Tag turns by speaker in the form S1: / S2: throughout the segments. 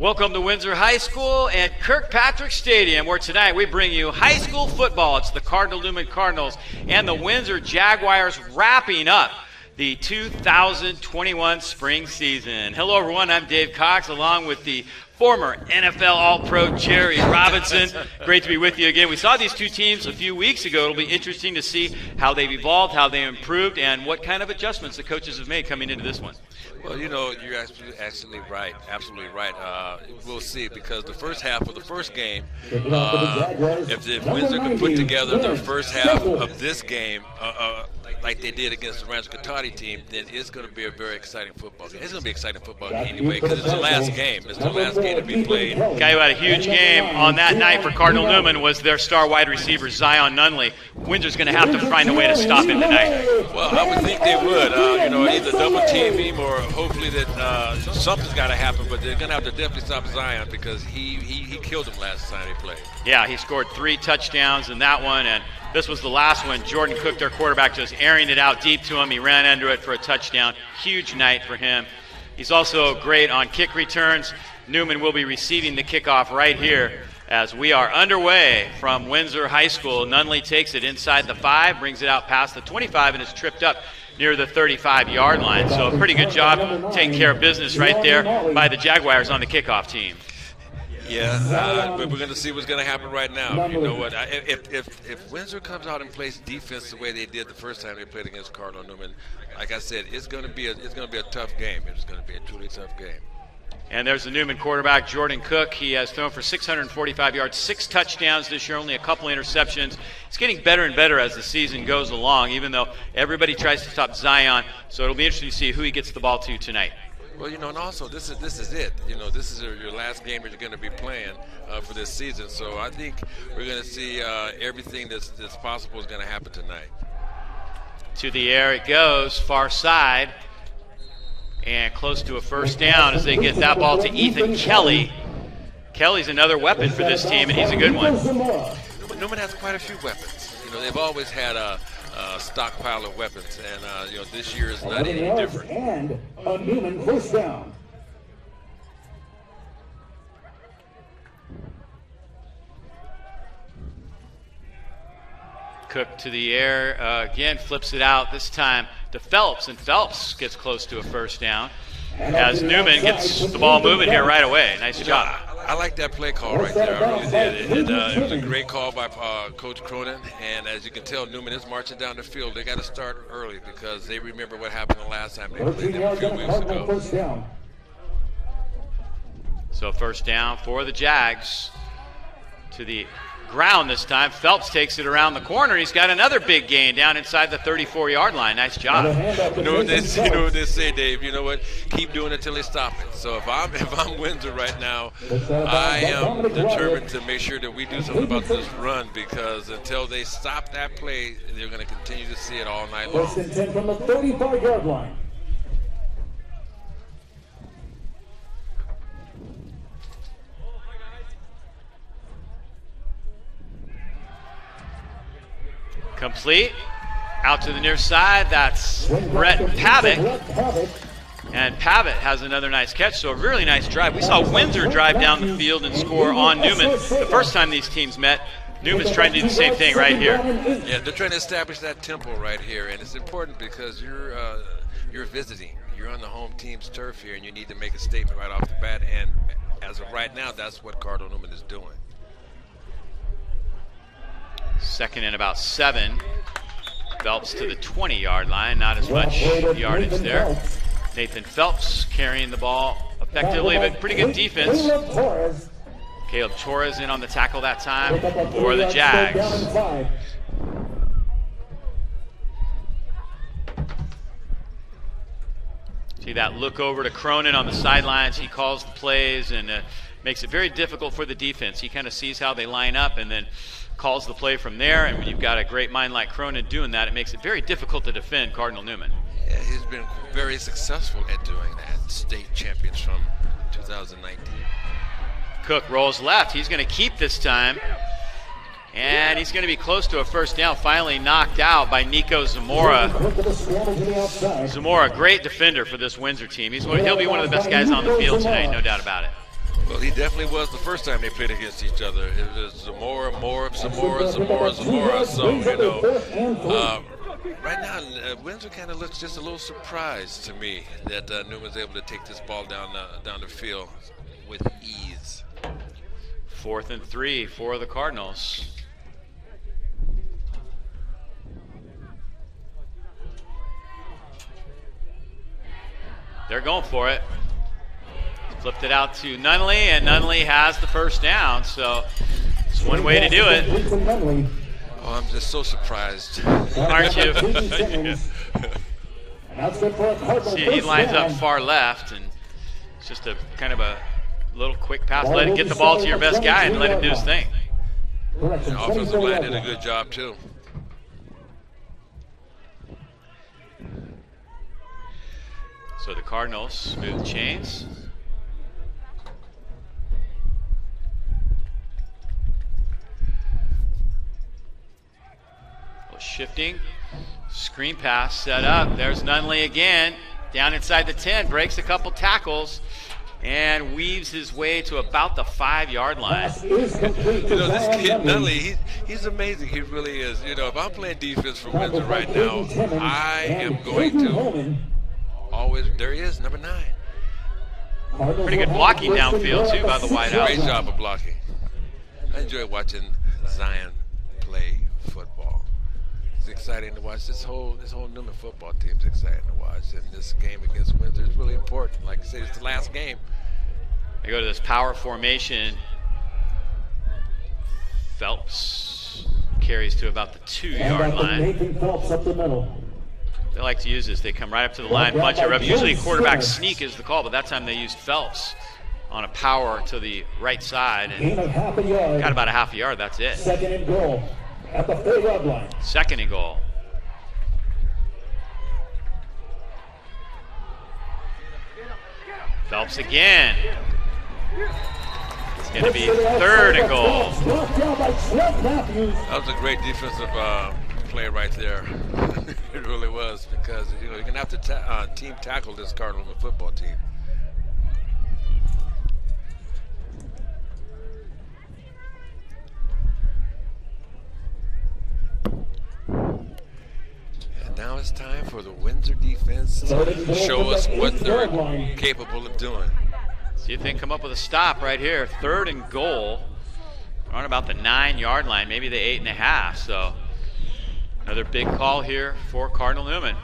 S1: Welcome to Windsor High School and Kirkpatrick Stadium, where tonight we bring you high school football. It's the Cardinal-NEWMAN Cardinals and the Windsor Jaguars wrapping up the 2021 spring season. Hello, everyone. I'm Dave Cox, along with the former NFL All-Pro Jerry Robinson. Great to be with you again. We saw these two teams a few weeks ago. It'll be interesting to see how they've evolved, how they improved, and what kind of adjustments the coaches have made coming into this one.
S2: Well, you know, you're absolutely right. Absolutely right. We'll see, because the first half of the first game, if Windsor can put together their first half of this game like they did against the Rancho Cotati team, then it's going to be a very exciting football game. It's going to be an exciting football game anyway, because it's the last game. It's the last game to be played.
S1: Guy who had a huge game on that night for Cardinal-NEWMAN was their star wide receiver, Zion Nunley. Windsor's going to have to find a way to stop him tonight.
S2: Well, I would think they would. Either double team him, or hopefully that something's got to happen, but they're going to have to definitely stop Zion, because he killed him last time he played.
S1: Yeah, he scored 3 touchdowns in that one, and this was the last one. Jordan Cook, their quarterback, just airing it out deep to him. He ran into it for a touchdown. Huge night for him. He's also great on kick returns. Newman will be receiving the kickoff right here as we are underway from Windsor High School. Nunley takes it inside the 5, brings it out past the 25, and is tripped up near the 35-yard line. So a pretty good job taking care of business right there by the Jaguars on the kickoff team.
S2: Yeah, but we're going to see what's going to happen right now. You know what? If Windsor comes out and plays defense the way they did the first time they played against Cardinal-NEWMAN, like I said, it's going to be a tough game. It's going to be a truly tough game.
S1: And there's the Newman quarterback, Jordan Cook. He has thrown for 645 yards, 6 touchdowns this year, only a couple interceptions. It's getting better and better as the season goes along, even though everybody tries to stop Zion. So it'll be interesting to see who he gets the ball to tonight.
S2: Well, and also this is it. This is your last game that you're going to be playing for this season. So I think we're going to see everything that's possible is going to happen tonight.
S1: To the air it goes, far side, and close to a first down as they get that ball to Ethan Kelly. Kelly's another weapon for this team, and he's a good one.
S2: Newman has quite a few weapons. They've always had a stockpile of weapons, and this year is not any different.
S3: And a Newman first down.
S1: Cook to the air again, flips it out this time to Phelps, and Phelps gets close to a first down as Newman gets the ball moving here right away. Nice job.
S2: I like that play call right there. I really did. It was a great call by Coach Cronin, and as you can tell, Newman is marching down the field. They got to start early because they remember what happened the last time they played them a few weeks ago.
S1: So first down for the Jags. To the ground this time. Phelps takes it around the corner. He's got another big gain down inside the 34-yard line. Nice job.
S2: You know what they say, Dave? You know what? Keep doing it till they stop it. So if I'm Windsor right now, I am determined to make sure that we do something about this run, because until they stop that play, they're going to continue to see it all night long.
S3: First and 10 from the 35-yard line.
S1: Complete. Out to the near side. That's Brett Pavitt. And Pavitt has another nice catch. So a really nice drive. We saw Windsor drive down the field and score on Newman. The first time these teams met, Newman's trying to do the same thing right here.
S2: Yeah, they're trying to establish that tempo right here. And it's important because you're visiting. You're on the home team's turf here, and you need to make a statement right off the bat. And as of right now, that's what Cardinal-NEWMAN is doing.
S1: Second and about 7. Phelps to the 20-yard line. Not as much yardage there. Nathan Phelps carrying the ball effectively, but pretty good defense. Caleb Torres in on the tackle that time for the Jags. See that look over to Cronin on the sidelines. He calls the plays and makes it very difficult for the defense. He kind of sees how they line up and then calls the play from there, and when you've got a great mind like Cronin doing that, it makes it very difficult to defend Cardinal-NEWMAN.
S2: Yeah, he's been very successful at doing that. State champions from 2019.
S1: Cook rolls left. He's going to keep this time, and he's going to be close to a first down, finally knocked out by Nico Zamora. Zamora, great defender for this Windsor team. He'll be one of the best guys on the field tonight, no doubt about it.
S2: Well, he definitely was the first time they played against each other. It was Zamora. So, you know, right now, Windsor kind of looks just a little surprised to me that Newman's able to take this ball down the field with ease.
S1: 4th and 3 for the Cardinals. They're going for it. Flipped it out to Nunley, and Nunley has the first down. So it's one way to do it.
S2: Oh, I'm just so surprised.
S1: Aren't you? See, he lines up far left, and it's just a kind of a little quick pass. Let it get the ball to your best guy and let him do his thing.
S2: The offensive line did a good job, too.
S1: So the Cardinals smooth chains. Shifting, screen pass set up. There's Nunley again, down inside the 10, breaks a couple tackles, and weaves his way to about the 5-yard line.
S2: You know, this kid Nunley, he's amazing. He really is. You know, if I'm playing defense for Windsor right now, I am going to always. There he is, number 9.
S1: Pretty good blocking downfield too by the wideout.
S2: Great job of blocking. I enjoy watching Zion play football. It's exciting to watch. This whole Newman football team is exciting to watch, and this game against Windsor is really important. Like I said, it's the last game.
S1: They go to this power formation. Phelps carries to about the 2-yard line. They like to use this. They come right up to the line, bunch it up. Usually quarterback sneak is the call, but that time they used Phelps on a power to the right side, and got about a half a yard. That's it.
S3: 2nd and goal. At the 4-yard line.
S1: 2nd and goal. Phelps again. It's going to be 3rd and goal.
S2: That was a great defensive play right there. It really was, because you know you're going to have to team tackle this Cardinal football team. Now it's time for the Windsor defense to show us what they're capable of doing.
S1: See if they can come up with a stop right here. 3rd and goal. On about the 9-yard line, maybe the 8.5. So another big call here for Cardinal Newman.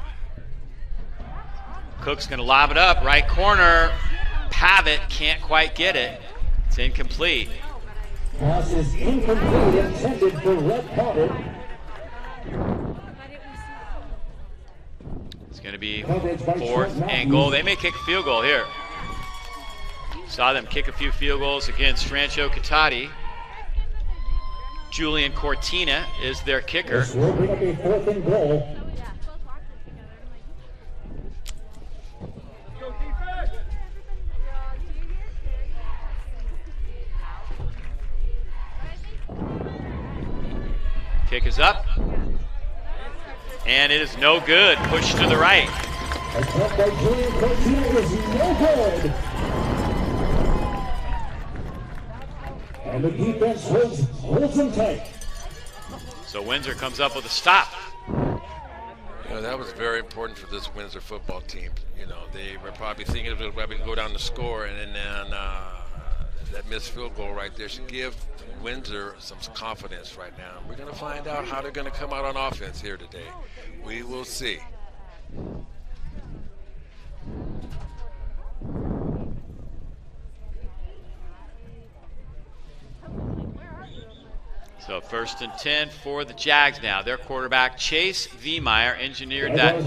S1: Cook's going to lob it up, right corner. Pavitt can't quite get it. It's incomplete.
S3: Pass is incomplete, intended for Red Potter.
S1: It's going to be 4th and goal. They may kick a field goal here. Saw them kick a few field goals against Rancho Cotati. Julian Cortina is their kicker.
S3: This will bring up a 4th and goal.
S1: Kick is up. And it is no good. Push to the right.
S3: Attempt by Julian Cortina is no good. And the defense holds them tight.
S1: So Windsor comes up with a stop.
S2: You know, that was very important for this Windsor football team. You know, they were probably thinking it was probably go down the score, and then that missed field goal right there should give Windsor some confidence right now. We're going to find out how they're going to come out on offense here today. We will see.
S1: So 1st and 10 for the Jags now. Their quarterback, Chase Viemeyer, engineered that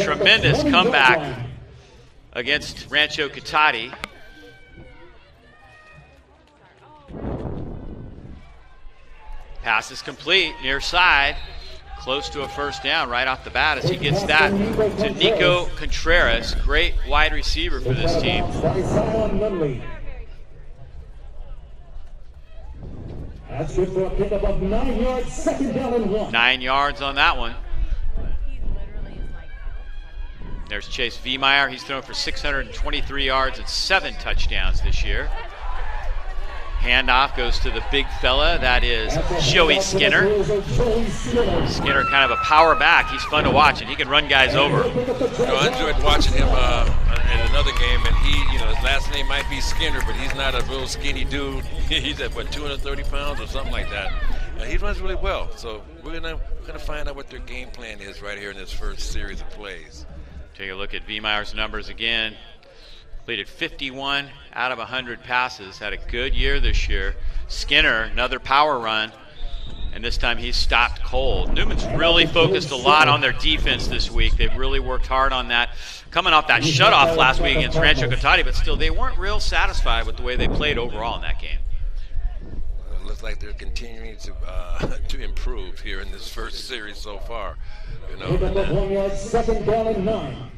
S1: tremendous comeback against Rancho Cotati. Pass is complete, near side, close to a 1st down right off the bat as he gets that to Nico Contreras, great wide receiver for this team.
S3: That's good for a pickup of 9 yards, 2nd down and 1.
S1: 9 yards on that one. There's Chase Viemeyer. He's thrown for 623 yards and 7 touchdowns this year. Handoff goes to the big fella. That is Joey Skinner. Skinner, kind of a power back. He's fun to watch, and he can run guys over.
S2: You know, I enjoyed watching him in another game, and his last name might be Skinner, but he's not a real skinny dude. He's at, 230 pounds or something like that. He runs really well. So we're gonna find out what their game plan is right here in this first series of plays.
S1: Take a look at Viemeyer's numbers again. Completed 51 out of 100 passes. Had a good year this year. Skinner, another power run, and this time he's stopped cold. Newman's really focused a lot on their defense this week. They've really worked hard on that. Coming off that shutoff last week against Rancho Cotati, but still they weren't real satisfied with the way they played overall in that game.
S2: It looks like they're continuing to improve here in this first series so far.
S3: Second down and 9.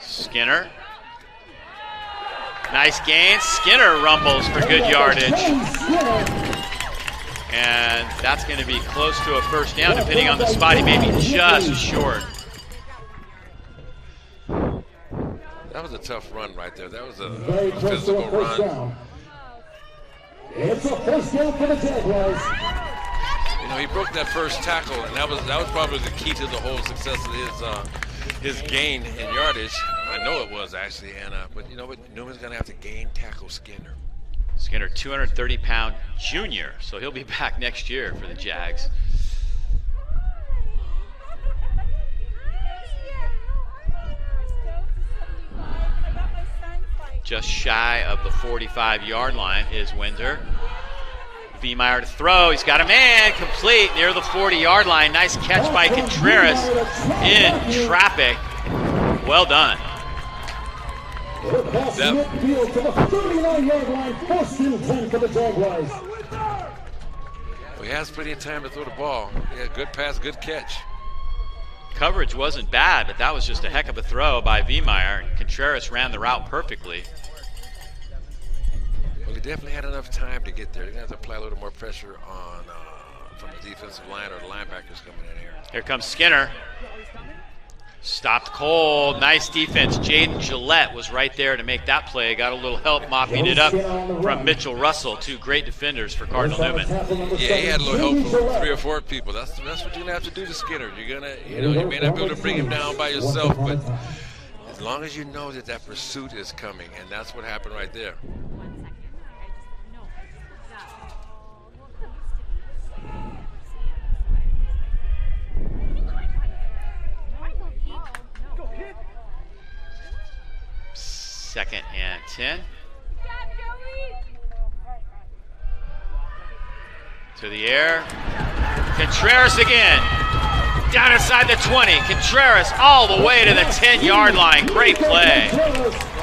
S1: Skinner. Nice gain. Skinner rumbles for good yardage. And that's going to be close to a first down, depending on the spot. He may be just short.
S2: That was a tough run right there. That was a physical run.
S3: It's a first down for the Jaguars.
S2: He broke that first tackle, and that was probably the key to the whole success of his gain in yardage. I know it was actually, but you know what? Newman's going to have to gain tackle Skinner.
S1: Skinner, 230-pound junior, so he'll be back next year for the Jags. Just shy of the 45-yard line is Windsor. Viemeyer to throw. He's got a man complete near the 40-yard line. Nice catch by Contreras in traffic. Well done.
S2: He has plenty of time to throw the ball. Yeah, good pass, good catch.
S1: Coverage wasn't bad, but that was just a heck of a throw by Viemeyer. Contreras ran the route perfectly.
S2: Well, he definitely had enough time to get there. They're going to have to apply a little more pressure on from the defensive line or the linebackers coming in here.
S1: Here comes Skinner. Stopped cold. Nice defense. Jaden Gillette was right there to make that play. Got a little help mopping it up from Mitchell Russell. Two great defenders for Cardinal Newman.
S2: Yeah, he had a little help from 3 or 4 people. That's what you're going to have to do to Skinner. You're going to, you may not be able to bring him down by yourself, but as long as you know that pursuit is coming, and that's what happened right there.
S1: Second and 10. To the air. Contreras again. Down inside the 20. Contreras all the way to the 10-yard line. Great play.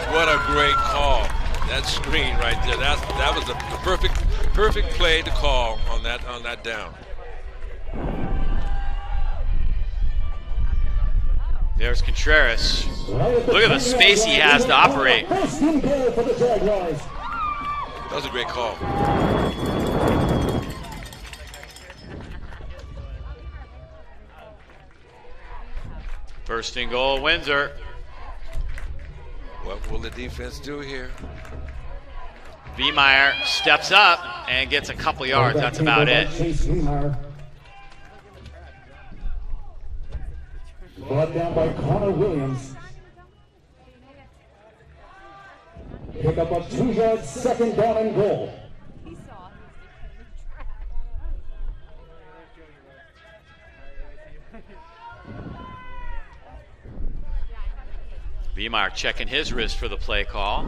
S2: What a great call. That screen right there. That was a perfect play to call on that down.
S1: There's Contreras. Look at the space he has to operate.
S2: That was a great call.
S1: First and goal, Windsor.
S2: What will the defense do here?
S1: Viemeyer steps up and gets a couple yards. That's about it.
S3: Brought down by Connor Williams. Pick up a 2-yard second down and goal.
S1: Viemeyer checking his wrist for the play call.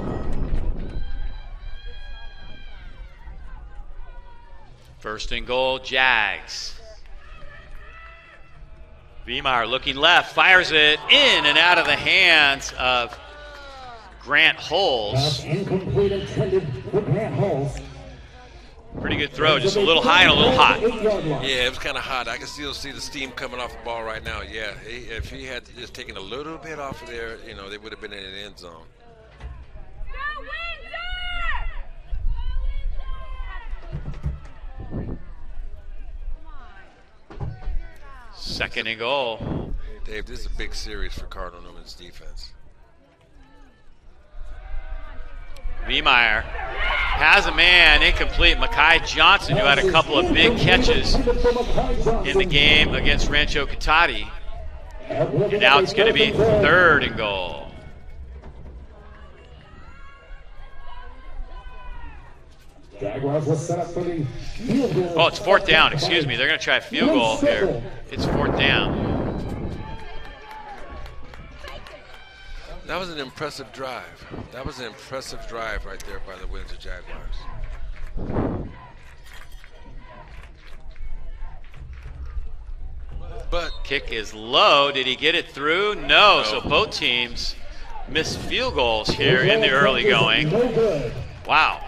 S1: First and goal, Jags. Viemeyer looking left, fires it in and out of the hands of Grant Holes.
S3: Incomplete intended for Grant Holes.
S1: Pretty good throw, just a little high and a little hot.
S2: Yeah, it was kind of hot. I can still see the steam coming off the ball right now. Yeah, if he had just taken a little bit off of there, they would have been in the end zone.
S4: Go Windsor!
S1: Second and goal.
S2: Dave, this is a big series for Cardinal Newman's defense.
S1: Viemeyer has a man, incomplete. Makai Johnson, who had a couple of big catches in the game against Rancho Cotati. And now it's going to be third and goal. Oh, it's fourth down. Excuse me. They're going to try a field goal here. It's fourth down.
S2: That was an impressive drive. That was an impressive drive right there by the Windsor Jaguars. But
S1: kick is low. Did he get it through? No. So both teams missed field goals here in the early going. Wow.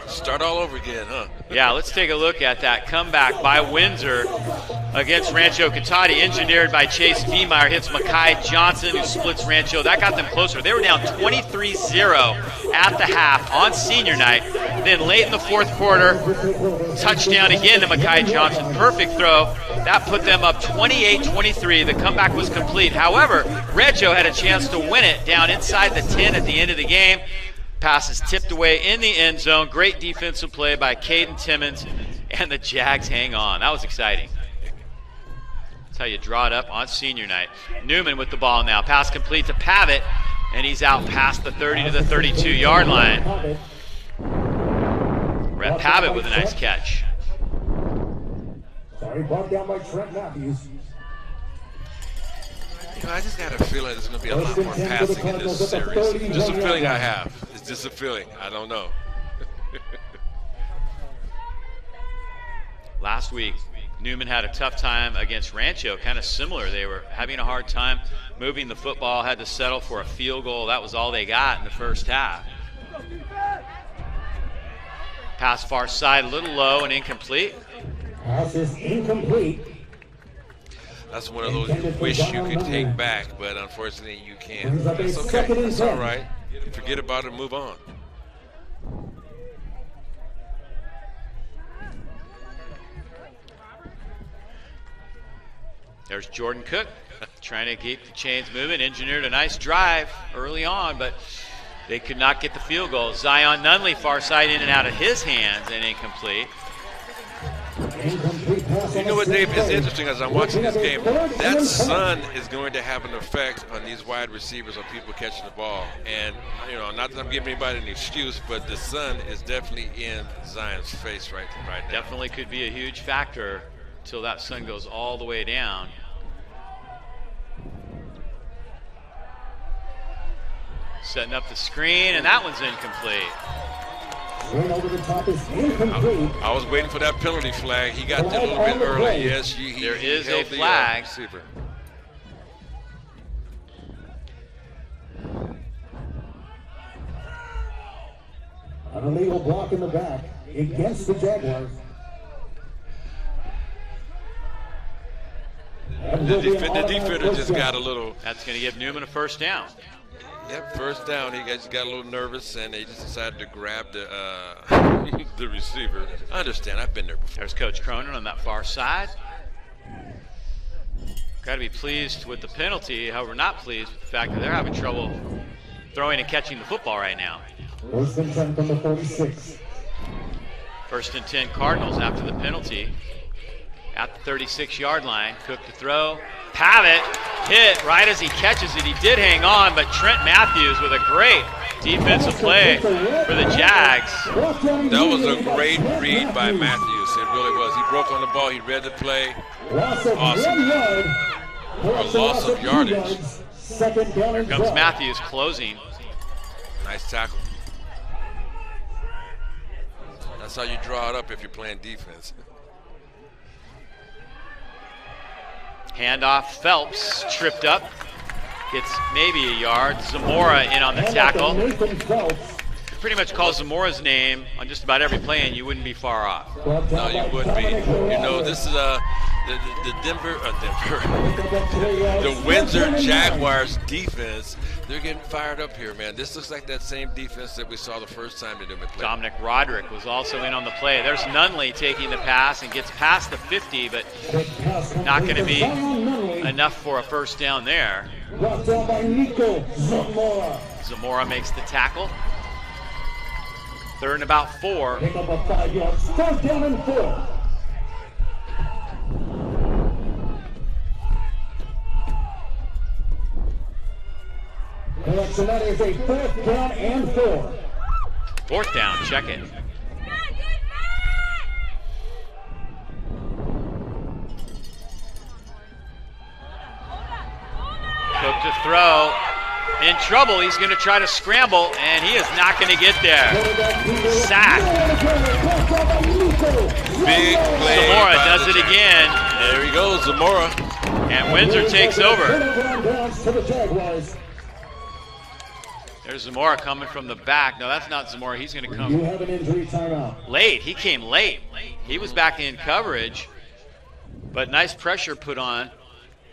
S2: Start all over again, huh?
S1: Yeah, let's take a look at that comeback by Windsor against Rancho Cotati, engineered by Chase Viemeyer. Hits Makai Johnson, who splits Rancho. That got them closer. They were down 23-0 at the half on senior night. Then late in the fourth quarter, touchdown again to Makai Johnson. Perfect throw. That put them up 28-23. The comeback was complete. However, Rancho had a chance to win it down inside the 10 at the end of the game. Pass is tipped away in the end zone. Great defensive play by Caden Timmons, and the Jags hang on. That was exciting. That's how you draw it up on senior night. Newman with the ball now. Pass complete to Pavitt, and he's out past the 30 to the 32-yard line. Rhett Pavitt with a nice catch.
S3: Sorry, brought down by Trent Matthews.
S2: You know, I just got a feeling there's going to be a lot more passing in this series. Just a feeling I have. It's just a feeling. I don't know.
S1: Last week, Newman had a tough time against Rancho, kind of similar. They were having a hard time moving the football, had to settle for a field goal. That was all they got in the first half. Pass far side, a little low and incomplete.
S3: Pass is incomplete.
S2: That's one of those you wish you could take back, but unfortunately you can't. That's okay. That's all right. Forget about it and move on.
S1: There's Jordan Cook trying to keep the chains moving. Engineered a nice drive early on, but they could not get the field goal. Zion Nunley, far side, in and out of his hands and incomplete.
S2: You know what, Dave, is interesting as I'm watching this game, that sun is going to have an effect on these wide receivers, on people catching the ball. And, you know, not that I'm giving anybody an excuse, but the sun is definitely in Zion's face right now.
S1: Definitely could be a huge factor until that sun goes all the way down. Setting up the screen, and that one's incomplete.
S3: Over the top is incomplete.
S2: I was waiting for that penalty flag. He got there a little bit early. Yes,
S1: there is a flag.
S3: An illegal block in the back against the Jaguars.
S2: The defender just got a little.
S1: That's going to give Newman a first down.
S2: Yep, first down. He just got a little nervous, and they just decided to grab the the receiver. I understand. I've been there before.
S1: There's Coach Cronin on that far side. Got to be pleased with the penalty. However, not pleased with the fact that they're having trouble throwing and catching the football right now.
S3: First and 10 from the 46.
S1: First and 10 Cardinals after the penalty. At the 36-yard line, Cook to throw. Pavitt hit right as he catches it. He did hang on, but Trent Matthews with a great defensive play for the Jags.
S2: That was a great read by Matthews. It really was. He broke on the ball. He read the play. Awesome. Loss of yardage.
S1: Here comes Matthews closing.
S2: Nice tackle. That's how you draw it up if you're playing defense.
S1: Handoff, Phelps tripped up, gets maybe a yard. Zamora in on the tackle. pretty much call Zamora's name on just about every play, and you wouldn't be far off.
S2: No, you wouldn't be. You know, this is the Windsor Jaguars defense. They're getting fired up here, man. This looks like that same defense that we saw the first time that NEWMAN played.
S1: Dominic Roderick was also in on the play. There's Nunley taking the pass and gets past the 50, but not going to be enough for a first down there. Zamora makes the tackle. 3rd and about 4.
S3: Pick up a 5 yards. 4th down and 4. Correction, that is a 4th down and 4.
S1: 4th down, check it. Cook to throw. In trouble, he's going to try to scramble, and he is not going to get there. Sack.
S2: Big play.
S1: Zamora does it again.
S2: There he goes, Zamora.
S1: And Windsor takes over. There's Zamora coming from the back. No, that's not Zamora. He's going to come
S3: You have an injury timeout.
S1: late. He came late. He was back in coverage, but nice pressure put on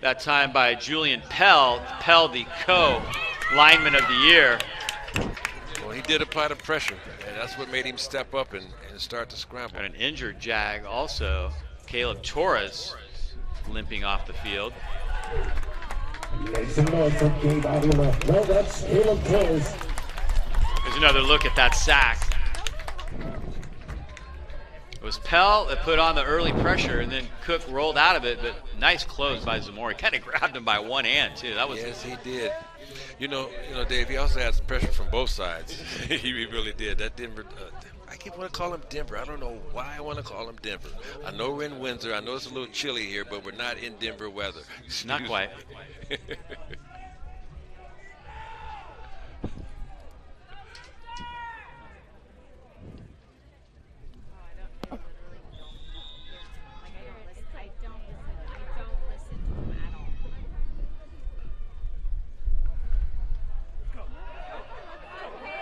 S1: that time by Julian Pell. Pell, the co-lineman of the year.
S2: Well, he did apply the pressure, and that's what made him step up and start to scramble.
S1: And an injured Jag also, Caleb Torres, limping off the field.
S3: Makes a noise from Gabe Avila. Well, that's Caleb Torres.
S1: There's another look at that sack. It was Pell that put on the early pressure, and then Cook rolled out of it, but nice close by Zamora. He kind of grabbed him by one hand, too. That was.
S2: Yes, he did. You know, Dave, he also had pressure from both sides. He really did. That Denver, I keep want to call him Denver. I don't know why I want to call him Denver. I know we're in Windsor. I know it's a little chilly here, but we're not in Denver weather.
S1: Not quite.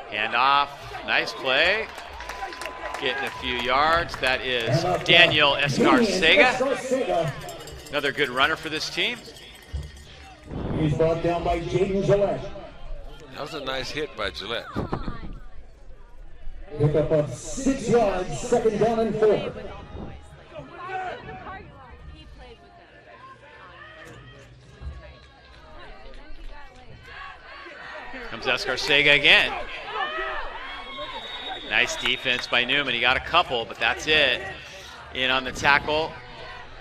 S1: Hand off, nice play. Getting a few yards. That is Daniel Escarcega. Another good runner for this team.
S3: He's brought down by Jaden Gillette.
S2: That was a nice hit by Gillette.
S3: Pick up of 6 yards, 2nd down and 4.
S1: Comes Escarcega again. Nice defense by Newman. He got a couple, but that's it. In on the tackle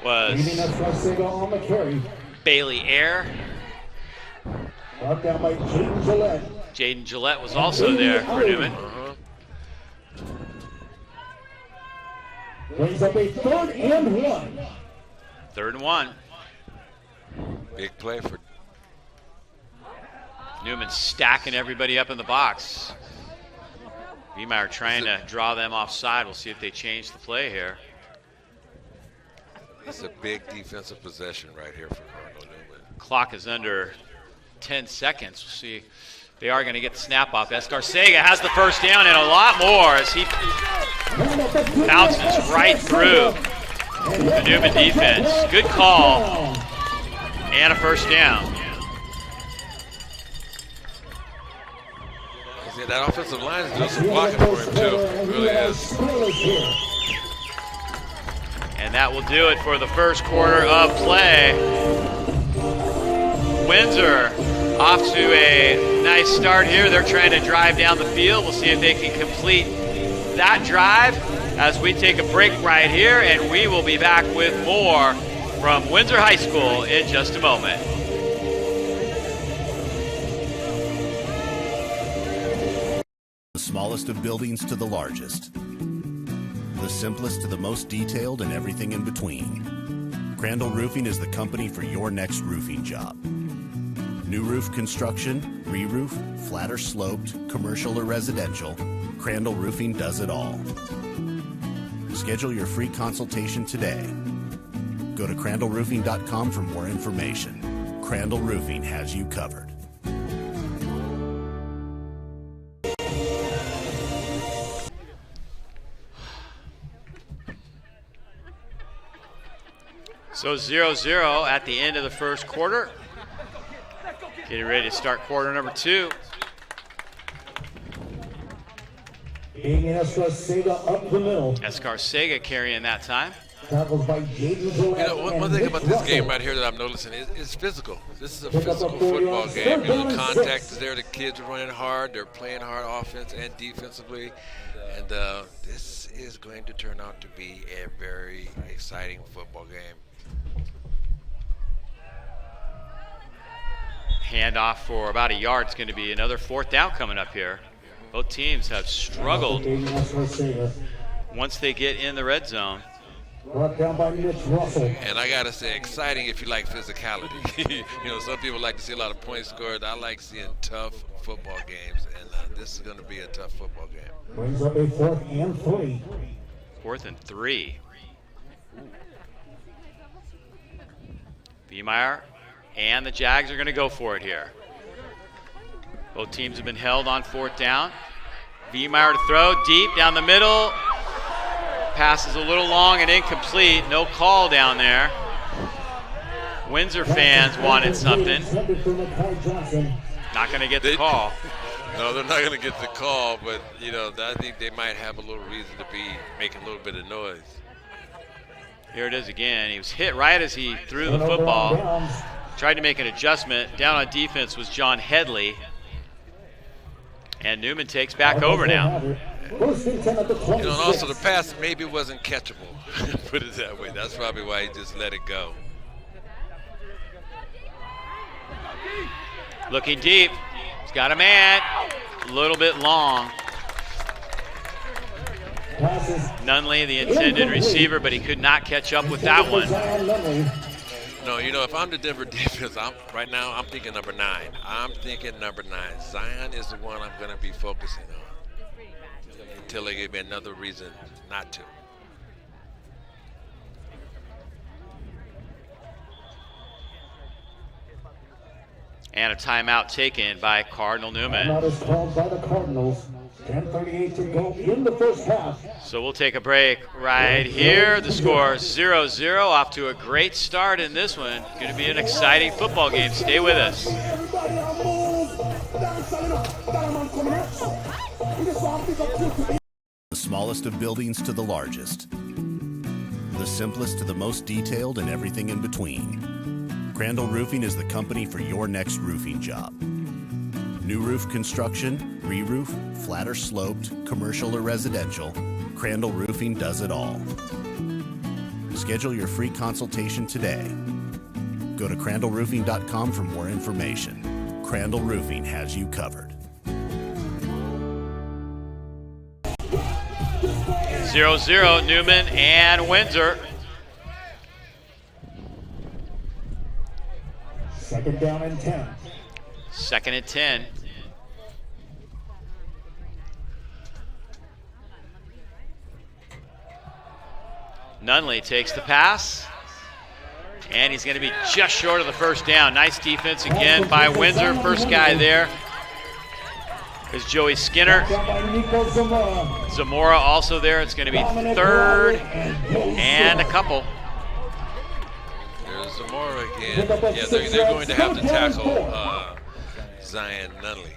S1: was
S3: on the carry.
S1: Bailey Air.
S3: Brought down by Jaden Gillette.
S1: Jaden Gillette was also there for Newman.
S3: Brings up a 3rd and 1.
S1: 3rd and 1.
S2: Big play for
S1: Newman stacking everybody up in the box. Niemeyer trying to draw them offside. We'll see if they change the play here.
S2: It's a big defensive possession right here for Cardinal Newman.
S1: Clock is under 10 seconds. We'll see. They are going to get the snap off. Escarcega has the first down and a lot more as he bounces right through the Newman defense. Good call. And a first down.
S2: Yeah, that offensive line is doing some blocking for him, too. It really is.
S1: And that will do it for the first quarter of play. Windsor off to a nice start here. They're trying to drive down the field. We'll see if they can complete that drive as we take a break right here, and we will be back with more from Windsor High School in just a moment.
S4: The smallest of buildings to the largest. The simplest to the most detailed and everything in between. Crandall Roofing is the company for your next roofing job. New roof construction, re-roof, flat or sloped, commercial or residential, Crandall Roofing does it all. Schedule your free consultation today. Go to crandallroofing.com for more information. Crandall Roofing has you covered.
S1: So 0-0 at the end of the first quarter. Getting ready to start quarter number 2.
S3: Sega up the middle.
S1: Escarcega carrying that time.
S3: Tackles by Jaden Gillette.
S2: You know, one thing about this game right here that I'm noticing is it's physical. This is a physical football game. You know, the contact is there. The kids are running hard. They're playing hard offense and defensively. And this is going to turn out to be a very exciting football game.
S1: Handoff for about a yard. It's going to be another 4th down coming up here. Both teams have struggled once they get in the red zone.
S3: Brought down by Mitch Russell.
S2: And I got to say, exciting if you like physicality. You know, some people like to see a lot of points scored. I like seeing tough football games, and this is going to be a tough football game.
S3: Brings up a 4th and 3.
S1: 4th and 3. Viemeyer and the Jags are going to go for it here. Both teams have been held on 4th down. Viemeyer to throw deep down the middle. Pass is a little long and incomplete. No call down there. Windsor fans wanted something. Not going to get the call.
S2: No, they're not going to get the call, but, you know, I think they might have a little reason to be making a little bit of noise.
S1: Here it is again. He was hit right as he threw the football. Tried to make an adjustment. Down on defense was John Headley. And Newman takes back over now.
S2: You know, and also the pass maybe wasn't catchable. Put it that way. That's probably why he just let it go.
S1: Looking deep. He's got a man. A little bit long. Nunley, the intended receiver, but he could not catch up with that one.
S2: No, you know, if I'm the Denver defense, right now I'm thinking number 9. I'm thinking number 9. Zion is the one I'm going to be focusing on until they give me another reason not to.
S1: And a timeout taken by Cardinal Newman.
S3: Timeout is called by the Cardinals. 10:38 to go in the first half.
S1: So we'll take a break right here. The score 0-0, off to a great start in this one. Going to be an exciting football game. Stay with us.
S4: The smallest of buildings to the largest. The simplest to the most detailed and everything in between. Crandall Roofing is the company for your next roofing job. New roof construction, re-roof, flat or sloped, commercial or residential, Crandall Roofing does it all. Schedule your free consultation today. Go to crandallroofing.com for more information. Crandall Roofing has you covered.
S1: 0-0, Newman and Windsor.
S3: Second down and 10.
S1: 2nd and 10. Nunley takes the pass, and he's going to be just short of the first down. Nice defense again by Windsor. First guy there is Joey Skinner. Zamora also there. It's going to be 3rd and a couple.
S2: There's Zamora again. Yeah, they're going to have to tackle Zion Nunley.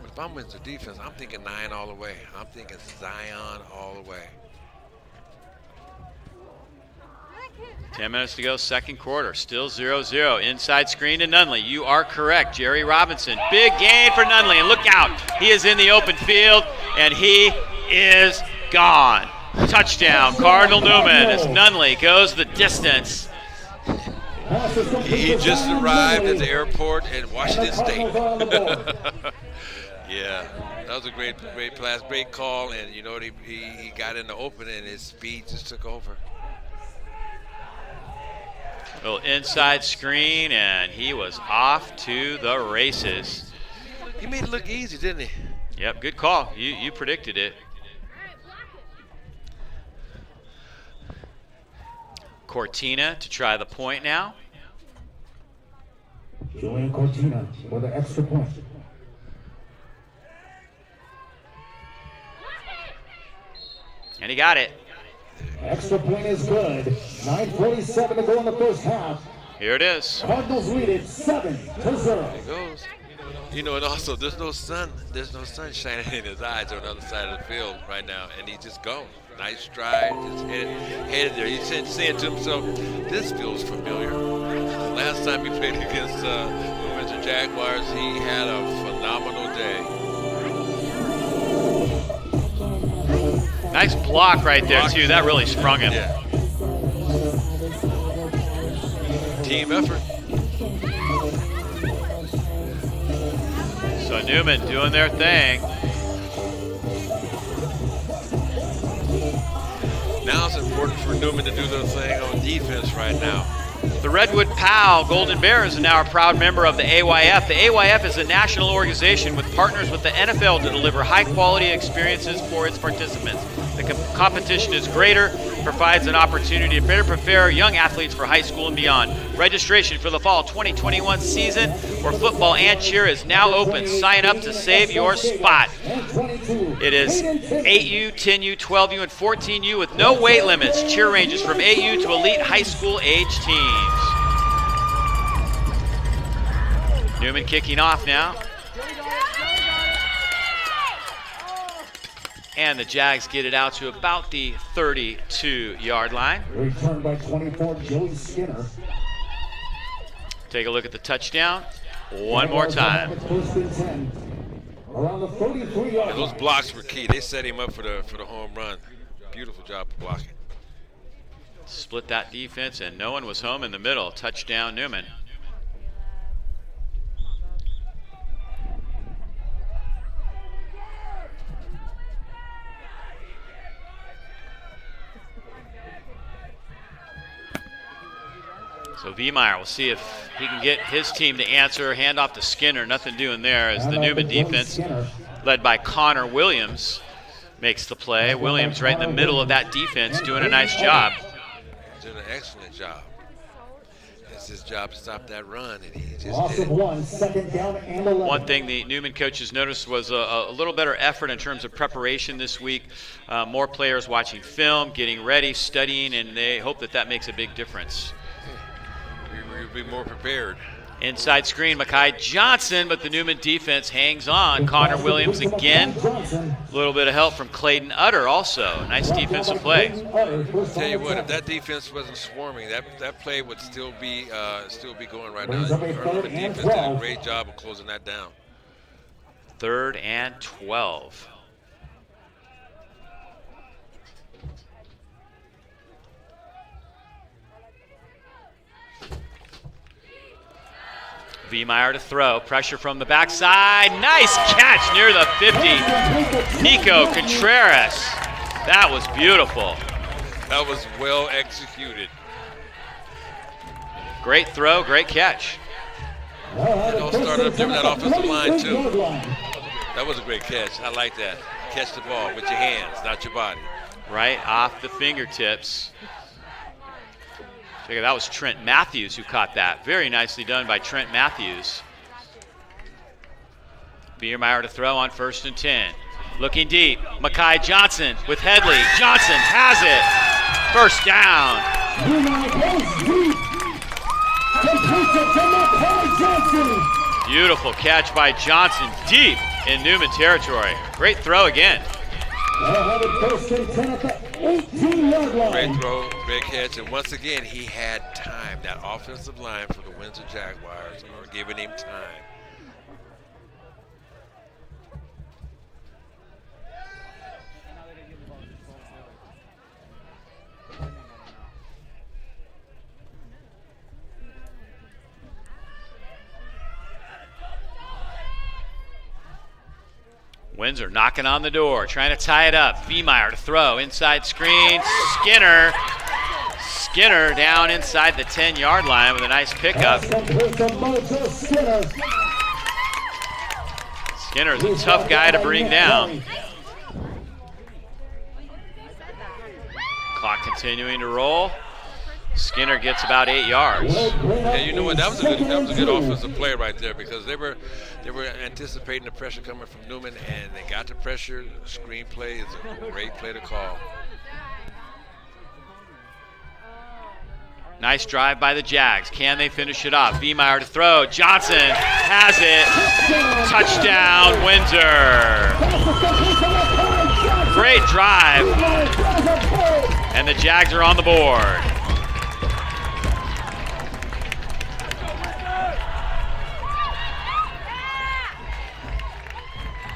S2: But if I'm Windsor defense, I'm thinking 9 all the way. I'm thinking Zion all the way.
S1: 10 minutes to go, second quarter. Still 0-0. Inside screen to Nunley. You are correct. Jerry Robinson. Big gain for Nunley. And look out. He is in the open field, and he is gone. Touchdown, Cardinal Newman, as Nunley goes the distance.
S2: He just arrived at the airport in Washington State. Yeah, that was a great pass, great call, and you know what, he got in the open and his speed just took over.
S1: Little inside screen, and he was off to the races.
S2: He made it look easy, didn't he?
S1: Yep, good call. You predicted it. Cortina to try the point now.
S3: Julian Cortina for the extra point.
S1: And he got it.
S3: Extra point is good. 9:47 to go in the first half.
S1: Here it is.
S3: Cardinals lead it 7-0.
S2: There it goes. You know, and also there's no sun shining in his eyes on the other side of the field right now, and he's just gone. Nice stride, just headed there. He's saying to himself, this feels familiar. The last time he played against the Windsor Jaguars, he had a phenomenal day.
S1: Nice block right there, too. That really sprung him.
S2: Yeah. Team effort.
S1: So NEWMAN doing their thing.
S2: Now it's important for NEWMAN to do their thing on defense right now.
S1: The Redwood POW Golden Bears are now a proud member of the AYF. The AYF is a national organization with partners with the NFL to deliver high-quality experiences for its participants. The competition is greater, provides an opportunity to better prepare young athletes for high school and beyond. Registration for the fall 2021 season for football and cheer is now open. Sign up to save your spot. It is 8U, 10U, 12U, and 14U with no weight limits. Cheer ranges from 8U to elite high school age teams. NEWMAN kicking off now. And the Jags get it out to about the 32-yard line.
S3: Return by 24, Joey Skinner.
S1: Take a look at the touchdown one more time.
S3: Around the 33-yard
S2: And those blocks were key. They set him up for the home run. Beautiful job of blocking.
S1: Split that defense, and no one was home in the middle. Touchdown, NEWMAN. So Viemeyer will see if he can get his team to answer. Hand off to Skinner. Nothing doing there as the NEWMAN defense, led by Connor Williams, makes the play. Williams right in the middle of that defense, doing a nice job.
S2: Doing an excellent job. It's his job to stop that run, and he just
S3: Loss
S2: did.
S3: of 1, second down and 11.
S1: One thing the NEWMAN coaches noticed was a little better effort in terms of preparation this week. More players watching film, getting ready, studying, and they hope that makes a big difference.
S2: We'll be more prepared.
S1: Inside screen, Mekhi Johnson, but the NEWMAN defense hangs on. Connor Williams again. A little bit of help from Clayton Utter also. Nice defensive play.
S2: I'll tell you what, if that defense wasn't swarming, that play would still be going right now. The defense did a great job of closing that down.
S1: 3rd and 12. Viemeyer to throw. Pressure from the backside. Nice catch near the 50. Nico Contreras. That was beautiful.
S2: That was well executed.
S1: Great throw, great catch.
S2: It all started up there with that offensive line, too. That was a great catch. I like that. Catch the ball with your hands, not your body.
S1: Right off the fingertips. Check it, that was Trent Matthews who caught that. Very nicely done by Trent Matthews. Viemeyer to throw on 1st and 10. Looking deep. Mekhi Johnson with Headley. Johnson has it. 1st down. Beautiful catch by Johnson deep in NEWMAN territory. Great throw again.
S2: Great throw, great catch, and once again, he had time. That offensive line for the Windsor Jaguars are giving him time.
S1: Windsor knocking on the door, trying to tie it up. Viemeyer to throw, inside screen. Skinner down inside the 10-yard line with a nice pickup. Skinner's a tough guy to bring down. Clock continuing to roll. Skinner gets about 8 yards.
S2: Yeah, you know what? That was a good offensive play right there because they were anticipating the pressure coming from NEWMAN, and they got the pressure. The screen play is a great play to call.
S1: Nice drive by the Jags. Can they finish it off? Viemeyer to throw. Johnson has it. Touchdown, Windsor. Great drive. And the Jags are on the board.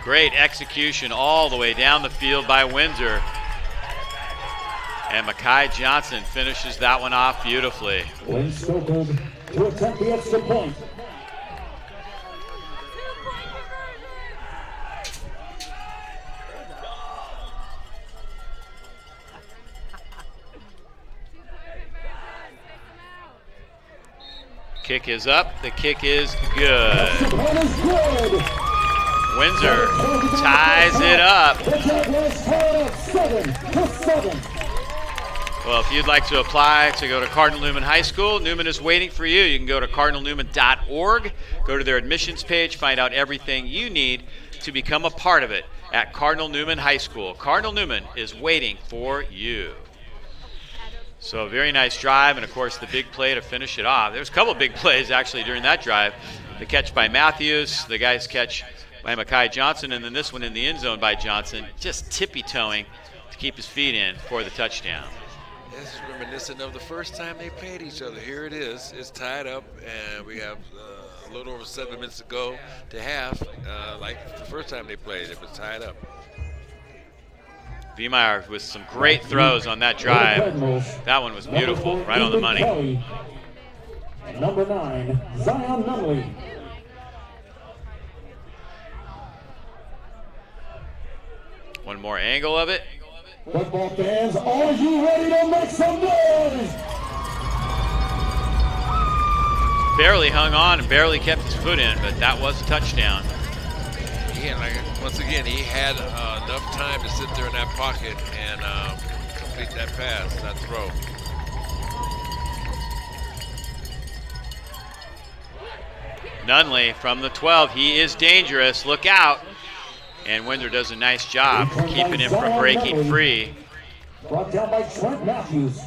S1: Great execution all the way down the field by Windsor. And Mekhi Johnson finishes that one off beautifully.
S3: Windsor to attempt the extra point.
S1: Kick is up. The kick is good. Windsor ties it up. Well, if you'd like to apply to go to Cardinal Newman High School, Newman is waiting for you. You can go to cardinalnewman.org, go to their admissions page, find out everything you need to become a part of it at Cardinal Newman High School. Cardinal Newman is waiting for you. So a very nice drive, and of course the big play to finish it off. There's a couple of big plays actually during that drive. The catch by Matthews, the guy's catch by Mekhi Johnson, and then this one in the end zone by Johnson, just tippy-toeing to keep his feet in for the touchdown.
S2: This is reminiscent of the first time they played each other. Here it is. It's tied up, and we have a little over 7 minutes to go to half. Like the first time they played, it was tied up.
S1: Viemeyer with some great throws on that drive. That one was beautiful, right on the money.
S3: Number 9, Zion Nunley.
S1: One more angle of it.
S3: Football fans, are you ready to make some noise?
S1: Barely hung on and barely kept his foot in, but that was a touchdown.
S2: Once again, he had enough time to sit there in that pocket and complete that pass, that throw.
S1: Nunley from the 12. He is dangerous. Look out. And Windsor does a nice job keeping him from breaking free.
S3: Brought down by Trent Matthews.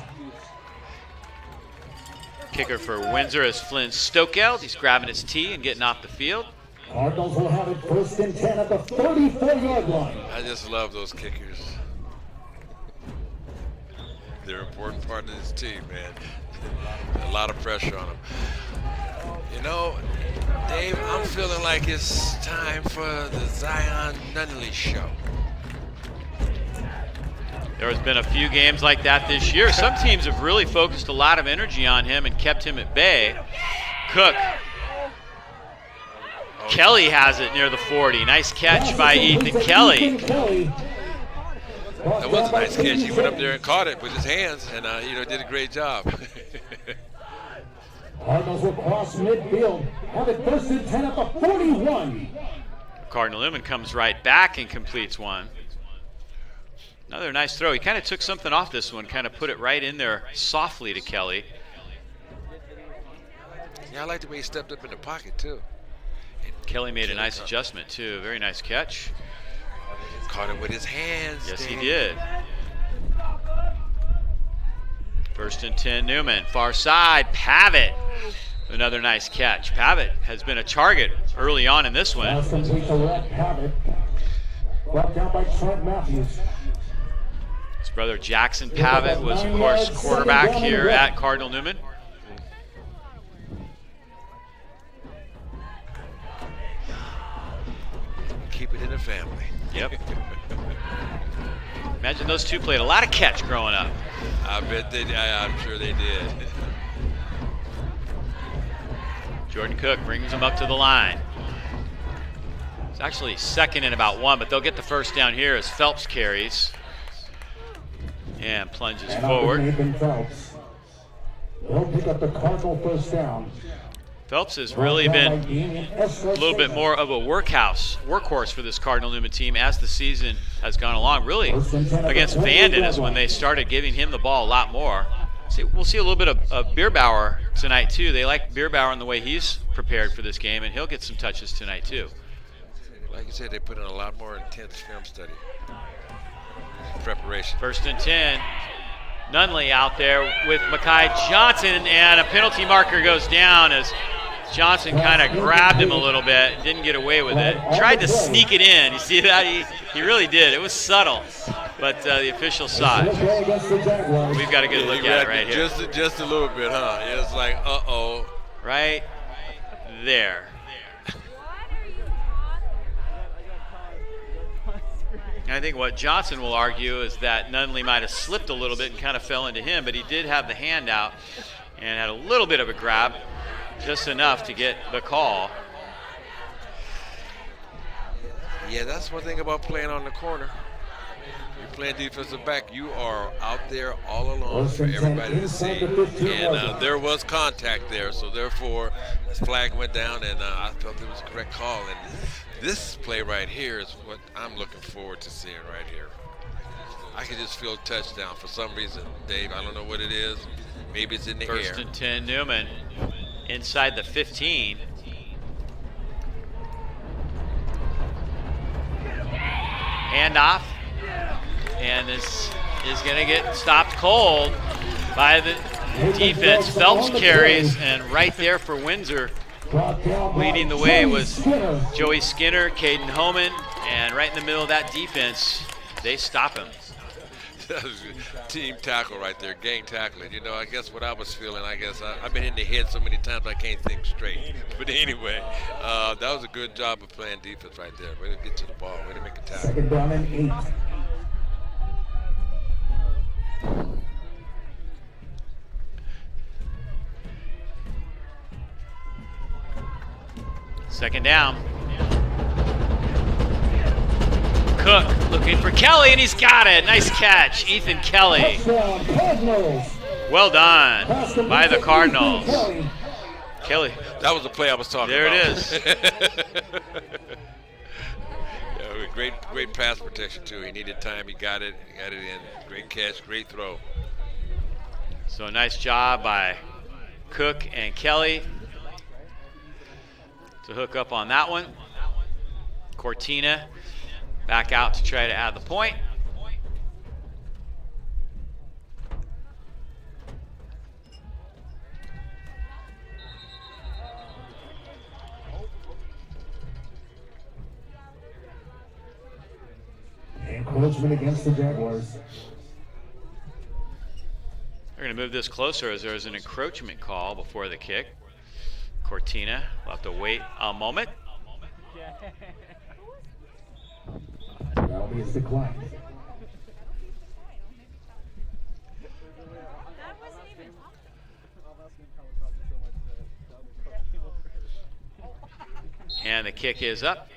S1: Kicker for Windsor is Flynn Stokeld. He's grabbing his tee and getting off the field.
S3: Cardinals will have it 1st and 10 at the 34-yard line.
S2: I just love those kickers. They're an important part of this team, man. A lot of pressure on them. You know, Dave, I'm feeling like it's time for the Zion Nunley show.
S1: There has been a few games like that this year. Some teams have really focused a lot of energy on him and kept him at bay. Cook. Kelly has it near the 40. Nice catch by Ethan Kelly.
S2: That was a nice catch. He went up there and caught it with his hands and, did a great job.
S3: Cardinals will cross midfield. Have it 1st and 10 at the 41.
S1: Cardinal Newman comes right back and completes one. Another nice throw. He kind of took something off this one, kind of put it right in there softly to Kelly.
S2: Yeah, I like the way he stepped up in the pocket, too.
S1: Kelly made a nice adjustment, too. Very nice catch.
S2: Caught it with his hands.
S1: Yes, he did. 1st and 10, Newman. Far side, Pavitt. Another nice catch. Pavitt has been a target early on in this one.
S3: Pass complete to Red Pavitt. Brought down by Trent Matthews.
S1: His brother Jackson Pavitt was, of course, quarterback here at Cardinal Newman.
S2: Keep it in the family.
S1: Yep. Imagine those two played a lot of catch growing up.
S2: I bet they did. I'm sure they did.
S1: Jordan Cook brings them up to the line. It's actually 2nd and about 1, but they'll get the first down here as Phelps carries and plunges forward.
S3: Nathan Phelps. He'll pick up the Cardinal 1st down.
S1: Phelps has really been a little bit more of a workhorse for this Cardinal Newman team as the season has gone along. Really, against Vanden is when they started giving him the ball a lot more. We'll see a little bit of Bierbauer tonight, too. They like Bierbauer in the way he's prepared for this game, and he'll get some touches tonight, too.
S2: Like you said, they put in a lot more intense film study. Preparation.
S1: 1st and 10. Nunley out there with Makai Johnson, and a penalty marker goes down as Johnson kind of grabbed him a little bit, didn't get away with it. Tried to sneak it in. You see that? He really did. It was subtle, but the official saw it. We've got a good look at it right here.
S2: Just a little bit, huh? It's like, uh-oh.
S1: Right there. And I think what Johnson will argue is that Nunley might have slipped a little bit and kind of fell into him, but he did have the hand out and had a little bit of a grab, just enough to get the call.
S2: Yeah, that's one thing about playing on the corner. You're playing defensive back, you are out there all alone for everybody to see. And there was contact there, so therefore this flag went down, and I felt it was a correct call. And this play right here is what I'm looking forward to seeing right here. I can just feel touchdown for some reason, Dave. I don't know what it is. Maybe it's in the air.
S1: First and 10, Newman inside the 15. Handoff. And this is going to get stopped cold by the defense. Phelps carries, and right there for Windsor, leading the way was Joey Skinner, Caden Homan, and right in the middle of that defense, they stop him.
S2: That was team tackle right there, gang tackling. You know, I guess what I was feeling, I've been in the head so many times I can't think straight. But anyway, that was a good job of playing defense right there. Way to get to the ball, way to make a tackle.
S3: Second down and 8.
S1: Second down. Cook looking for Kelly, and he's got it. Nice catch, Ethan Kelly. Well done by the Cardinals. Kelly.
S2: That was the play I was talking
S1: about. There it is.
S2: Yeah, great pass protection too. He needed time. He got it. He got it in. Great catch. Great throw.
S1: So a nice job by Cook and Kelly to hook up on that one. Cortina back out to try to add the point.
S3: Encroachment against the Jaguars.
S1: They're going to move this closer as there's an encroachment call before the kick. Cortina will have to wait a moment.
S3: Penalty is declined.
S1: And the kick is up.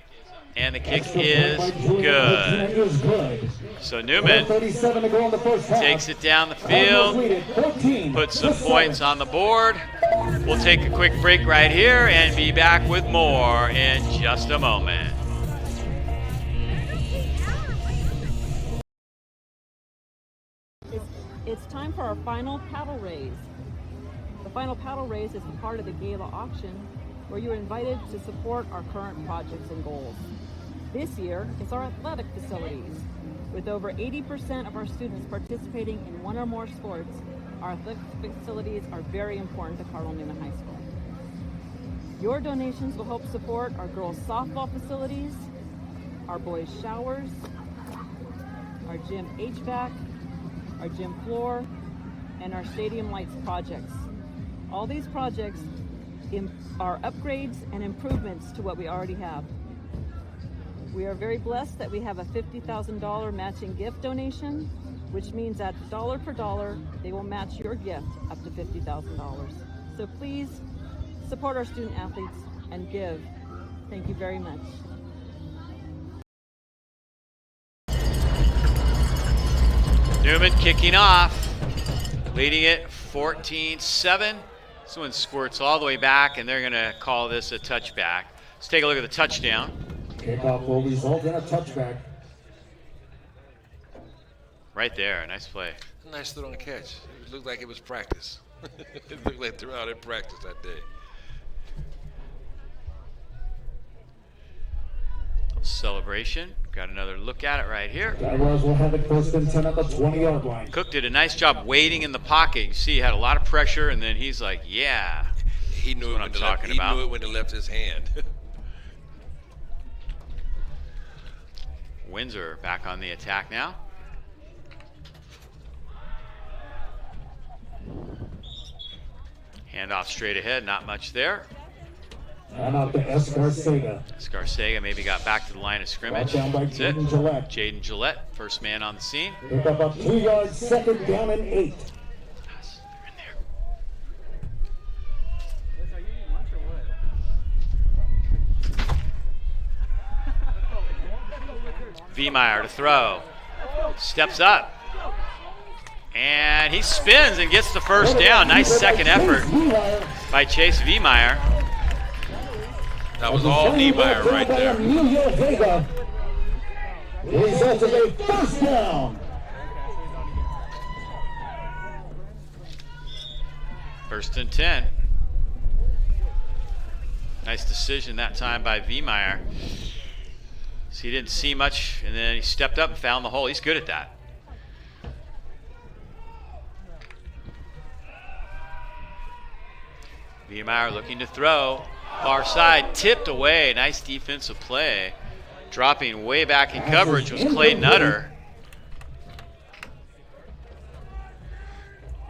S1: And the kick is good. So Newman takes it down the field, puts some points on the board. We'll take a quick break right here and be back with more in just a moment.
S5: It's time for our final paddle raise. The final paddle raise is the part of the gala auction where you're invited to support our current projects and goals. This year, it's our athletic facilities. With over 80% of our students participating in one or more sports, our athletic facilities are very important to Cardinal Newman High School. Your donations will help support our girls' softball facilities, our boys' showers, our gym HVAC, our gym floor, and our stadium lights projects. All these projects are upgrades and improvements to what we already have. We are very blessed that we have a $50,000 matching gift donation, which means that dollar per dollar, they will match your gift up to $50,000. So please support our student athletes and give. Thank you very much.
S1: Newman kicking off, leading it 14-7. This one squirts all the way back, and they're going to call this a touchback. Let's take a look at the touchdown.
S3: Kickoff will result in a touchback.
S1: Right there, nice play.
S2: Nice throw and catch. It looked like it was practice. It looked like they were out in practice that day.
S1: celebration. Got another look at it right here.
S3: Jaguars will have it 1st and 10 at the 20-yard line.
S1: Cook did a nice job waiting in the pocket. You see he had a lot of pressure, and then he's like, yeah.
S2: He knew,
S1: That's what I'm talking about.
S2: He knew it when he left his hand.
S1: Windsor back on the attack now. Handoff straight ahead, not much there.
S3: And out to Escarcega.
S1: Escarcega maybe got back to the line of scrimmage.
S3: Brought down by
S1: That's it.
S3: Jaden Gillette.
S1: Jaden Gillette, first man on the scene.
S3: Pick up a 2-yard 2nd down and 8.
S1: They're in there. Viemeyer to throw. Steps up. And he spins and gets the first down. Nice second effort by Chase Viemeyer.
S2: That was all Niemeyer right there.
S3: Result is a 1st down.
S1: 1st and 10. Nice decision that time by Viemeyer. So he didn't see much, and then he stepped up and found the hole. He's good at that. Viemeyer looking to throw. Far side, tipped away. Nice defensive play. Dropping way back in coverage was Clay Nutter.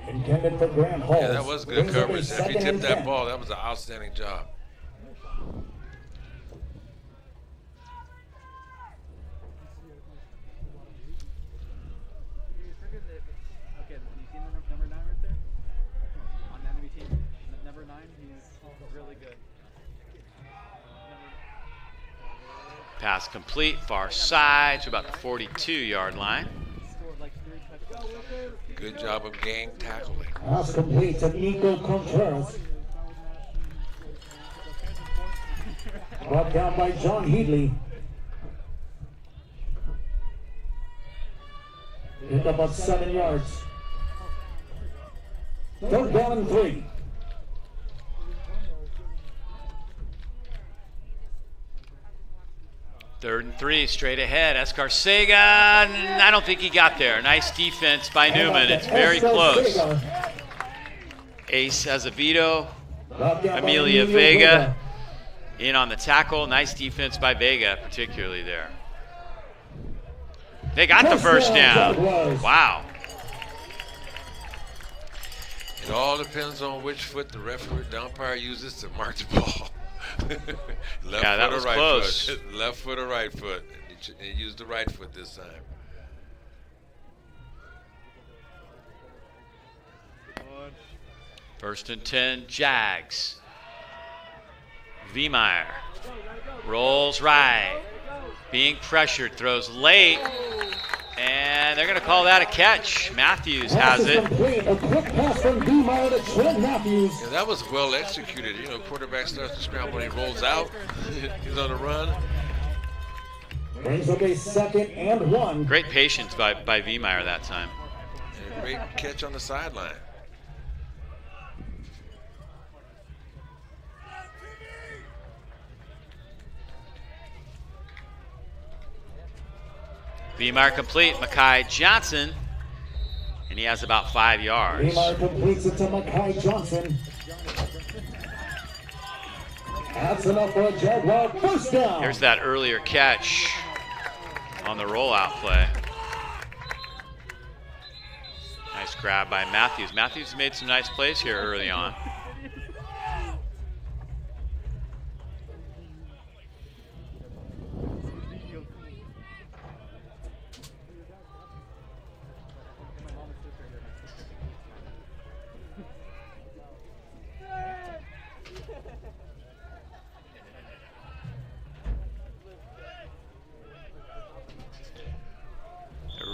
S3: Intended for Grant Hall.
S2: Yeah, that was good coverage. If he tipped that ball, that was an outstanding job.
S1: Pass complete, far side to about the 42-yard line.
S2: Good job of gang tackling.
S3: Pass complete to Nico Contreras. Brought down by John Headley. Picked up about 7 yards. 3rd down and 3.
S1: Third and 3, straight ahead. Escarcega, I don't think he got there. Nice defense by Newman. It's very close. Ace Azevedo, Amelia Vega in on the tackle. Nice defense by Vega, particularly there. They got the first down. Wow.
S2: It all depends on which foot the referee, the umpire uses to mark the ball. Left
S1: Yeah, that
S2: foot
S1: was
S2: or right
S1: close.
S2: foot. Left foot or right foot. He used the right foot this time.
S1: First and 10, Jags. Viemeyer rolls right. Being pressured, throws late. And they're going to call that a catch. Matthews has it.
S3: A quick pass from Viemeyer to Trent Matthews.
S2: Yeah, that was well executed. You know, quarterback starts to scramble and he rolls out. He's on the run.
S3: Brings up a 2nd and 1.
S1: Great patience by Viemeyer that time.
S2: And a great catch on the sideline.
S1: Viemeyer complete, Makai Johnson, and he has about 5 yards.
S3: Viemeyer completes it to Makai Johnson. That's enough for a Jaguar 1st down.
S1: Here's that earlier catch on the rollout play. Nice grab by Matthews. Matthews made some nice plays here early on.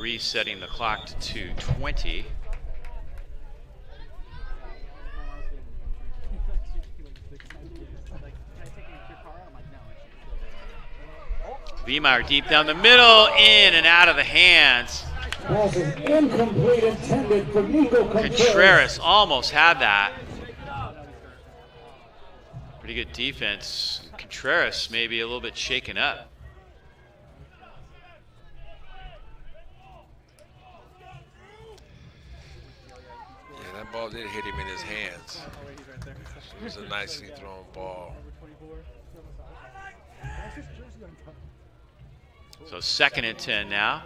S1: Resetting the clock to 2:20. Viemeyer deep down the middle, in and out of the hands.
S3: Pass is incomplete, intended for Nico
S1: Contreras almost had that. Pretty good defense. Contreras maybe a little bit shaken up.
S2: ball did hit him in his hands. It was a nicely thrown ball.
S1: So 2nd and 10 now.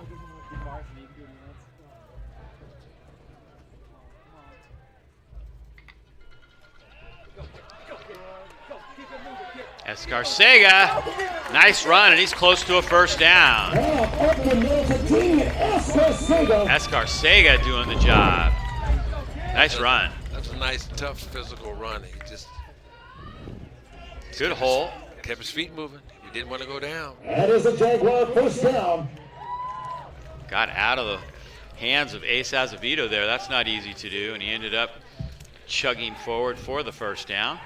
S1: Escarcega, nice run, and he's close to a first down. Escarcega doing the job. Nice run.
S2: That's a nice, tough, physical run. He just
S1: good hole.
S2: Kept his feet moving. He didn't want to go down.
S3: That is a Jaguar first down.
S1: Got out of the hands of Ace Azevedo there. That's not easy to do, and he ended up chugging forward for the first down.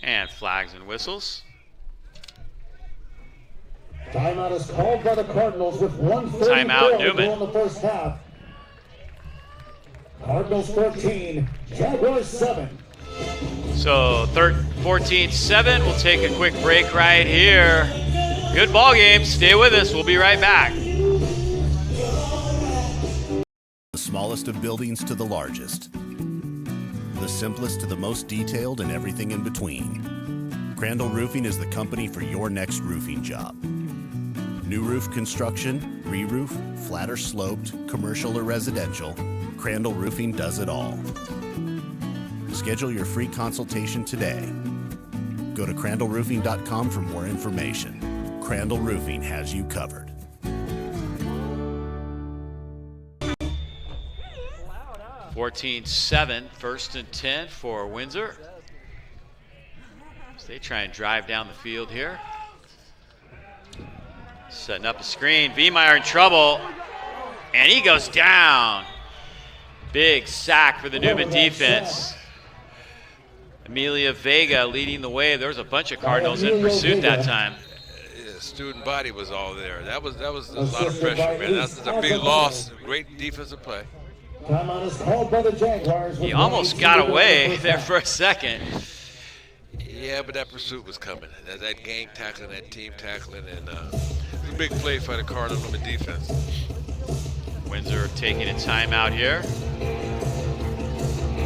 S1: And flags and whistles.
S3: Timeout is called by the Cardinals with 1:34
S1: Timeout,
S3: to go
S1: Newman.
S3: in the first half. Cardinals 14, Jaguars 7.
S1: So 14-7. We'll take a quick break right here. Good ball game. Stay with us. We'll be right back.
S4: The smallest of buildings to the largest. The simplest to the most detailed and everything in between. Crandall Roofing is the company for your next roofing job. New roof construction, re-roof, flat or sloped, commercial or residential, Crandall Roofing does it all. Schedule your free consultation today. Go to crandallroofing.com for more information. Crandall Roofing has you covered.
S1: 14-7, 1st and 10 for Windsor. So they try and drive down the field here. Setting up a screen. Viemeyer in trouble, and he goes down. Big sack for the Newman defense. Amelia Vega leading the way. There was a bunch of Cardinals in pursuit that time.
S2: Yeah, student body was all there. That was a lot of pressure, man. That's a big loss. Great defensive play.
S3: Timeout is called by the Jaguars.
S1: He almost got away there for a second.
S2: Yeah, but that pursuit was coming. That gang tackling, that team tackling, and it was a big play for the Cardinals on the defense.
S1: Windsor taking a timeout here.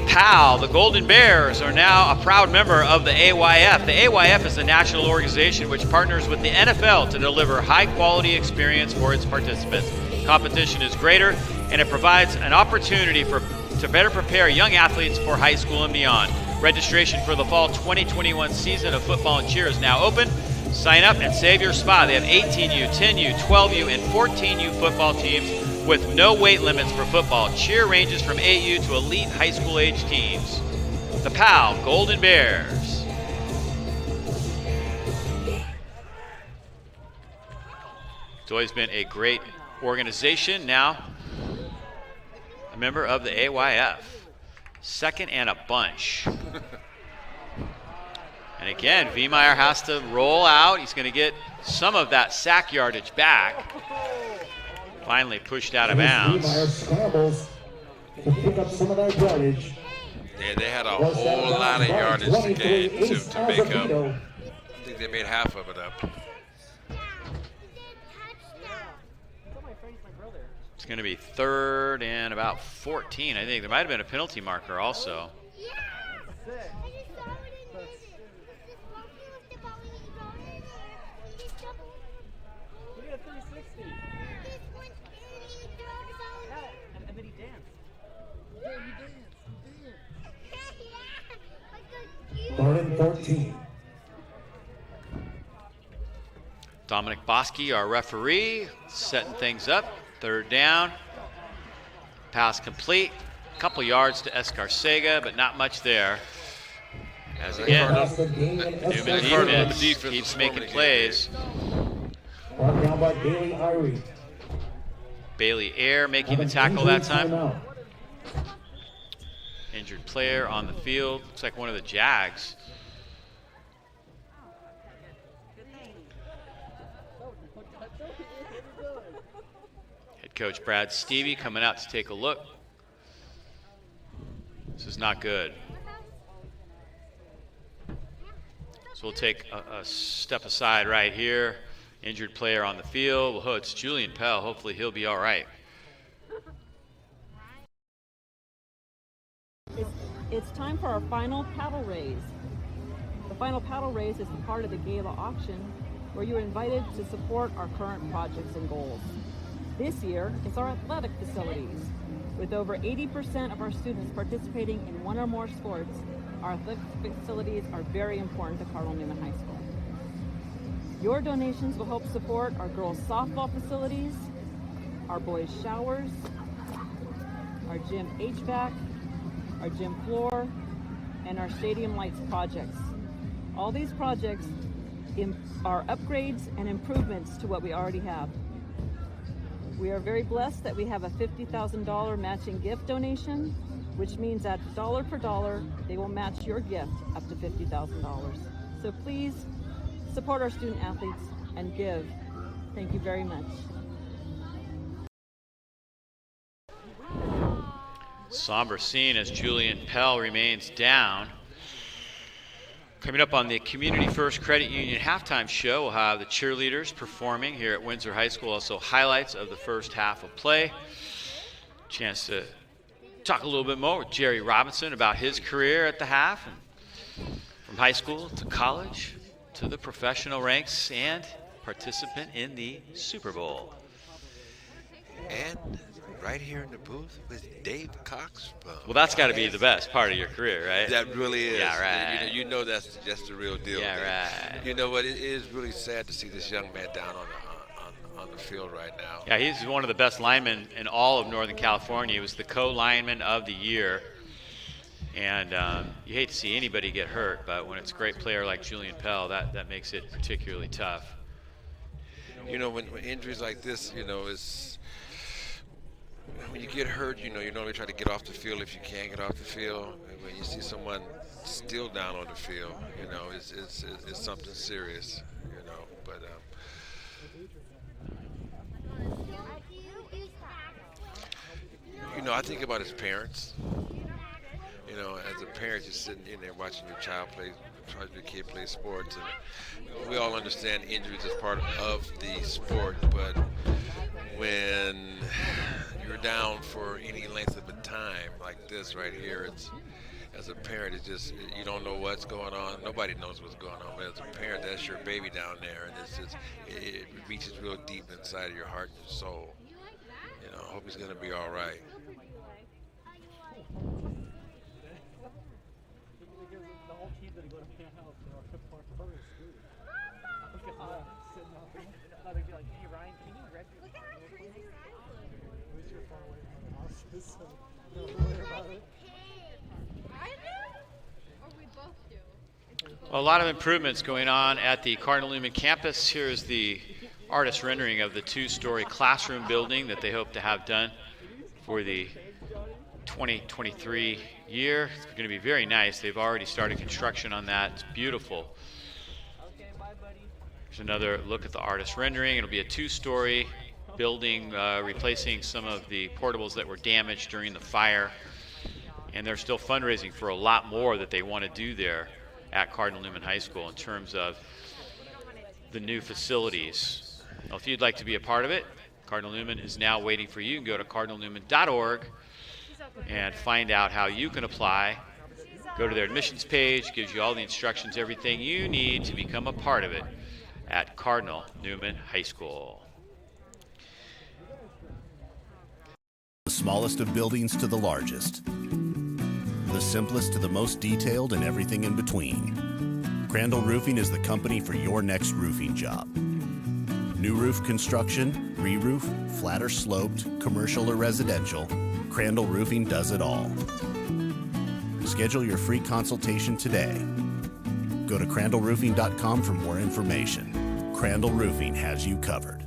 S1: PAL, the Golden Bears, are now a proud member of the AYF. The AYF is a national organization which partners with the NFL to deliver high-quality experience for its participants. Competition is greater, and it provides an opportunity to better prepare young athletes for high school and beyond. Registration for the fall 2021 season of football and cheer is now open. Sign up and save your spot. They have 18U, 10U, 12U, and 14U football teams with no weight limits for football. Cheer ranges from 8U to elite high school age teams. The PAL Golden Bears. It's always been a great organization. Now a member of the AYF. 2nd and a bunch. And again, Viemeyer has to roll out. He's going to get some of that sack yardage back. Finally pushed out of bounds.
S3: Viemeyer scrambles to pick up some of that yardage.
S2: Yeah, they had a whole lot of yardage to gain to make up. I think they made half of it up.
S1: It's going to be 3rd and about 14. I think there might have been a penalty marker also.
S3: Third and 14.
S1: Dominic Bosky, our referee, setting things up. 3rd down. Pass complete. A couple yards to Escarcega, but not much there. As again, Newman defense keeps making plays.
S3: Brought down by Bailey Irie.
S1: Bailey Air making the tackle that time. Injured player on the field. Looks like one of the Jags. Head coach Brad Stevie coming out to take a look. This is not good. So we'll take a step aside right here. Injured player on the field. Oh, it's Julian Pell. Hopefully he'll be all right.
S5: It's time for our final paddle raise. The final paddle raise is part of the gala auction where you're invited to support our current projects and goals. This year, it's our athletic facilities. With over 80% of our students participating in one or more sports, our athletic facilities are very important to Cardinal Newman High School. Your donations will help support our girls' softball facilities, our boys' showers, our gym HVAC, our gym floor, and our stadium lights projects. All these projects are upgrades and improvements to what we already have. We are very blessed that we have a $50,000 matching gift donation, which means that dollar per dollar, they will match your gift up to $50,000. So please support our student athletes and give. Thank you very much.
S1: Somber scene as Julian Pell remains down. Coming up on the Community First Credit Union halftime show, we'll have the cheerleaders performing here at Windsor High School. Also highlights of the first half of play. Chance to talk a little bit more with Jerry Robinson about his career at the half, and from high school to college to the professional ranks and participant in the Super Bowl.
S6: And right here in the booth with Dave Cox.
S1: Well, that's got to be the best part of your career, right?
S6: That really is.
S1: Yeah, right.
S6: You know that's the real deal.
S1: Yeah, right.
S6: You know what? It is really sad to see this young man down on the field right now.
S1: Yeah, he's one of the best linemen in all of Northern California. He was the co-lineman of the year. And you hate to see anybody get hurt, but when it's a great player like Julian Pell, that makes it particularly tough.
S6: You know, when injuries like this, you know, when you get hurt, you know, you normally try to get off the field if you can get off the field. And when you see someone still down on the field, you know, it's something serious, you know. But you know, I think about his parents. You know, as a parent, you're sitting in there watching your child play, trying your kid play sports, and we all understand injuries as part of the sport, but when you're down for any length of a time like this right here, it's, as a parent, it's just, you don't know what's going on. Nobody knows what's going on, but as a parent, that's your baby down there, and it's just, it reaches real deep inside of your heart and your soul. You know, I hope he's going to be all right.
S1: Well, a lot of improvements going on at the Cardinal Newman campus. Here is the artist rendering of the two-story classroom building that they hope to have done for the 2023 year. It's going to be very nice. They've already started construction on that. It's beautiful. Here's another look at the artist rendering. It'll be a two-story building, replacing some of the portables that were damaged during the fire. And they're still fundraising for a lot more that they want to do there at Cardinal Newman High School in terms of the new facilities. Now, if you'd like to be a part of it, Cardinal Newman is now waiting for you. You can go to cardinalnewman.org and find out how you can apply. Go to their admissions page, gives you all the instructions, everything you need to become a part of it at Cardinal Newman High School.
S4: The smallest of buildings to the largest. The simplest to the most detailed and everything in between. Crandall Roofing is the company for your next roofing job. New roof construction, re-roof, flat or sloped, commercial or residential, Crandall Roofing does it all. Schedule your free consultation today. Go to crandallroofing.com for more information. Crandall Roofing has you covered.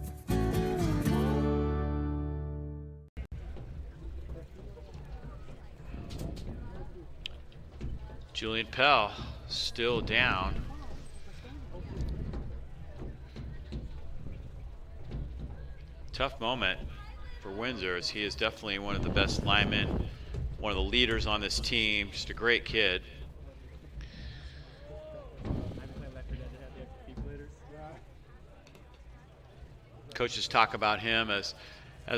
S1: Julian Pell still down. Tough moment for Windsor, as he is definitely one of the best linemen, one of the leaders on this team, just a great kid. Coaches talk about him as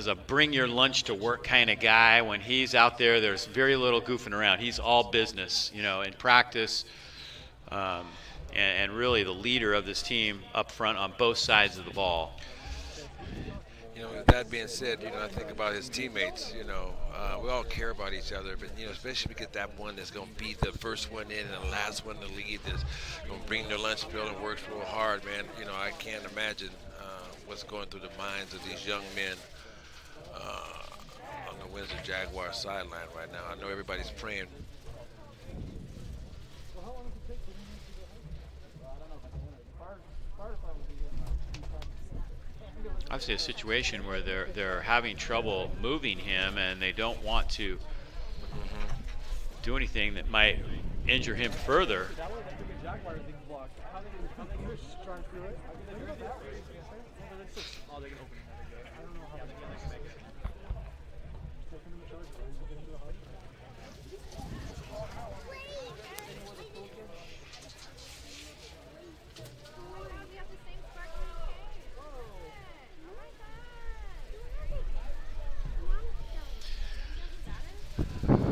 S1: a bring your lunch to work kind of guy. When he's out there, there's very little goofing around. He's all business, in practice, and really the leader of this team up front on both sides of the ball.
S6: With that being said, I think about his teammates. We all care about each other, but especially if we get that one that's going to be the first one in and the last one to lead, that's going to bring their lunch bill and works real hard, man. I can't imagine what's going through the minds of these young men on the Windsor Jaguars sideline right now. I know everybody's praying.
S1: Obviously a situation where they're having trouble moving him, and they don't want to do anything that might injure him further.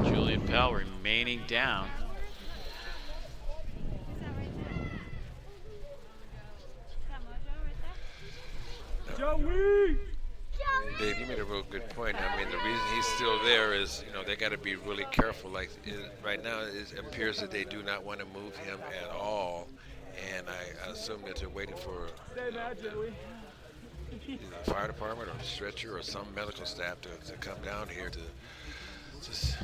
S1: Julian Pell remaining down.
S6: Dave, you made a real good point. I mean, the reason he's still there is, they got to be really careful. Like right now, it appears that they do not want to move him at all, and I assume that they're waiting for either the fire department or stretcher or some medical staff to come down here to just.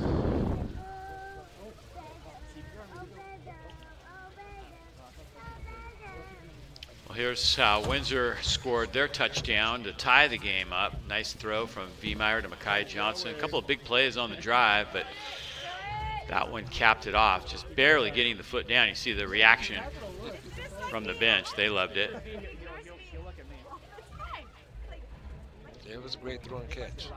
S1: Well, here's how Windsor scored their touchdown to tie the game up. Nice throw from Viemeyer to Mekhi Johnson. A couple of big plays on the drive, but that one capped it off, just barely getting the foot down. You see the reaction from the bench. They loved it.
S6: It was a great throw and catch.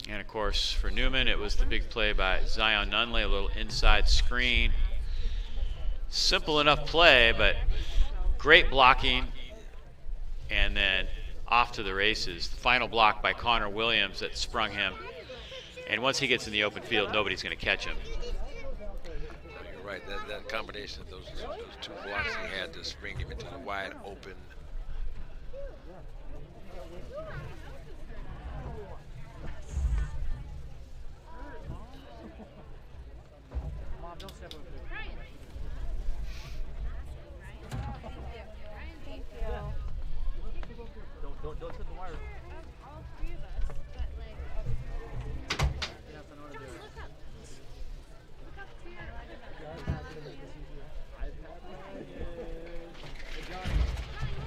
S1: And of course, for Newman, it was the big play by Zion Nunley, a little inside screen. Simple enough play, but great blocking. And then off to the races. The final block by Connor Williams that sprung him. And once he gets in the open field, nobody's going to catch him.
S6: You're right. That combination of those two blocks he had to spring him into the wide open.
S7: Don't hit the wire. All three of us, but like. Just look up. Look up to your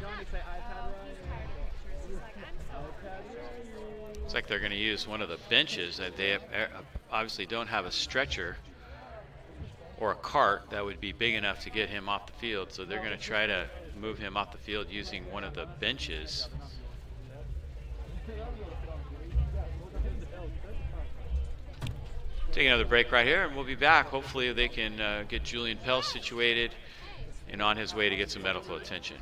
S7: Johnny say iPad right.
S1: It's like they're going to use one of the benches. That they obviously don't have a stretcher or a cart that would be big enough to get him off the field. So they're going to try to move him off the field using one of the benches. Take another break right here, and we'll be back. Hopefully they can get Julian Pell situated and on his way to get some medical attention.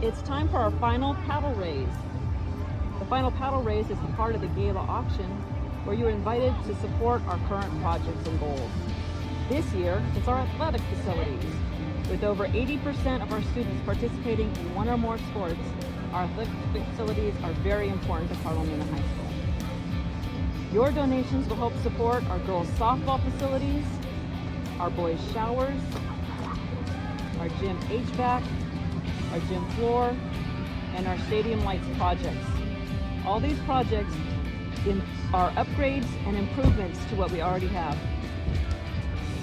S5: It's time for our final paddle raise. The final paddle raise is the part of the gala auction where you're invited to support our current projects and goals. This year, it's our athletic facilities. With over 80% of our students participating in one or more sports, our athletic facilities are very important to Carolina High School. Your donations will help support our girls' softball facilities, our boys' showers, our gym HVAC, our gym floor, and our stadium lights projects. All these projects are upgrades and improvements to what we already have.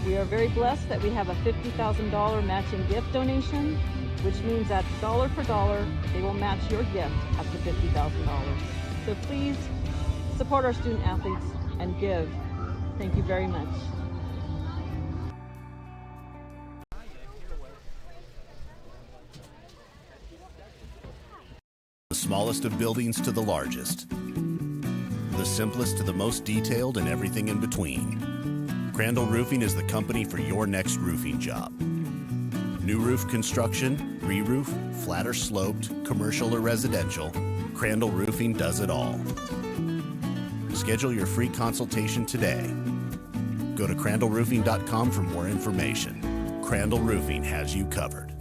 S5: We are very blessed that we have a $50,000 matching gift donation, which means that dollar for dollar, they will match your gift up to $50,000. So please support our student athletes and give. Thank you very much.
S4: The smallest of buildings to the largest. The simplest to the most detailed and everything in between. Crandall Roofing is the company for your next roofing job. New roof construction, re-roof, flat or sloped, commercial or residential, Crandall Roofing does it all. Schedule your free consultation today. Go to crandallroofing.com for more information. Crandall Roofing has you covered.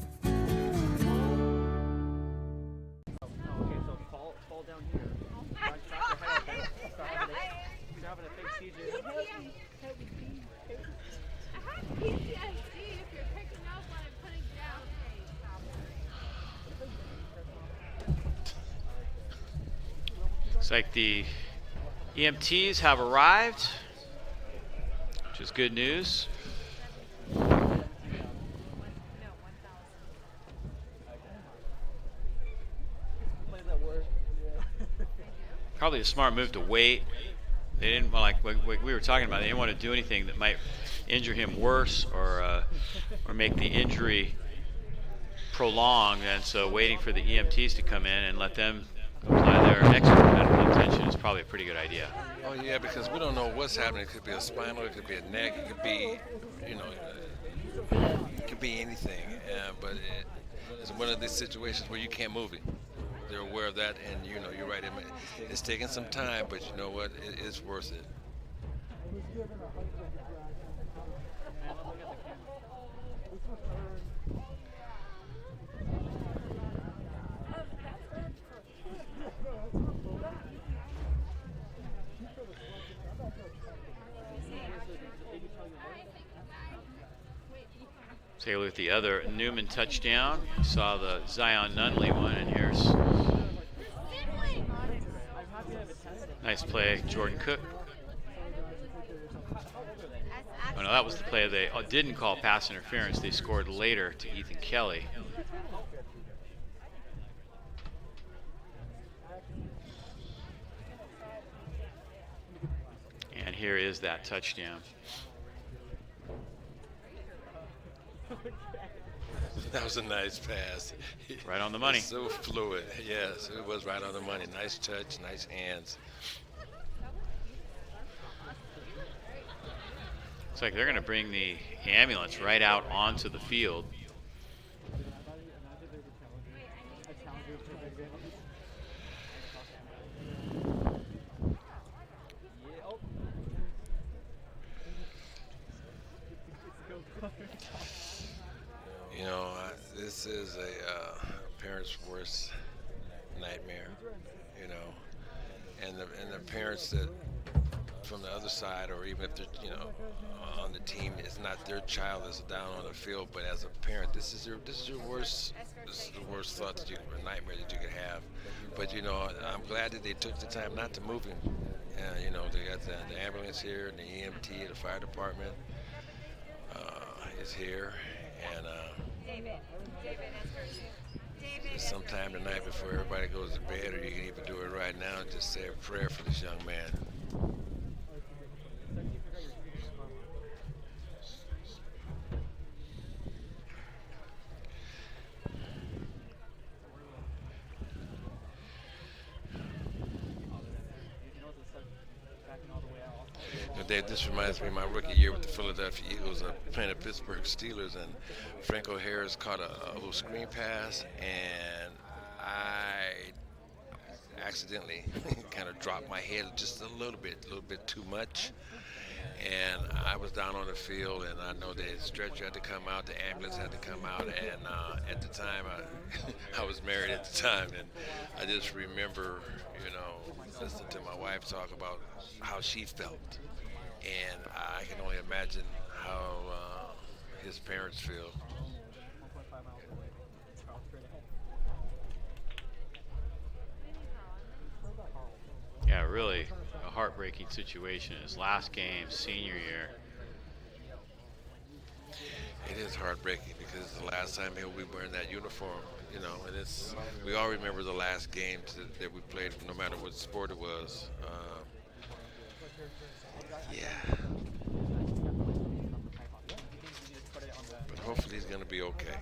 S1: Looks like the EMTs have arrived, which is good news. Probably a smart move to wait. They didn't, like we were talking about, they didn't want to do anything that might injure him worse or make the injury prolonged, and so waiting for the EMTs to come in and let them apply their expert medical attention is probably a pretty good idea.
S6: Oh yeah, because we don't know what's happening. It could be a spinal, it could be a neck, it could be, you know, it could be anything. But it's one of these situations where you can't move it. They're aware of that, and you know, you're right. It's taking some time, but you know what? It's worth it.
S1: Take a look at the other NEWMAN touchdown. You saw the Zion Nunley one, and here's nice play, Jordan Cook. Oh no, that was the play they didn't call pass interference. They scored later to Ethan Kelly. And here is that touchdown.
S6: That was a nice pass.
S1: Right on the money.
S6: So fluid. Yes, it was right on the money. Nice touch, nice hands.
S1: Looks like they're going to bring the ambulance right out onto the field.
S6: You know, this is a parent's worst nightmare, you know, and the parents that from the other side, or even if they're, you know, on the team, it's not their child that's down on the field, but as a parent, this is the worst thought that or nightmare that you could have. But you know, I'm glad that they took the time not to move him. You know, they got the ambulance here, and the EMT, the fire department is here, and sometime tonight before everybody goes to bed, or you can even do it right now, just say a prayer for this young man. Dave, this reminds me of my rookie year with the Philadelphia Eagles, playing the Pittsburgh Steelers, and Franco Harris caught a little screen pass, and I accidentally kind of dropped my head just a little bit too much, and I was down on the field, and I know the stretcher had to come out, the ambulance had to come out, and at the time, I was married at the time, and I just remember, you know, listening to my wife talk about how she felt. And I can only imagine how his parents feel.
S1: Yeah, really a heartbreaking situation. His last game, senior year.
S6: It is heartbreaking because it's the last time he'll be wearing that uniform, you know, and we all remember the last games that we played, no matter what sport it was. Yeah. But hopefully he's going to be okay.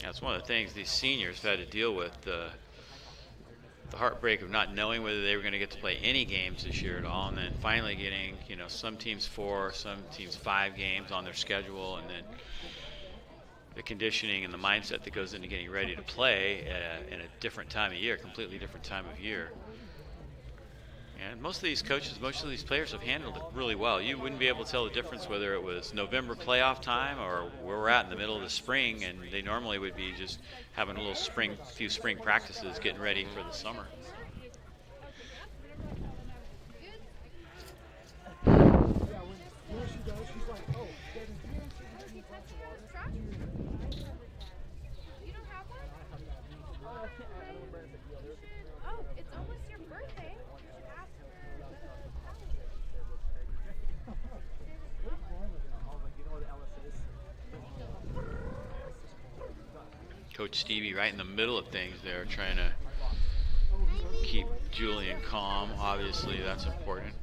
S1: That's one of the things these seniors have had to deal with. the heartbreak of not knowing whether they were going to get to play any games this year at all, and then finally getting, some teams 4, some teams 5 games on their schedule, and then the conditioning and the mindset that goes into getting ready to play in a different time of year, completely different time of year. And most of these coaches, most of these players have handled it really well. You wouldn't be able to tell the difference whether it was November playoff time or where we're at in the middle of the spring, and they normally would be just having a few spring practices, getting ready for the summer.
S7: Oh, it's almost your birthday.
S1: Coach Stevie right in the middle of things there, trying to keep Julian calm. Obviously, that's important.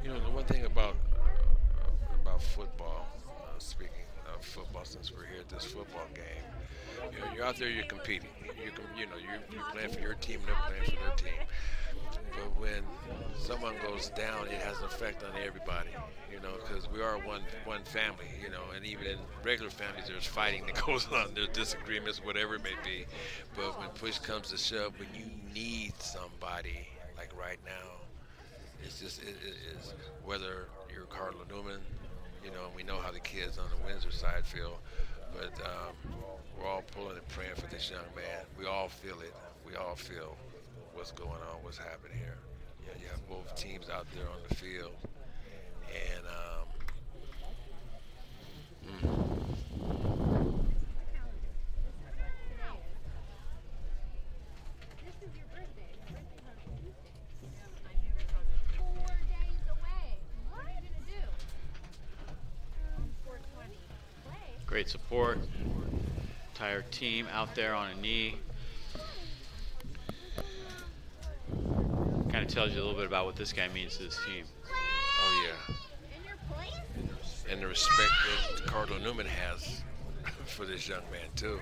S6: The one thing about football, speaking of football, since we're here at this football game, you're out there, you're competing. You're playing for your team, they're playing for their team. But when someone goes down, it has an effect on everybody, because we are one family, and even in regular families, there's fighting that goes on, there's disagreements, whatever it may be. But when push comes to shove, when you need somebody, like right now, it's just, it is, whether you're Cardinal Newman, and we know how the kids on the Windsor side feel, but we're all pulling and praying for this young man. We all feel it. We all feel what's going on, what's happening here. You have both teams out there on the field, and
S1: Great support. Entire team out there on a knee. Kind of tells you a little bit about what this guy means to this team.
S6: Oh yeah. And the respect that Cardinal Newman has for this young man too.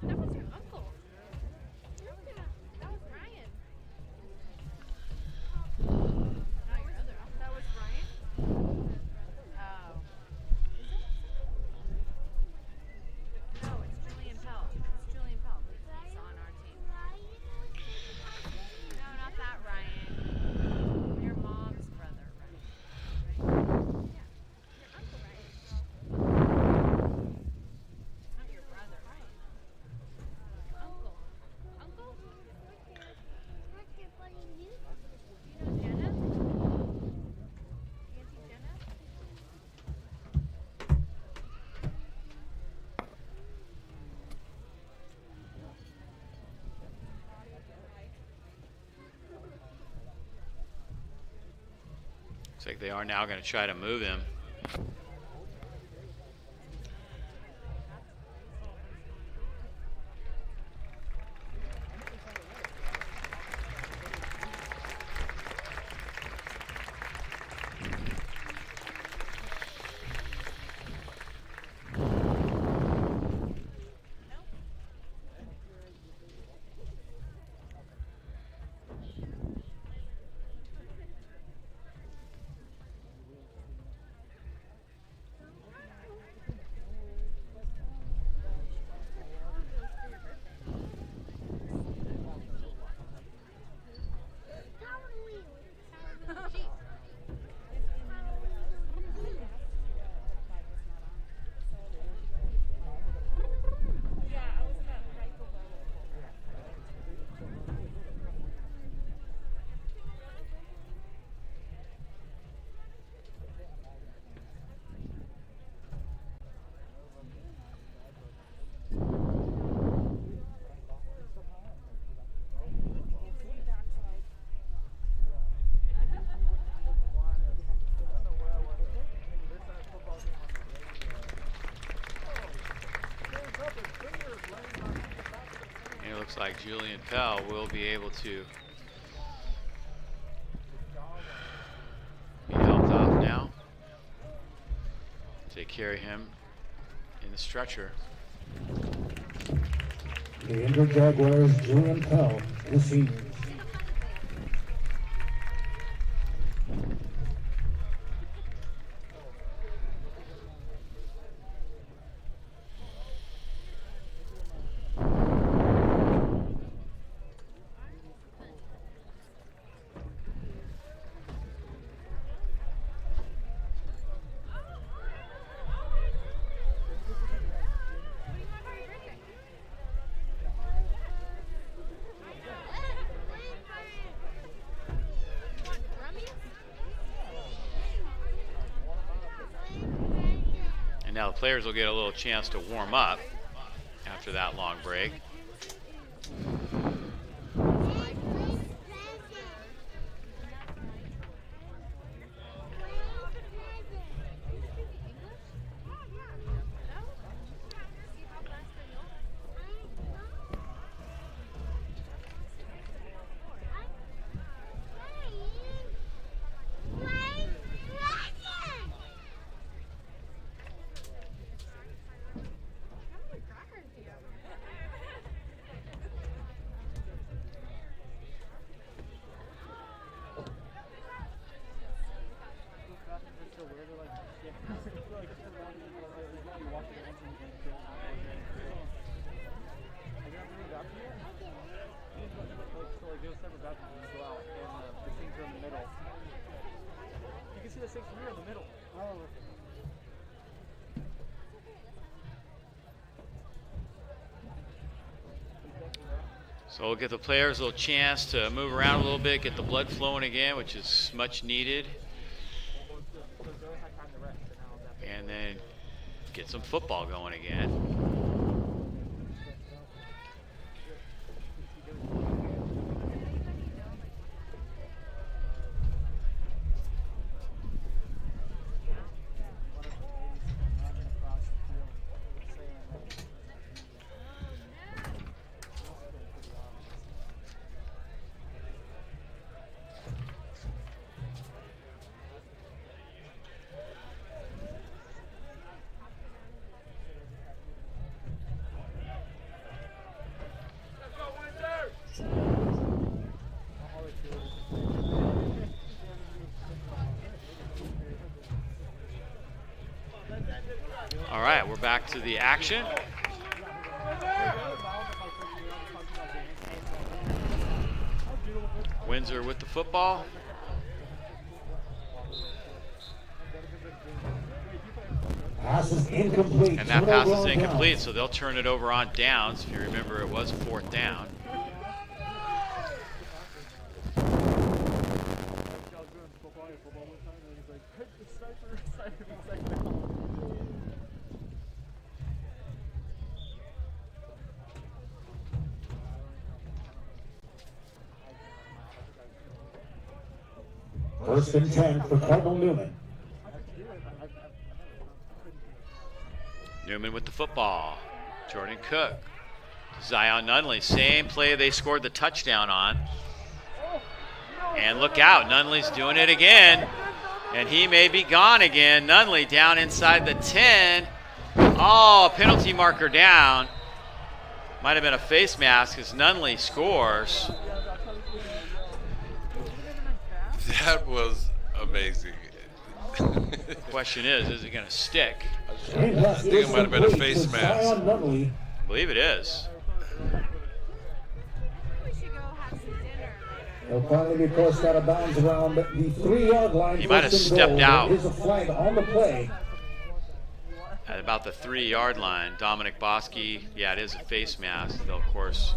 S7: That was your uncle. That was Ryan. Not your other uncle. That was Ryan? Oh. No, it's Julian Pell. It's Julian Pell. He's on our team. No, not that Ryan. Your mom's brother, Ryan. Yeah. Your uncle Ryan. Not your brother, Ryan. Uncle. Uncle? You know Jenna? Auntie Jenna?
S1: Looks like they are now going to try to move him. Looks like Julian Pell will be able to be helped off now. They carry him in the stretcher.
S3: The injured Jaguars, Julian Pell, the senior.
S1: Now the players will get a little chance to warm up after that long break. So we'll get the players a little chance to move around a little bit, get the blood flowing again, which is much needed. And then get some football going again. All right, we're back to the action. Windsor with the football.
S3: Pass is incomplete.
S1: And that pass is incomplete, so they'll turn it over on downs. If you remember, it was 4th down.
S3: First and 10 for Cardinal Newman.
S1: Newman with the football. Jordan Cook. Zion Nunley. Same play they scored the touchdown on. And look out, Nunley's doing it again. And he may be gone again. Nunley down inside the 10. Oh, penalty marker down. Might have been a face mask as Nunley scores.
S6: That was amazing.
S1: The question is it going to stick?
S6: I think it might have been a face mask.
S1: I believe it is.
S3: He'll finally be pushed out of bounds around the 3-yard line.
S1: He might have stepped out.
S3: There's a flag on the play.
S1: At about the 3-yard line, Dominic Bosky, yeah, it is a face mask. They'll, of course,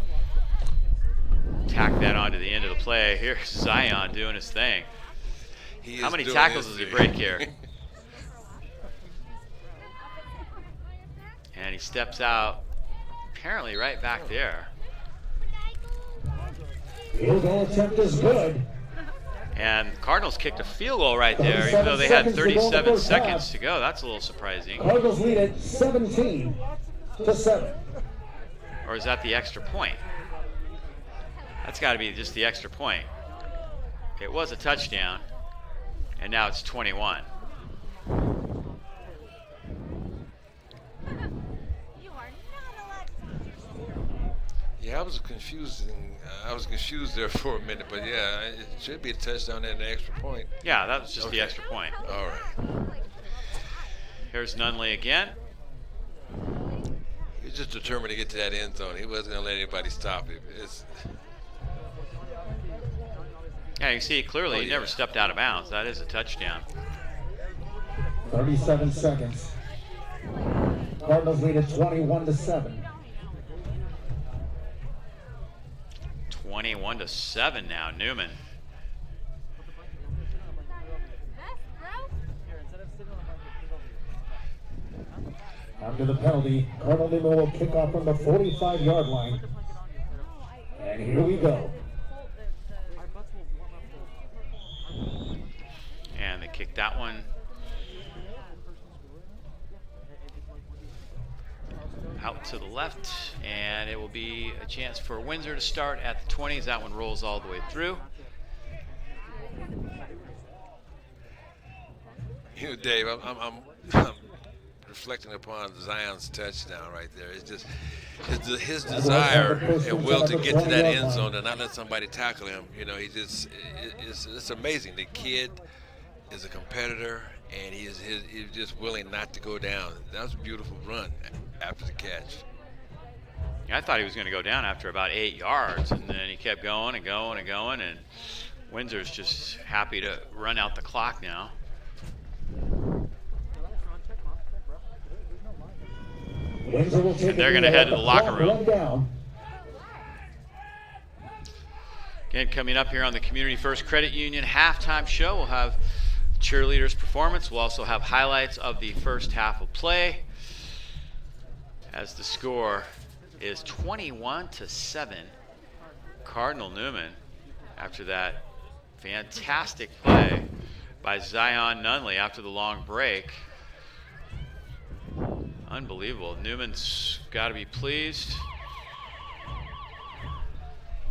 S1: tack that onto the end of the play. Here's Zion doing his thing. How many tackles does he break here? And he steps out, apparently right back there.
S3: Field goal attempt is good.
S1: And the Cardinals kicked a field goal right there, even though they had 37 seconds to go. That's a little surprising.
S3: Cardinals lead at 17-7.
S1: Or is that the extra point? That's got to be just the extra point. It was a touchdown, and now it's 21.
S6: Yeah, I was confused there for a minute, but yeah, it should be a touchdown and an extra point.
S1: Yeah, that was just the extra point.
S6: All right.
S1: Here's Nunley again.
S6: He was just determined to get to that end zone. He wasn't going to let anybody stop him.
S1: Yeah, you can see clearly he never stepped out of bounds. That is a touchdown.
S3: 37 seconds. Cardinals lead at 21-7.
S1: 21-7 now, Newman.
S3: After the penalty, Cardinal Newman will kick off from the 45-yard line. And here we go.
S1: And they kicked that one out to the left, and it will be a chance for Windsor to start at the 20s. That one rolls all the way through.
S6: You know, Dave, I'm reflecting upon Zion's touchdown right there. It's just his desire and will to get to that end zone and not let somebody tackle him. You know, it's amazing. The kid is a competitor, and he's just willing not to go down. That was a beautiful run after the catch.
S1: I thought he was going to go down after about 8 yards, and then he kept going and going and going, and Windsor's just happy to run out the clock now.
S3: And
S1: they're going to head to the locker room. Again, coming up here on the Community First Credit Union halftime show, we'll have cheerleaders' performance. We'll also have highlights of the first half of play, as the score is 21-7. Cardinal Newman, after that fantastic play by Zion Nunley after the long break. Unbelievable. Newman's got to be pleased.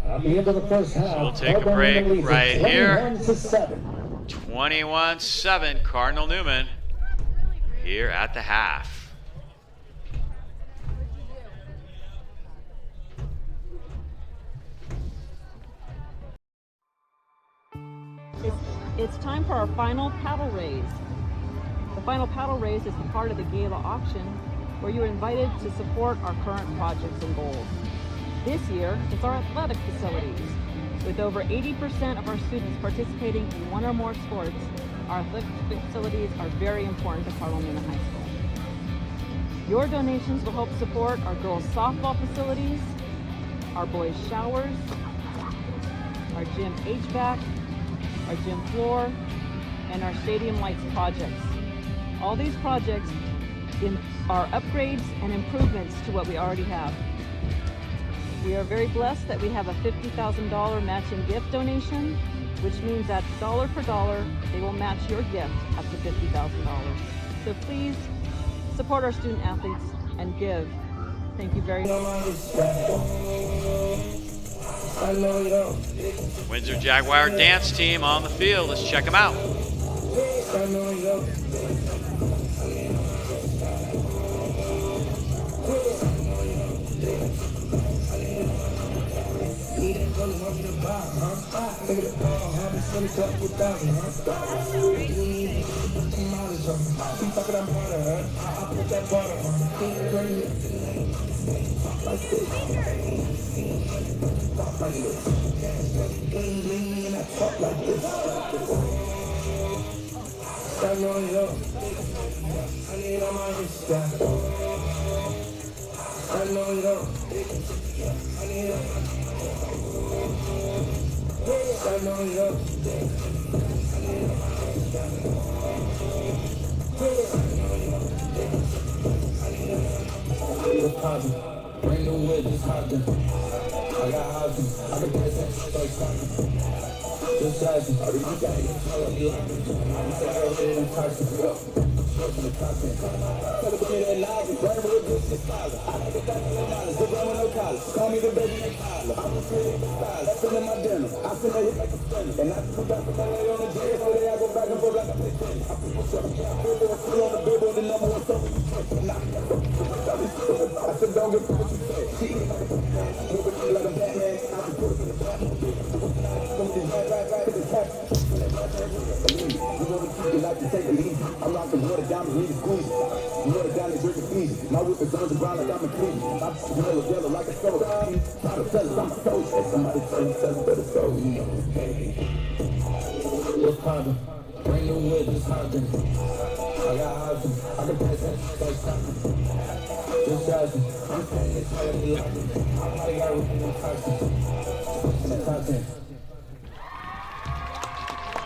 S3: At the end of the first half,
S1: so we'll take a break right here. 21-7, Cardinal Newman here at the half.
S5: It's time for our final paddle raise. The final paddle raise is part of the gala auction where you're invited to support our current projects and goals. This year, it's our athletic facilities. With over 80% of our students participating in one or more sports, our athletic facilities are very important to Cardinal Newman High School. Your donations will help support our girls' softball facilities, our boys' showers, our gym HVAC, our gym floor, and our stadium lights projects. All these projects are upgrades and improvements to what we already have. We are very blessed that we have a $50,000 matching gift donation, which means that dollar for dollar, they will match your gift up to $50,000. So please support our student athletes and give. Thank you very much.
S1: Windsor Jaguar dance team on the field. Let's check them out.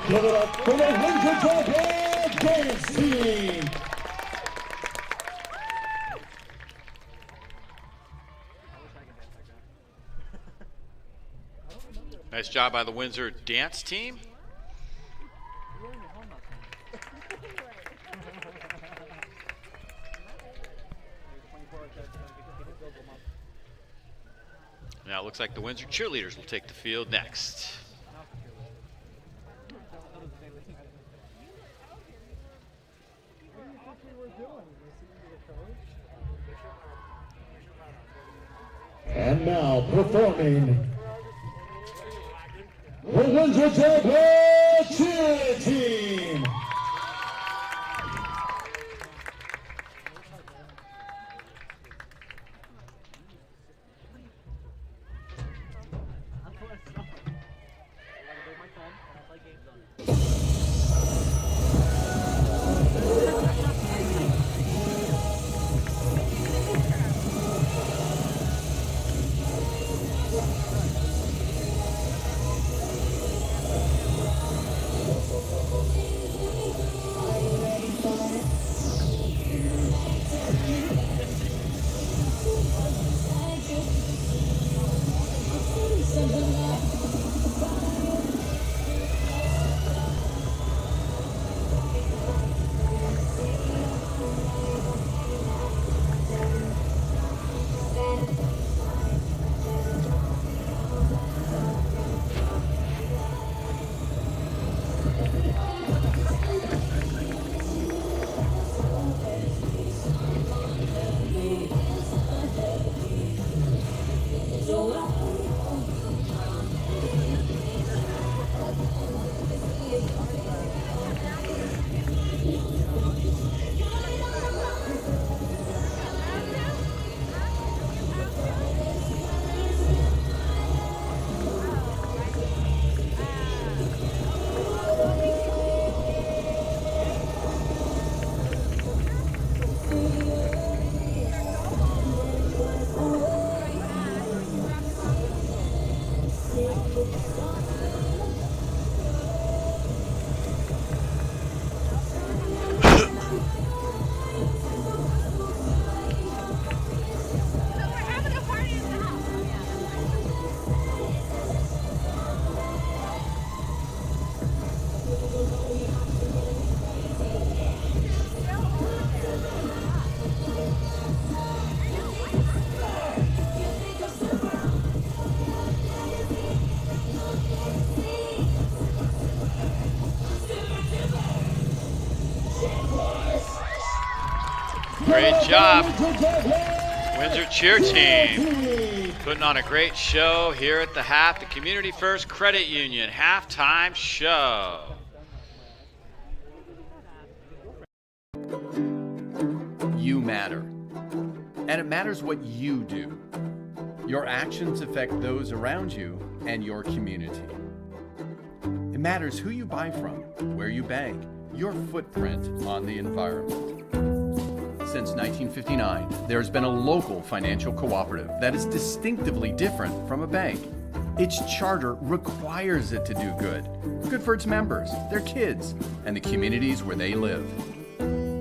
S3: Give it up for the Windsor dance team.
S1: Nice job by the Windsor dance team. Now it looks like the Windsor cheerleaders will take the field next.
S3: And now performing the Windsor Jaguar cheer team.
S1: Great job, Windsor cheer team. Putting on a great show here at the Community First Credit Union halftime show.
S8: You matter. And it matters what you do. Your actions affect those around you and your community. It matters who you buy from, where you bank, your footprint on the environment. Since 1959, there's been a local financial cooperative that is distinctively different from a bank. Its charter requires it to do good. Good for its members, their kids, and the communities where they live.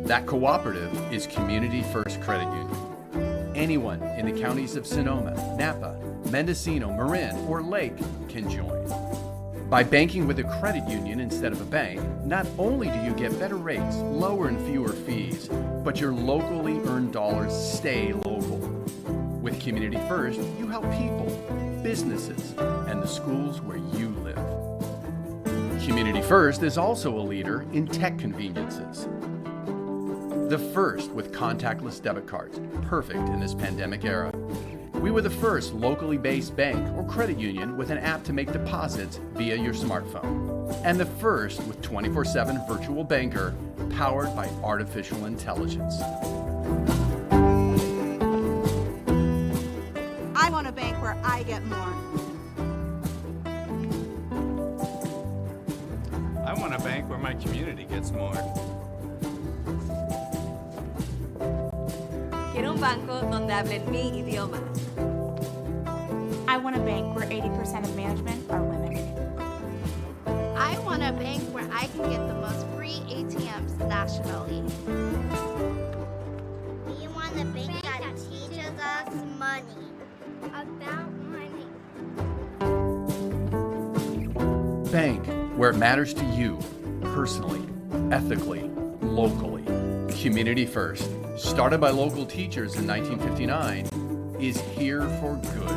S8: That cooperative is Community First Credit Union. Anyone in the counties of Sonoma, Napa, Mendocino, Marin, or Lake can join. By banking with a credit union instead of a bank, not only do you get better rates, lower and fewer fees, but your locally earned dollars stay local. With Community First, you help people, businesses, and the schools where you live. Community First is also a leader in tech conveniences. The first with contactless debit cards, perfect in this pandemic era. We were the first locally based bank or credit union with an app to make deposits via your smartphone. And the first with 24/7 virtual banker powered by artificial intelligence.
S9: I want a bank where I get more.
S10: I want a bank where my community gets more.
S7: Quiero un banco donde hablen mi idioma.
S11: I want a bank where 80% of management are women.
S9: I want a bank where I can get the most free ATMs nationally. We want a bank that teaches us money. About money.
S8: Bank where it matters to you, personally, ethically, locally. Community First, started by local teachers in 1959, is here for good.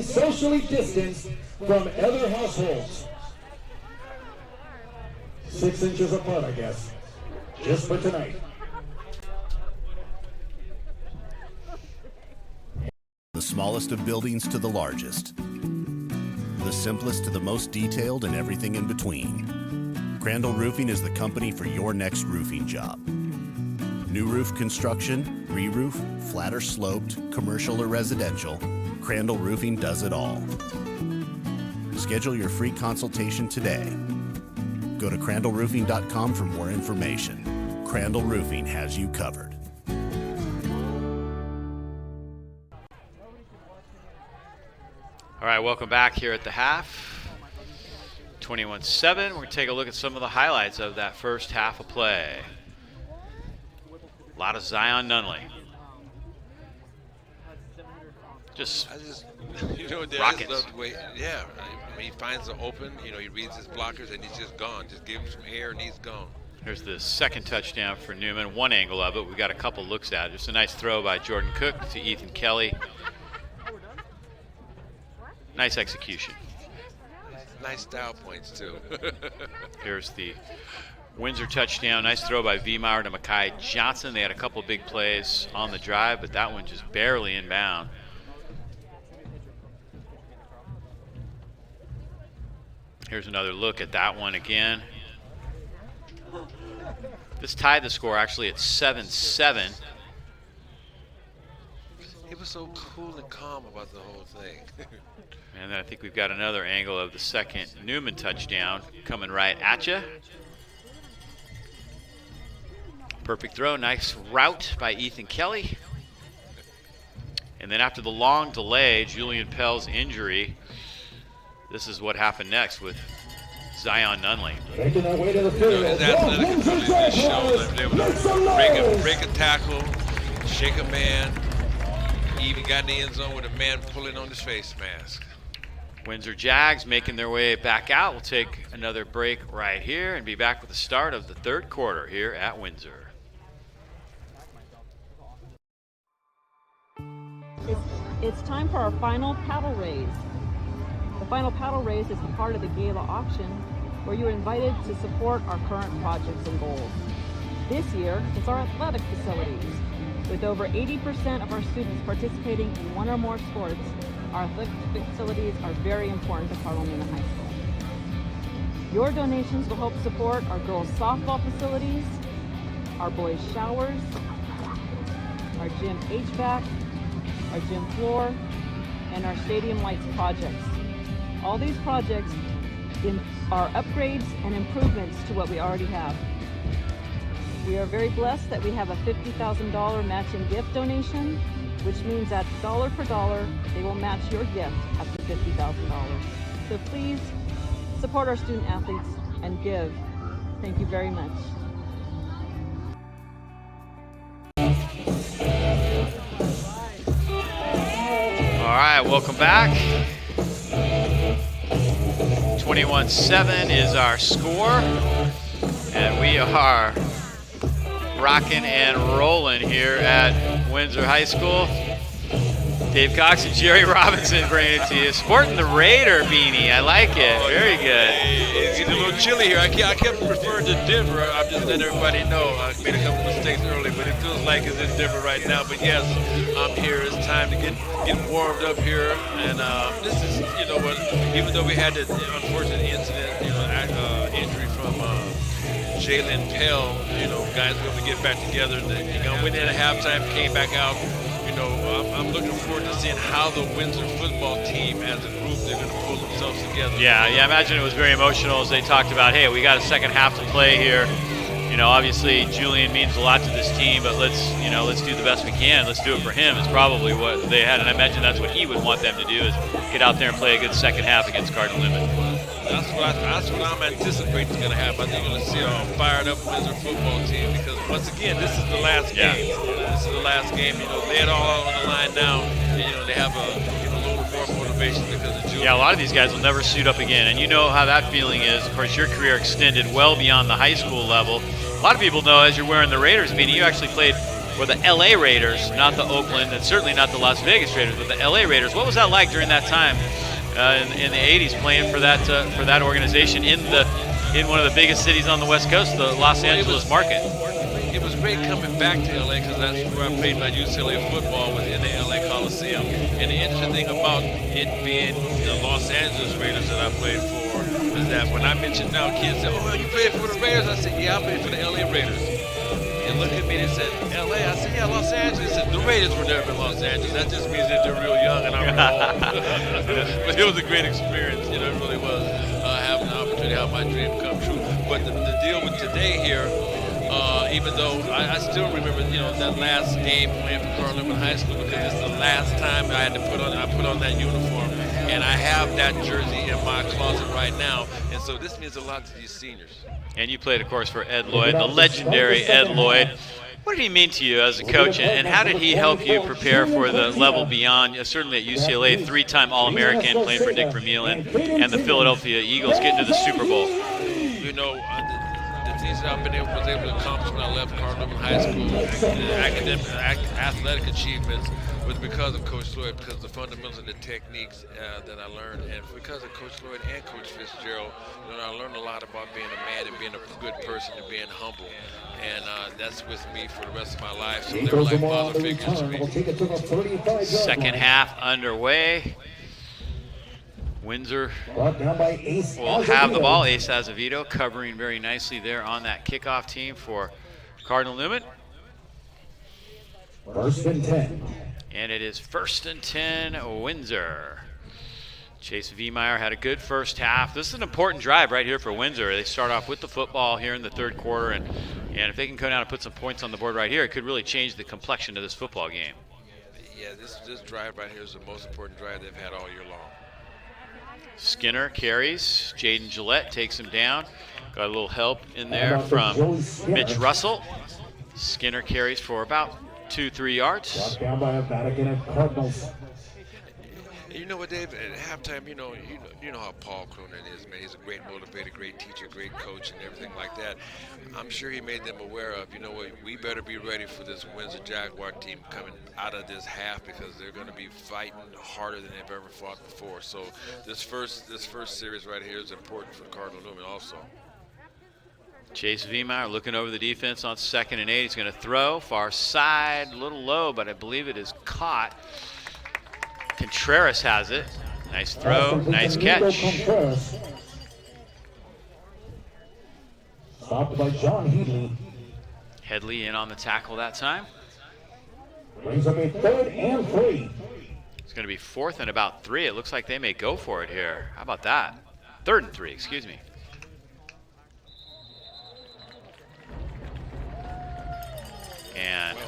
S3: Socially distanced from other households. 6 inches apart, I guess. Just for tonight.
S4: The smallest of buildings to the largest. The simplest to the most detailed and everything in between. Crandall Roofing is the company for your next roofing job. New roof construction, re-roof, flat or sloped, commercial or residential, Crandall Roofing does it all. Schedule your free consultation today. Go to crandallroofing.com for more information. Crandall Roofing has you covered.
S1: All right, welcome back here at the half. 21-7. We're going to take a look at some of the highlights of that first half of play. A lot of Zion Nunley. Just
S6: you know,
S1: rockets.
S6: Love the way, yeah, I mean, he finds the open, you know, he reads his blockers and he's just gone. Just give him some air and he's gone.
S1: Here's the second touchdown for Newman. One angle of it, we got a couple looks at it. Just a nice throw by Jordan Cook to Ethan Kelly. Nice execution.
S6: Nice style points, too.
S1: Here's the Windsor touchdown. Nice throw by Viemeyer to Mekhi Johnson. They had a couple big plays on the drive, but that one just barely inbound. Here's another look at that one again. This tied the score actually at 7-7.
S6: He was so cool and calm about the whole thing.
S1: And then I think we've got another angle of the second Newman touchdown coming right at you. Perfect throw, nice route by Ethan Kelly. And then after the long delay, Julian Pell's injury, this is what happened next with Zion Nunley.
S3: Making their way to the field.
S6: His athletic ability just showed that they were able to break a tackle, shake a man. He even got in the end zone with a man pulling on his face mask.
S1: Windsor Jags making their way back out. We'll take another break right here and be back with the start of the third quarter here at Windsor.
S5: It's time for our final paddle raise. The final paddle raise is a part of the gala auction where you're invited to support our current projects and goals. This year, it's our athletic facilities. With over 80% of our students participating in one or more sports, our athletic facilities are very important to Carolina High School. Your donations will help support our girls' softball facilities, our boys' showers, our gym HVAC, our gym floor, and our stadium lights projects. All these projects are upgrades and improvements to what we already have. We are very blessed that we have a $50,000 matching gift donation, which means that dollar for dollar, they will match your gift up to $50,000. So please support our student athletes and give. Thank you very much.
S1: right, welcome back. 21-7 is our score, and we are rocking and rolling here at Windsor High School. Dave Cox and Jerry Robinson bringing it to you. Sporting the Raider beanie. I like it. Very good.
S6: It's getting a little chilly here. I kept referring to Denver. I'm just letting everybody know. I made a couple mistakes early, but it feels like it's in Denver right now. But yes, I'm here. It's time to get warmed up here. And this is, you know what, even though we had the unfortunate incident, injury from Jalen Pell, guys were able to get back together. Went in at halftime, came back out. I'm looking forward to seeing how the Windsor football team as a group, they're going to pull themselves together.
S1: Yeah, I imagine it was very emotional as they talked about, hey, we got a second half to play here. Obviously Julian means a lot to this team, but let's do the best we can. Let's do it for him is probably what they had, and I imagine that's what he would want them to do is get out there and play a good second half against Cardinal Newman.
S6: That's what I'm anticipating is going to happen. I think you're going to see a fired up Windsor football team because once again, this is the last game. This is the last game. Lay it all out on the line now. They have a little more motivation because of Julian.
S1: Yeah, a lot of these guys will never suit up again, and you know how that feeling is. Of course, your career extended well beyond the high school level. A lot of people know as you're wearing the Raiders beanie, you actually played for the LA Raiders, not the Oakland, and certainly not the Las Vegas Raiders, but the LA Raiders. What was that like during that time in the 80s, playing for that organization in one of the biggest cities on the West Coast, the Los Angeles market?
S6: It was great coming back to LA because that's where I played my UCLA football, was in the LA Coliseum. And the interesting thing about it being the Los Angeles Raiders that I played for is that when I mentioned now, kids say, "Oh, you played for the Raiders?" I said, "Yeah, I played for the LA Raiders." And look at me and said, "LA?" I said, "Yeah, Los Angeles." And the Raiders were never in Los Angeles. That just means that they're real young and I'm real old. But it was a great experience. It really was, having the opportunity to have my dream come true. But the deal with today here, even though I still remember, that last game playing for Cardinal Newman High School because it's the last time I had to put on that uniform, and I have that jersey in my closet right now, and so this means a lot to these seniors.
S1: And you played, of course, for Ed Lloyd, the legendary Ed Lloyd. What did he mean to you as a coach, and how did he help you prepare for the level beyond? Certainly at UCLA, three-time All-American, playing for Dick Vermeil and the Philadelphia Eagles, getting to the Super Bowl.
S6: The things that I was able to accomplish when I left Cardinal Newman High School, the academic, athletic achievements, was because of Coach Lloyd, because of the fundamentals and the techniques that I learned, and because of Coach Lloyd and Coach Fitzgerald, I learned a lot about being a man and being a good person and being humble, and that's with me for the rest of my life. So they were like father figures to me.
S1: Second half underway. Windsor will have the ball. Ace Azevedo covering very nicely there on that kickoff team for Cardinal Newman.
S3: First and 10.
S1: And it is 1st and 10, Windsor. Chase Viemeyer had a good first half. This is an important drive right here for Windsor. They start off with the football here in the third quarter, and if they can come down and put some points on the board right here, it could really change the complexion of this football game.
S6: Yeah, this drive right here is the most important drive they've had all year long.
S1: Skinner carries. Jaden Gillette takes him down. Got a little help in there from Mitch Russell. Skinner carries for about 2-3 yards.
S3: Brought down by a Vatican Cardinals.
S6: You know what, Dave? At halftime, you know how Paul Cronin is, man. He's a great motivator, great teacher, great coach, and everything like that. I'm sure he made them aware of, what, we better be ready for this Windsor Jaguar team coming out of this half because they're going to be fighting harder than they've ever fought before. So this first series right here is important for Cardinal Newman also.
S1: Chase Viemeyer looking over the defense on 2nd and 8. He's going to throw far side, a little low, but I believe it is caught. Contreras has it. Nice throw, nice catch.
S3: Stopped by John Headley.
S1: Headley in on the tackle that time.
S3: Brings up a 3rd and 3.
S1: It's going to be 4th and about 3. It looks like they may go for it here. How about that? 3rd and 3, excuse me. And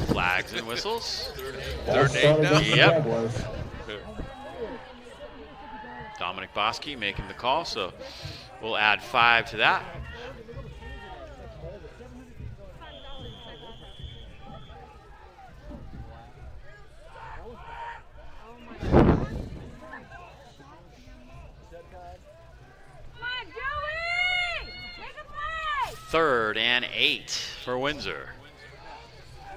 S1: flags and whistles.
S6: 3rd and 8 now?
S1: Yep. Dominic Bosky making the call, so we'll add 5 to that. 3rd and 8 for Windsor.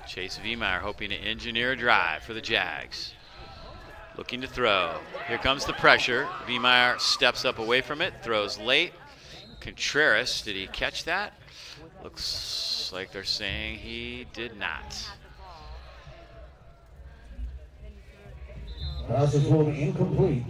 S1: Chase Viemeyer hoping to engineer a drive for the Jags. Looking to throw. Here comes the pressure. Viemeyer steps up away from it, throws late. Contreras, did he catch that? Looks like they're saying he did not.
S3: Pass is moving incomplete.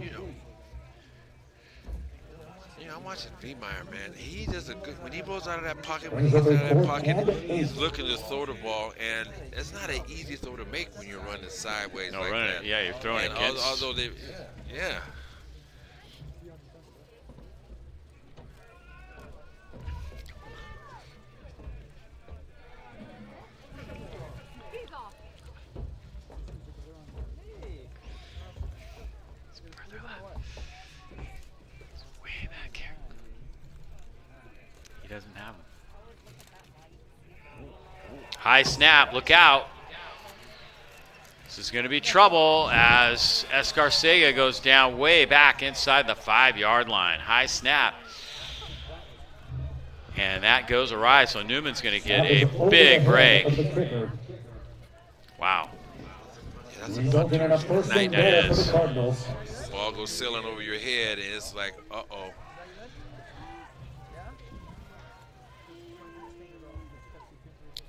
S6: I'm watching Viemeyer, man. He does a good, when he blows out of that pocket, when he gets out of that pocket, he's looking to throw the ball, and it's not an easy throw to make when you're running sideways like that.
S1: Yeah, you're throwing
S6: and
S1: against.
S6: Although they, yeah.
S1: He doesn't have him. High snap, look out. This is going to be trouble as Escarcega goes down way back inside the 5-yard line. High snap. And that goes awry, so Newman's going to get a big break. Wow.
S6: Yeah, that's a
S1: night that is.
S6: Ball goes sailing over your head, and it's like, uh-oh.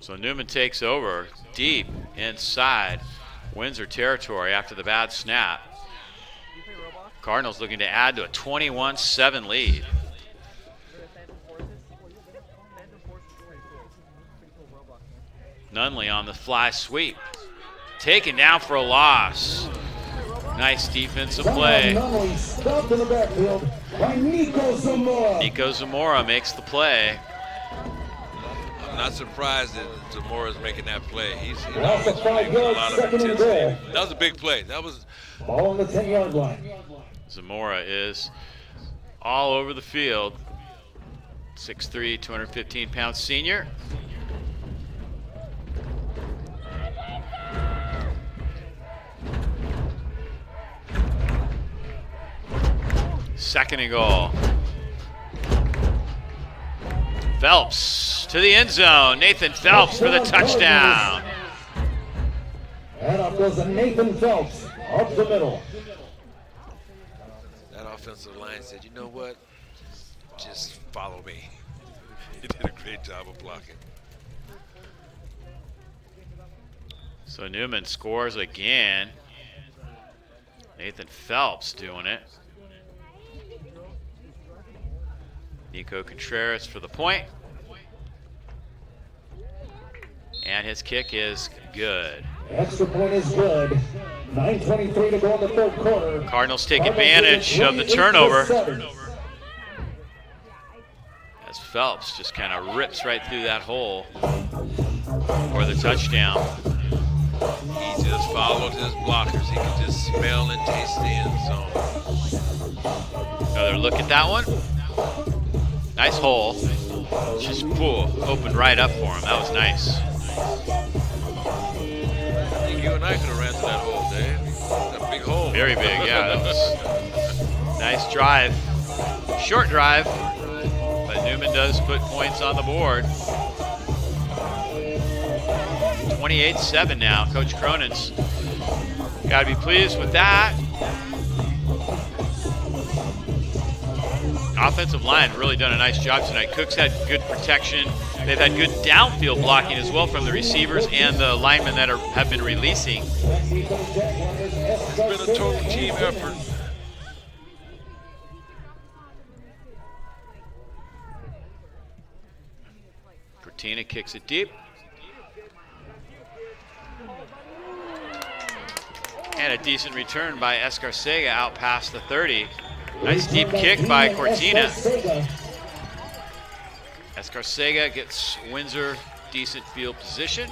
S1: So Newman takes over deep inside Windsor territory after the bad snap. Cardinals looking to add to a 21-7 lead. Nunley on the fly sweep. Taken down for a loss. Nice defensive play.
S3: Stopped in the backfield by Nico Zamora.
S1: Nico Zamora makes the play.
S6: I'm not surprised that Zamora's making that play. He's
S3: That's a 5-yard second and goal.
S6: That was a big play. That was
S3: ball on the 10-yard line.
S1: Zamora is all over the field. 6'3", 215-pound senior. Second and goal. Phelps to the end zone. Nathan Phelps for the touchdown.
S3: And up goes Nathan Phelps up the middle.
S6: that offensive line said, you know what? Just follow me. He did a great job of blocking.
S1: So Newman scores again. Nathan Phelps doing it. Nico Contreras for the point. And his kick is good.
S3: Extra point is good. 9:23 to go in the third quarter.
S1: Cardinals take advantage of the turnover. As Phelps just kind of rips right through that hole for the touchdown.
S6: He just followed his blockers. He could just smell and taste the end zone.
S1: Another look at that one. Nice hole. Just opened right up for him. That was nice.
S6: I think you and I could have ran to that hole, Dave. That big hole.
S1: Very big, yeah. That was nice drive. Short drive, but Newman does put points on the board. 28-7 now. Coach Cronin's got to be pleased with that. Offensive line really done a nice job tonight. Cook's had good protection. They've had good downfield blocking as well from the receivers and the linemen that have been releasing.
S6: It's been a total team effort.
S1: Cortina kicks it deep. And a decent return by Escarcega out past the 30. Nice deep kick by Cortina. Escarcega gets Windsor decent field position.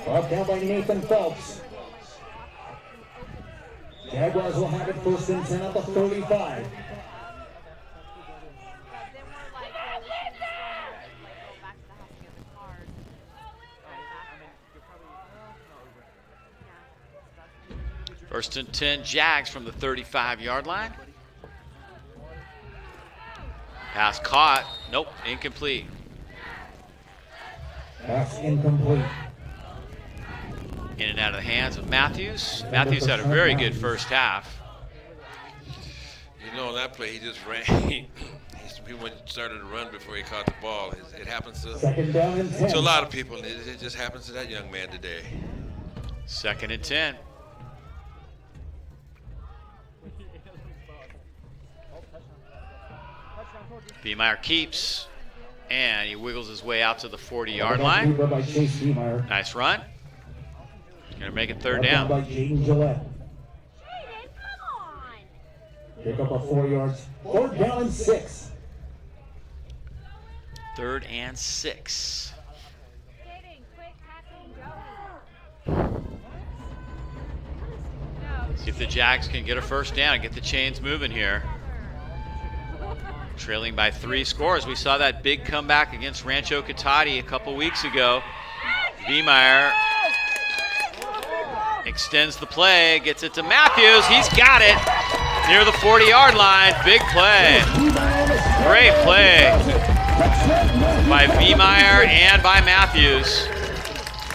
S3: Brought down by Nathan Phelps. Jaguars will have it first and 10 at the 35.
S1: First and 10, Jags from the 35-yard line. Pass caught Nope, incomplete.
S3: Pass incomplete.
S1: In and out of the hands of Matthews. Matthews had a very good first half.
S6: You know, on that play, he just ran. He started to run before he caught the ball. It happens to a lot of people. It just happens to that young man today.
S1: 2nd and 10. Viemeyer keeps, and he wiggles his way out to the 40-yard line. Nice run. Going to make it 3rd down.
S3: Pick up a 4 yards. 4th down and 6.
S1: 3rd and 6. See if the Jags can get a 1st down and get the chains moving here. Trailing by 3 scores. We saw that big comeback against Rancho Cotati a couple weeks ago. Viemeyer extends the play, gets it to Matthews. He's got it near the 40-yard line. Big play. Great play by Viemeyer and by Matthews.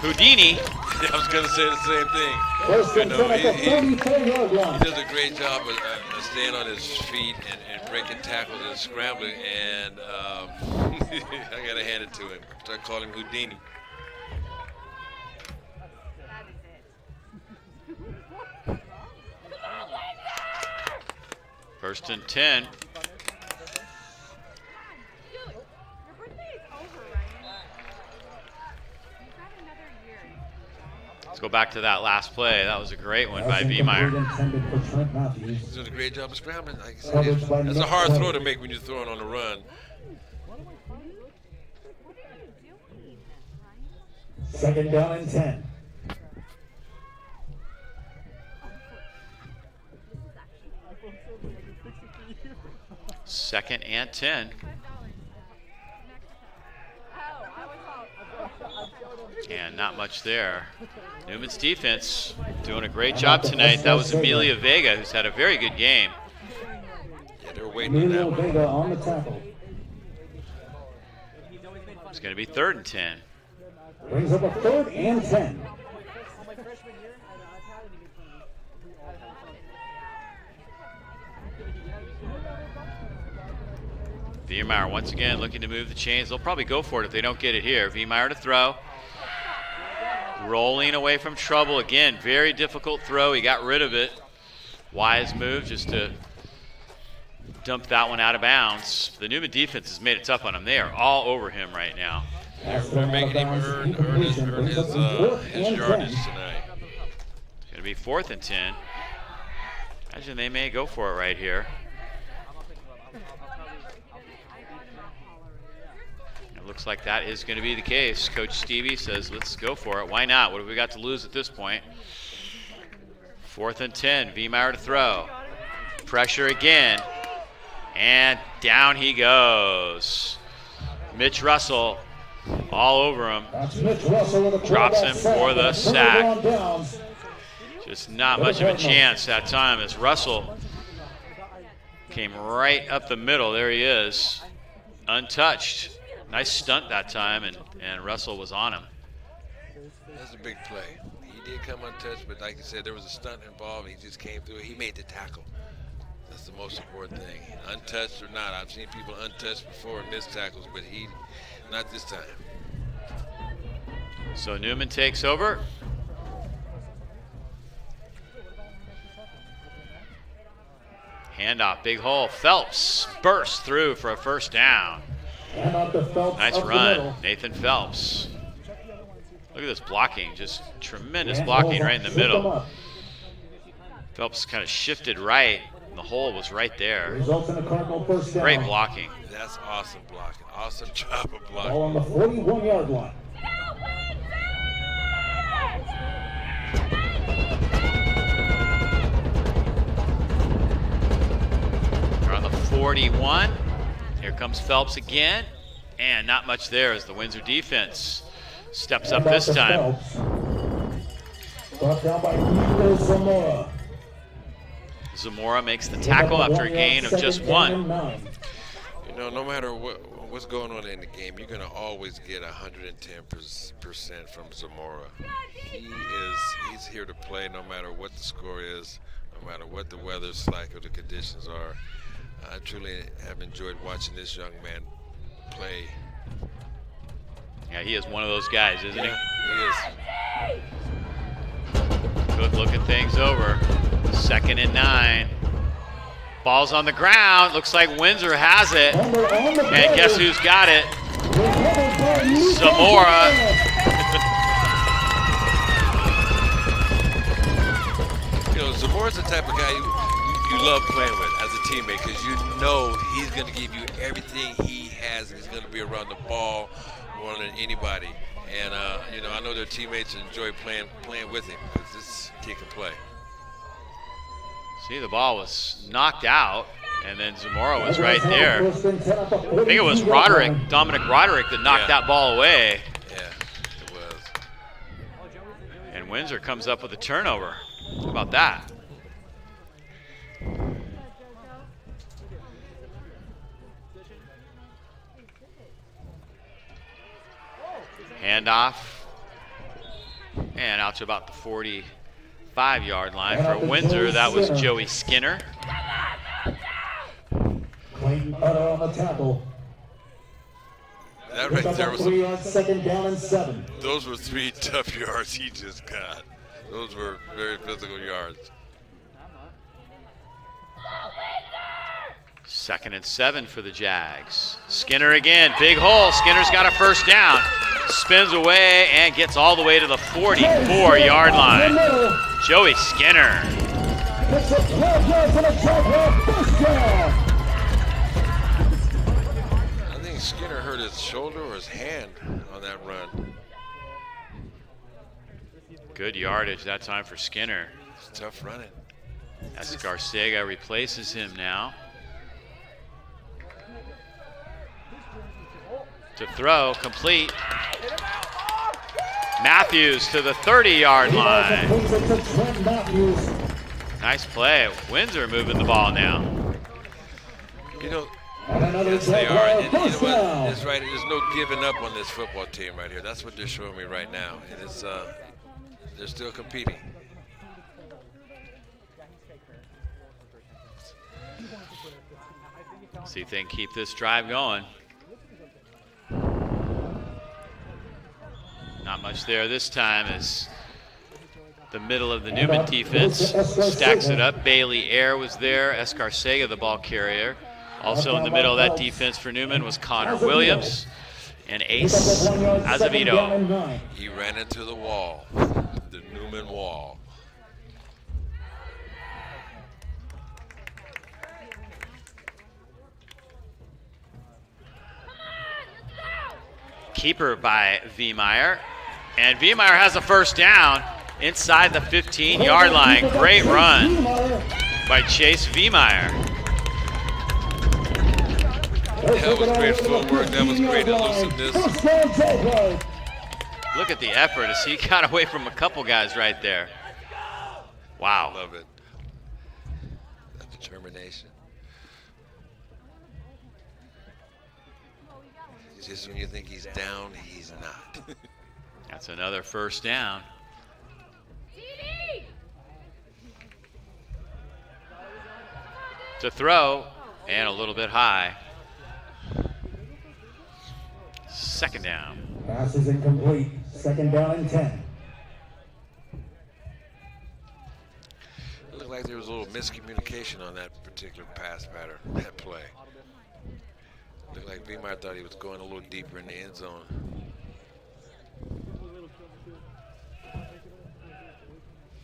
S1: Houdini.
S6: I was going to say the same thing. You know, he does a great job of staying on his feet and breaking tackles and scrambling, and I got to hand it to him. Start calling him Houdini.
S1: First and 10. Let's go back to that last play. That was a great one by Viemeyer.
S6: He's doing a great job of scrambling. Like I said, that's a hard throw to make when you're throwing on the run.
S3: 2nd down and 10.
S1: Second and 10. And not much there. Newman's defense doing a great job tonight. That was Amelia Vega, who's had a very good game.
S6: Yeah, they were waiting on that one.
S3: Vega on the tackle.
S1: It's going to be 3rd and 10.
S3: Brings up a 3rd and 10.
S1: Viemeyer once again looking to move the chains. They'll probably go for it if they don't get it here. Viemeyer to throw. Rolling away from trouble. Again, very difficult throw. He got rid of it. Wise move just to dump that one out of bounds. The Newman defense has made it tough on him. They are all over him right now.
S6: They're making him earn his yardage tonight.
S1: It's going to be 4th and 10. Imagine they may go for it right here. Looks like that is going to be the case. Coach Stevie says, let's go for it. Why not? What have we got to lose at this point? 4th and 10. Viemeyer to throw. Pressure again. And down he goes. Mitch Russell all over him. Drops him for the sack. Just not much of a chance that time as Russell came right up the middle. There he is. Untouched. Nice stunt that time, and Russell was on him.
S6: That's a big play. He did come untouched, but like I said, there was a stunt involved. He just came through. He made the tackle. That's the most important thing. Untouched or not, I've seen people untouched before and missed tackles, but he, not this time.
S1: So Newman takes over. Handoff, big hole. Phelps bursts through for a 1st down. Nice run, Nathan Phelps. Look at this blocking, just tremendous blocking right in the middle. Phelps kind of shifted right, and the hole was right there. Great blocking.
S6: That's awesome blocking. Awesome job of blocking.
S3: Ball on the 41-yard line.
S1: They're on the 41. Here comes Phelps again, and not much there as the Windsor defense steps up this time.
S3: Brought down by Zamora.
S1: Zamora makes the tackle after a gain of just 1.
S6: You no matter what's going on in the game, you're going to always get 110% from Zamora. He's here to play no matter what the score is, no matter what the weather's like or the conditions are. I truly have enjoyed watching this young man play.
S1: Yeah, he is one of those guys, isn't he?
S6: He is.
S1: Good looking things over. 2nd and 9. Ball's on the ground. Looks like Windsor has it. And guess who's got it? Zamora.
S6: Zamora's the type of guy you love playing with as a teammate because you know he's going to give you everything he has. He's going to be around the ball more than anybody. And, I know their teammates enjoy playing with him because this kid can play.
S1: See, the ball was knocked out, and then Zamora was right there. I think it was Dominic Roderick that knocked that ball away.
S6: Yeah, it was.
S1: And Windsor comes up with a turnover. How about that? Handoff. And out to about the 45-yard line for Windsor. That was Joey Skinner.
S3: Clayton Utter on the tackle.
S6: That right there was
S3: 3 yards, 2nd down and 7.
S6: Those were 3 tough yards he just got. Those were very physical yards.
S1: 2nd and 7 for the Jags. Skinner again, big hole. Skinner's got a 1st down. Spins away and gets all the way to the 44-yard line. Joey Skinner.
S6: I think Skinner hurt his shoulder or his hand on that run.
S1: Good yardage that time for Skinner.
S6: It's tough running.
S1: Escarcega replaces him now. To throw, complete. Matthews to the 30-yard line. Nice play. Windsor moving the ball now.
S6: Yes, they are. And you know what? It's right. There's no giving up on this football team right here. That's what they're showing me right now. And it's they're still competing.
S1: See if they can keep this drive going. Not much there this time as the middle of the Newman defense stacks it up. Bailey Ayer was there. Escarcega, the ball carrier. Also in the middle of that defense for Newman was Connor Williams and Ace Azevedo.
S6: He ran into the wall, the Newman wall.
S1: Keeper by Viemeyer. And Viemeyer has a 1st down inside the 15-yard line. Great run by Chase Viemeyer.
S6: That was great footwork. That was great elusiveness.
S1: Look at the effort as he got away from a couple guys right there. Wow.
S6: Love it. That determination. Just when you think he's down, he's not.
S1: That's another 1st down. To throw, and a little bit high. 2nd down.
S3: Pass is incomplete. 2nd down and 10.
S6: It looked like there was a little miscommunication on that particular pass pattern, that play. Looked like Viemeyer thought he was going a little deeper in the end zone.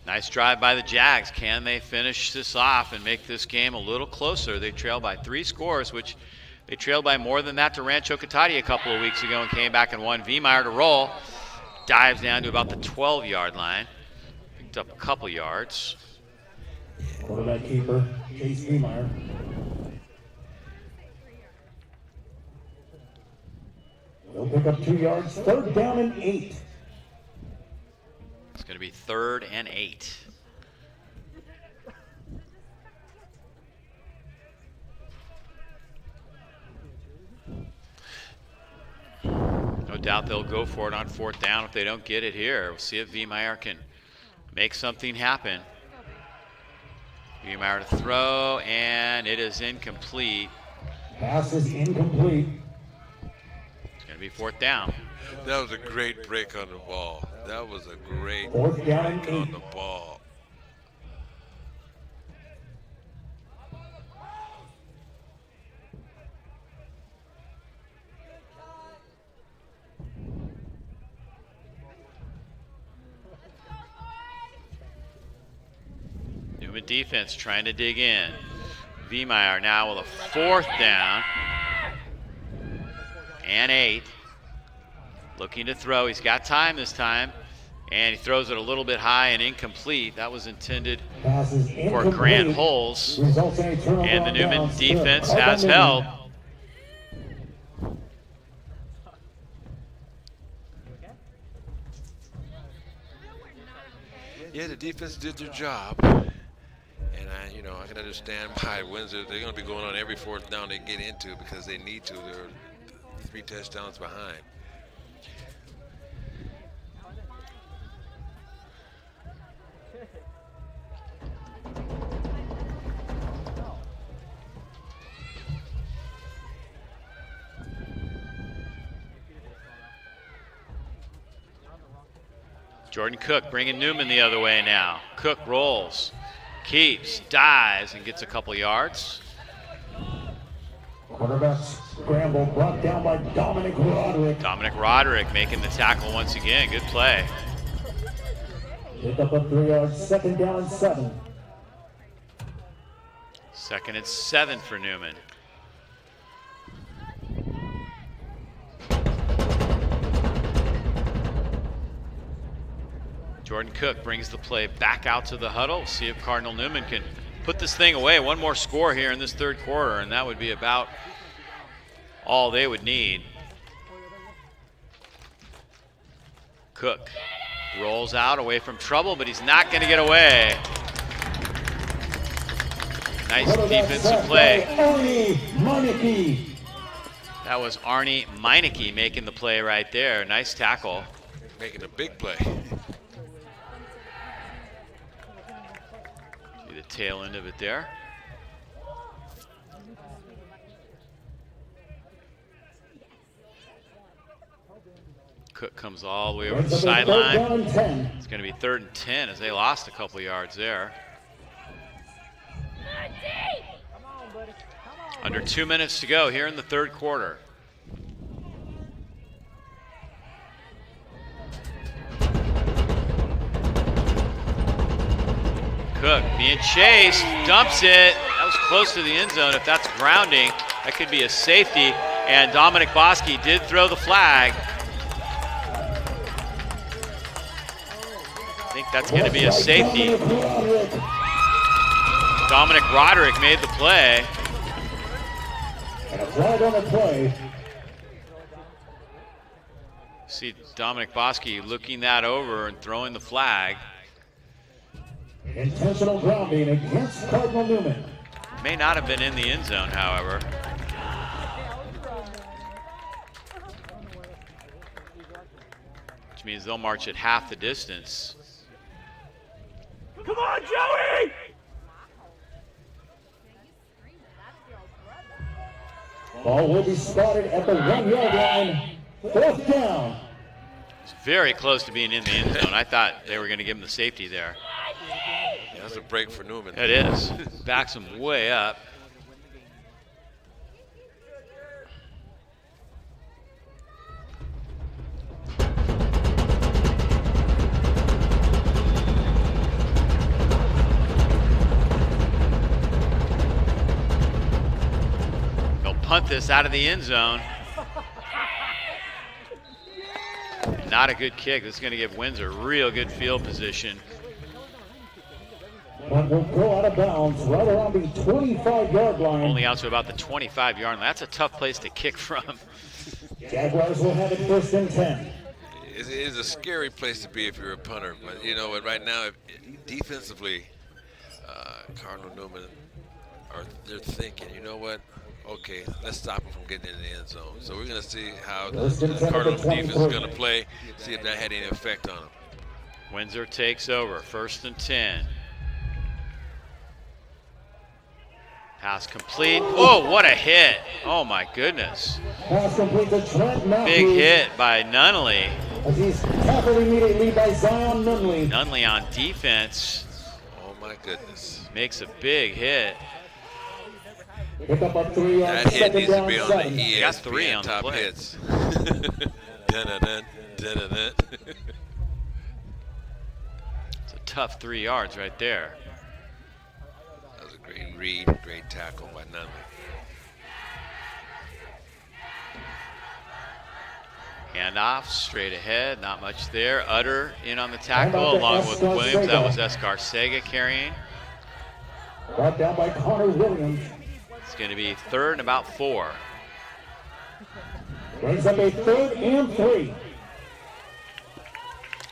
S1: Nice drive by the Jags. Can they finish this off and make this game a little closer? They trail by 3 scores, which they trailed by more than that to Rancho Cotati a couple of weeks ago and came back and won. Viemeyer to roll. Dives down to about the 12-yard line. Picked up a couple yards.
S3: Quarterback keeper, Chase Viemeyer. He'll pick up 2 yards. 3rd down and 8.
S1: It's going to be 3rd and 8. No doubt they'll go for it on 4th down if they don't get it here. We'll see if Viemeyer can make something happen. Viemeyer to throw, and it is incomplete.
S3: Pass is incomplete.
S1: It's going to be 4th down.
S6: That was a great break on the ball. That was a great
S3: 4th down and
S6: break on
S3: 8.
S6: the ball.
S1: Newman defense trying to dig in. Viemeyer now with a 4th down and 8. Looking to throw. He's got time this time. And he throws it a little bit high and incomplete. That was intended for Grant Holes. And the Newman defense has held.
S6: Yeah, the defense did their job. And I can understand why Windsor, they're going to be going on every 4th down they get into because they need to. They're 3 touchdowns behind.
S1: Jordan Cook bringing Newman the other way now. Cook rolls, keeps, dives, and gets a couple yards.
S3: Quarterback scramble brought down by Dominic Roderick.
S1: Dominic Roderick making the tackle once again. Good play.
S3: Pick up a 3 yards, 2nd down and 7.
S1: 2nd and 7 for Newman. Jordan Cook brings the play back out to the huddle. See if Cardinal Newman can put this thing away. One more score here in this 3rd quarter, and that would be about all they would need. Cook rolls out away from trouble, but he's not going to get away. Nice defensive play. That was Arnie Meineke making the play right there. Nice tackle.
S6: Making a big play.
S1: See the tail end of it there. Cook comes all the way over the sideline. It's going to be 3rd and 10 as they lost a couple yards there. Under 2 minutes to go here in the 3rd quarter. Cook being chased, dumps it. That was close to the end zone. If that's grounding, that could be a safety. And Dominic Bosky did throw the flag. I think that's going to be a safety. Dominic Roderick made the play.
S3: And a flag on the play.
S1: See Dominic Bosky looking that over and throwing the flag.
S3: Intentional grounding against Cardinal Newman.
S1: May not have been in the end zone, however. Which means they'll march at half the distance.
S3: Come on, Joey! Ball will be spotted at the 1 yard line. 4th down.
S1: It's very close to being in the end zone. I thought they were going to give him the safety there.
S6: Yeah, that's a break for Newman.
S1: It is. Backs him way up. They'll punt this out of the end zone. Not a good kick. This is going to give Windsor real good field position.
S3: One will go out of bounds right around the 25-yard line.
S1: Only out to about the 25-yard line. That's a tough place to kick from.
S3: Jaguars will have it 1st and 10.
S6: It is a scary place to be if you're a punter. But you know what? Right now, defensively, Cardinal Newman they're thinking, you know what? okay, let's stop him from getting in the end zone. So we're going to see how the Cardinals defense is going to play, see if that had any effect on him.
S1: Windsor takes over, 1st and 10. Pass complete. Oh, what a hit. Oh, my goodness.
S3: Pass complete to Trent Matthews.
S1: Big hit by Nunley.
S3: As he's tackled immediately by Zion Nunley.
S1: Nunley on defense.
S6: Oh, my goodness.
S1: Makes a big hit.
S3: Pick up a 3 on
S6: That hit
S3: second
S6: needs to
S3: down
S6: be on
S3: 7.
S6: the ESPN
S1: Got 3 on the
S6: top
S1: play.
S6: hits. Dun-dun-dun, dun-dun-dun.
S1: It's a tough 3 yards right there.
S6: That was a great read, great tackle by Nunley.
S1: Handoff straight ahead, not much there. Utter in on the tackle along with Williams. That was Escarcega carrying.
S3: Brought down by Connor Williams.
S1: It's going to be 3rd and about 4.
S3: Brings up a 3rd and 3.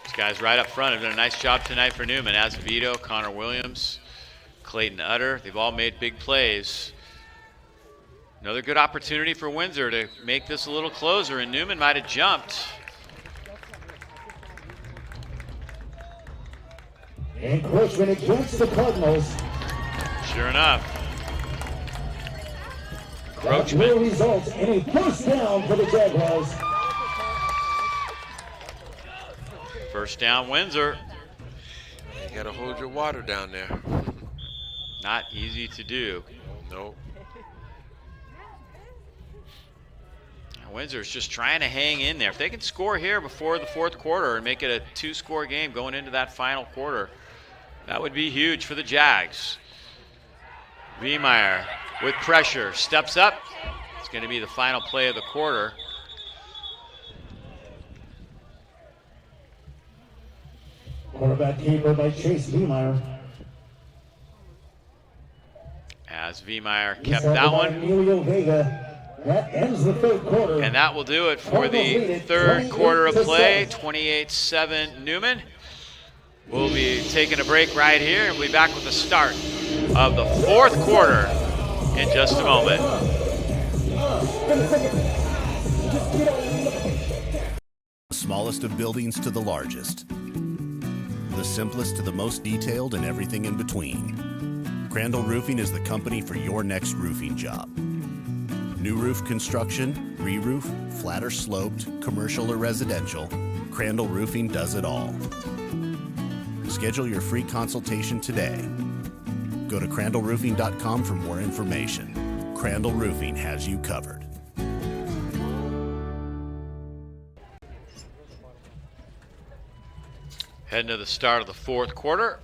S1: These guys right up front have done a nice job tonight for Newman. Azevedo, Connor Williams, Clayton Utter. They've all made big plays. Another good opportunity for Windsor to make this a little closer, and Newman might have jumped.
S3: Encroachment against the Cardinals.
S1: Sure enough.
S3: That will result in a 1st down for the Jaguars.
S1: 1st down, Windsor.
S6: You got to hold your water down there.
S1: Not easy to do.
S6: Nope.
S1: Windsor's just trying to hang in there. If they can score here before the 4th quarter and make it a 2-score game going into that final quarter, that would be huge for the Jags. Wiemeyer with pressure, steps up. It's going to be the final play of the quarter.
S3: Quarterback keeper by Chase Wiemeyer.
S1: As Wiemeyer kept that one.
S3: Emilio Vega. That ends the 3rd quarter.
S1: And that will do it for the 3rd quarter of play. 28-7 Newman. We'll be taking a break right here, and we'll be back with the start of the 4th quarter in just a moment.
S4: The smallest of buildings to the largest. The simplest to the most detailed and everything in between. Crandall Roofing is the company for your next roofing job. New roof construction, re-roof, flat or sloped, commercial or residential, Crandall Roofing does it all. Schedule your free consultation today. Go to crandallroofing.com for more information. Crandall Roofing has you covered.
S1: Heading to the start of the 4th quarter.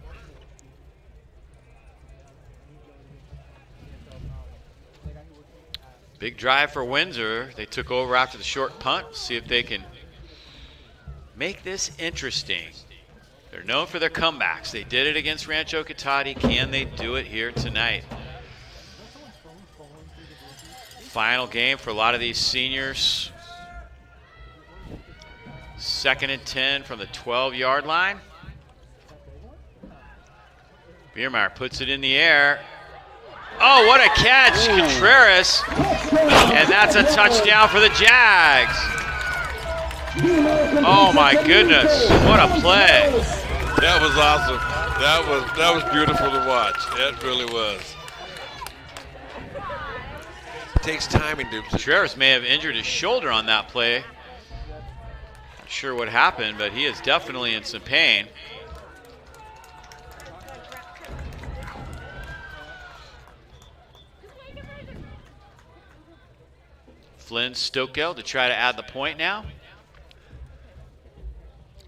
S1: Big drive for Windsor. They took over after the short punt. See if they can make this interesting. They're known for their comebacks. They did it against Rancho Cotati. Can they do it here tonight? Final game for a lot of these seniors. 2nd and 10 from the 12-yard line. Biermeyer puts it in the air. Oh, what a catch, Contreras. And that's a touchdown for the Jags. Oh my goodness, what a play.
S6: That was awesome. That was beautiful to watch. It really was. It takes timing to.
S1: Contreras may have injured his shoulder on that play. Not sure what happened, but he is definitely in some pain. Flynn Stokel to try to add the point now.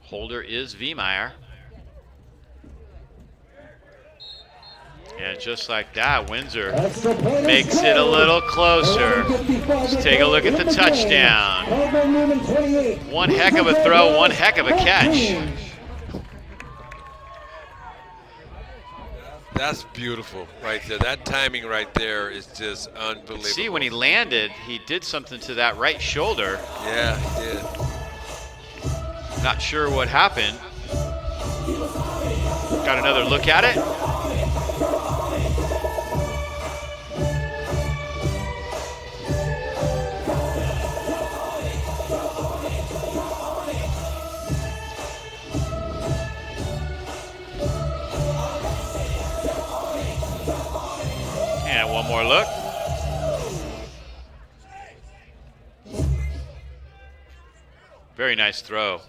S1: Holder is Wiemeyer. And just like that, Windsor makes it a little closer. Let's take a look at the touchdown. One heck of a throw, one heck of a catch.
S6: That's beautiful right there. That timing right there is just unbelievable.
S1: See, when he landed, he did something to that right shoulder.
S6: Yeah, he did.
S1: Not sure what happened. Got another look at it. Very nice throw.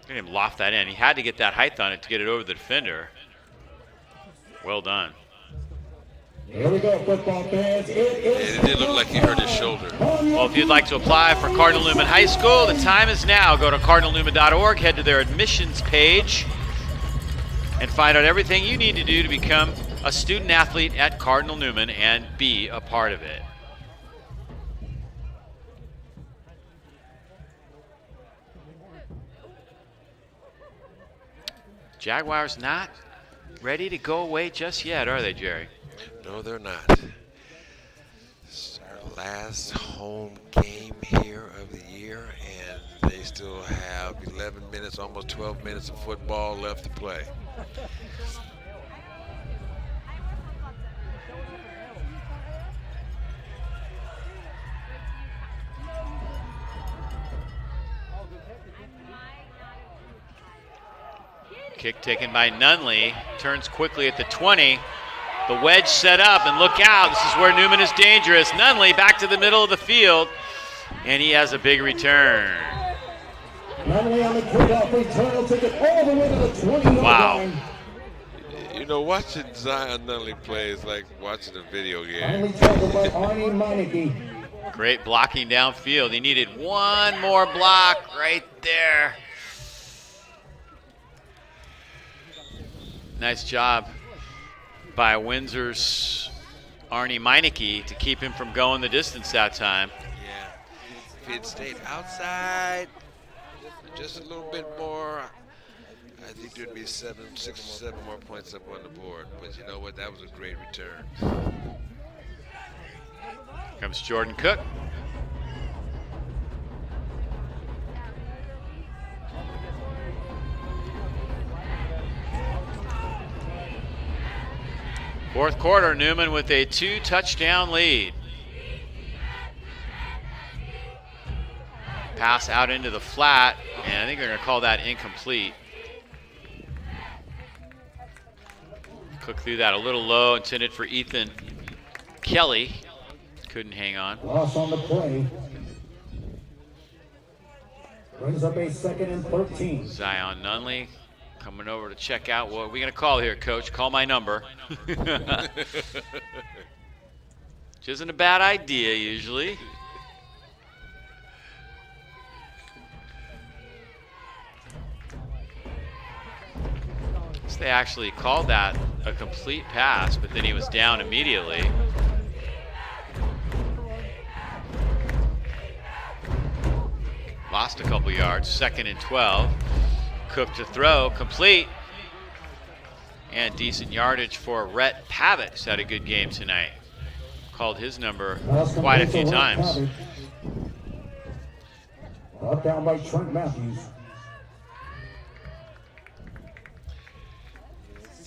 S1: Didn't even loft that in. He had to get that height on it to get it over the defender. Well done.
S3: Here we go, football fans.
S6: It did look like he hurt his shoulder.
S1: Well, if you'd like to apply for Cardinal Newman High School, the time is now. Go to cardinalnewman.org, head to their admissions page, and find out everything you need to do to become a student athlete at Cardinal Newman and be a part of it. Jaguars not ready to go away just yet, are they, Jerry?
S6: No, they're not. It's our last home game here of the year, and they still have 11 minutes, almost 12 minutes of football left to play.
S1: Kick taken by Nunley. Turns quickly at the 20. The wedge set up, and look out. This is where Newman is dangerous. Nunley back to the middle of the field, and he has a big return.
S3: Nunley on the kickoff return will take it all the way to the 20-yard line.
S6: You know, watching Zion Nunley play is like watching a video game.
S3: Finally tackled by Arnie Meineke.
S1: Great blocking downfield. He needed one more block right there. Nice job by Windsor's Arnie Meineke to keep him from going the distance that time.
S6: Yeah. If he had stayed outside just a little bit more, I think there'd be 6 or 7 more points up on the board. But you know what? That was a great return.
S1: Comes Jordan Cook. Fourth quarter, Newman with a 2-touchdown lead. Pass out into the flat, and I think they're going to call that incomplete. Cook threw that a little low, intended for Ethan Kelly. Couldn't hang on.
S3: Loss on the play. Brings up a 2nd and 13.
S1: Zion Nunley coming over to check out. What are we going to call here, Coach? Call my number. Which isn't a bad idea usually. They actually called that a complete pass, but then he was down immediately. Lost a couple yards. 2nd and 12. Cook to throw, complete. And decent yardage for Rhett Pavitt, who's had a good game tonight. Called his number quite a few times.
S3: Brought down by Trent Matthews.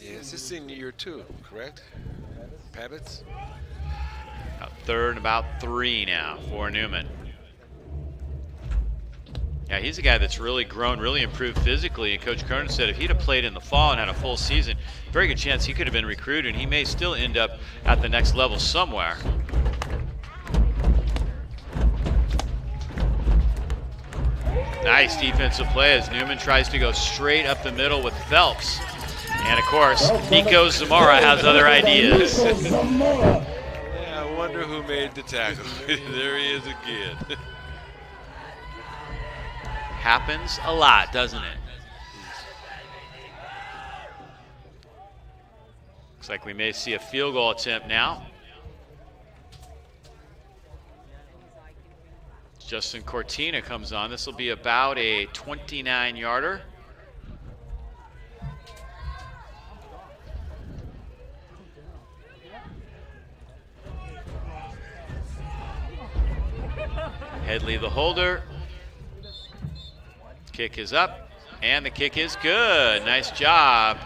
S6: Yeah, it's his senior year too, correct? Pavitt's?
S1: About 3rd, about 3 now for Newman. Yeah, he's a guy that's really grown, really improved physically. And Coach Kernan said if he'd have played in the fall and had a full season, very good chance he could have been recruited, and he may still end up at the next level somewhere. Nice defensive play as Newman tries to go straight up the middle with Phelps. And of course, Nico Zamora has other ideas.
S6: Yeah, I wonder who made the tackle. There he is again.
S1: Happens a lot, doesn't it? Looks like we may see a field goal attempt now. Justin Cortina comes on. This will be about a 29-yarder. Headley the holder. Kick is up, and the kick is good. Nice job.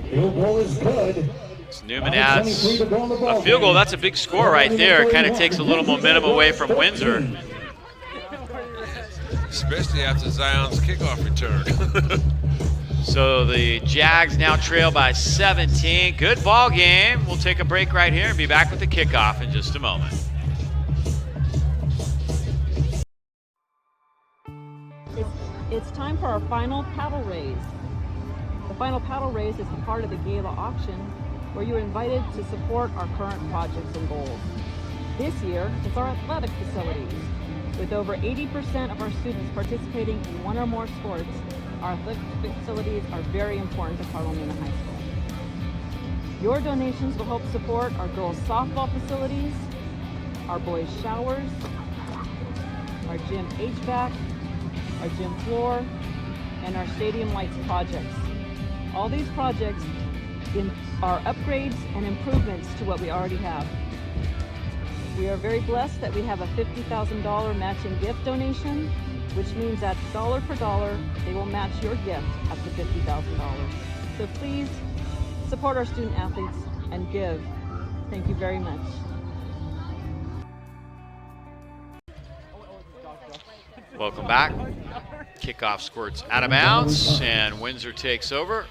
S3: Field goal is good.
S1: So Newman adds a field goal. That's a big score right there. It kind of takes a little momentum away from Windsor.
S6: Especially after Zion's kickoff return.
S1: So the Jags now trail by 17. Good ball game. We'll take a break right here and be back with the kickoff in just a moment.
S5: It's time for our final paddle raise. The final paddle raise is a part of the gala auction where you're invited to support our current projects and goals. This year, it's our athletic facilities. With over 80% of our students participating in one or more sports, our athletic facilities are very important to Cardinal Newman High School. Your donations will help support our girls' softball facilities, our boys' showers, our gym HVAC, our gym floor, and our stadium lights projects. All these projects are upgrades and improvements to what we already have. We are very blessed that we have a $50,000 matching gift donation, which means that dollar for dollar, they will match your gift up to $50,000. So please support our student athletes and give. Thank you very much.
S1: Welcome back. Kickoff squirts out of bounds, and Windsor takes over.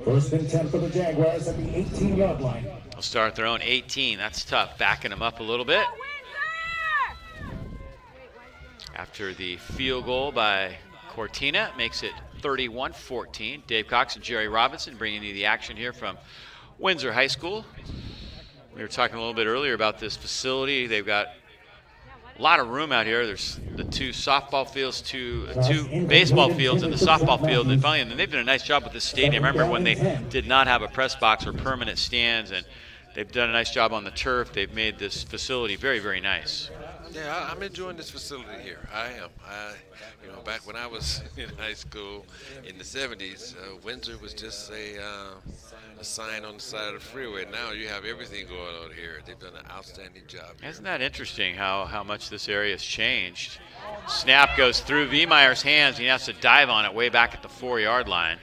S3: First and 10 for the Jaguars at the 18-yard line.
S1: They'll start their own 18. That's tough, backing them up a little bit. After the field goal by Cortina, makes it 31-14. Dave Cox and Jerry Robinson bringing you the action here from Windsor High School. We were talking a little bit earlier about this facility. They've got a lot of room out here. There's the two softball fields, two baseball fields, and the softball field. And finally, and they've done a nice job with this stadium. I remember when they did not have a press box or permanent stands, and they've done a nice job on the turf. They've made this facility very, very nice.
S6: Yeah, I'm enjoying this facility here. I am. Back when I was in high school in the 70s, Windsor was just a sign on the side of the freeway. Now you have everything going on here. They've done an outstanding job here.
S1: Isn't that interesting how much this area has changed? Snap goes through Viemeyer's hands. He has to dive on it way back at the 4-yard line.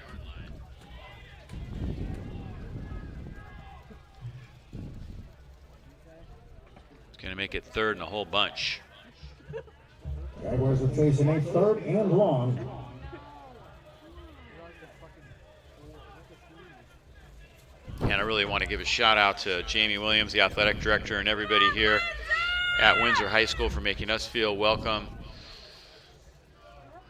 S1: It's going to make it third and a whole bunch.
S3: Jaguars are chasing a third and long.
S1: And I really want to give a shout out to Jamie Williams, the athletic director, and everybody here at Windsor High School for making us feel welcome.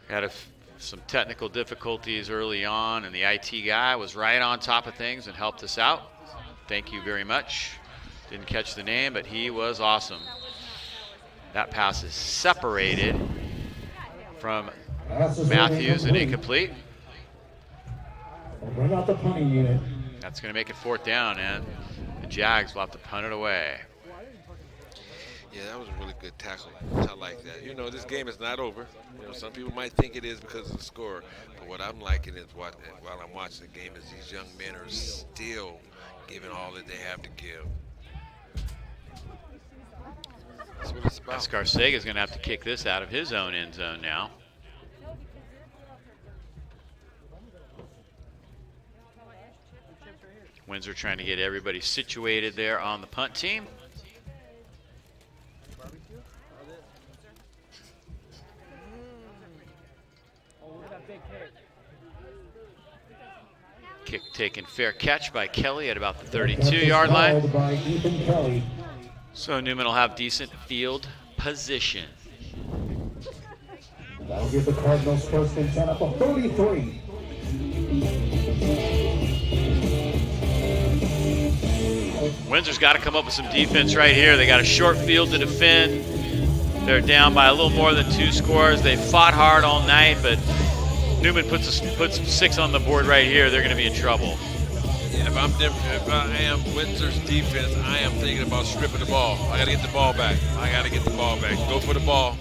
S1: Had some technical difficulties early on, and the IT guy was right on top of things and helped us out. Thank you very much. Didn't catch the name, but he was awesome. That pass is separated from Matthews and incomplete.
S3: Bring out the punting unit.
S1: That's going to make it fourth down, and the Jags will have to punt it away.
S6: Yeah, that was a really good tackle. I like that. This game is not over. Some people might think it is because of the score, but what I'm liking is while I'm watching the game is these young men are still giving all that they have to give. That's what it's about.
S1: Escarcega's going to have to kick this out of his own end zone now. Windsor trying to get everybody situated there on the punt team. Kick taken, fair catch by Kelly at about the 32-yard line. So Newman will have decent field position.
S3: That'll give the Cardinals first and 10 up a 33.
S1: Windsor's got to come up with some defense right here. They got a short field to defend. They're down by a little more than 2 scores. They fought hard all night, but Newman puts 6 on the board right here. They're going to be in trouble.
S6: Yeah, if I am Windsor's defense, I am thinking about stripping the ball. I got to get the ball back. Go for the ball.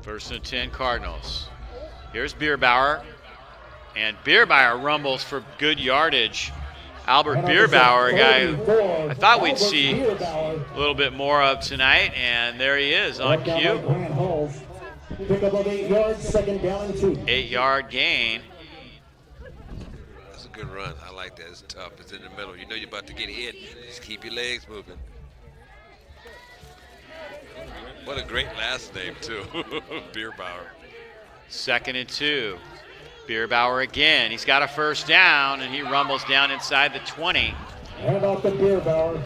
S1: First and 10 Cardinals. Here's Bierbauer, and Bierbauer rumbles for good yardage. Albert Bierbauer, a guy who I thought we'd see a little bit more of tonight, and there he is on cue.
S3: Pick up of 8 yards, second down and 2.
S1: 8-yard gain.
S6: That's a good run. I like that. It's tough. It's in the middle. You know you're about to get hit. Just keep your legs moving. What a great last name, too. Bierbauer.
S1: 2nd and 2. Bierbauer again. He's got a first down, and he rumbles down inside the 20.
S3: Hand off to Bierbauer.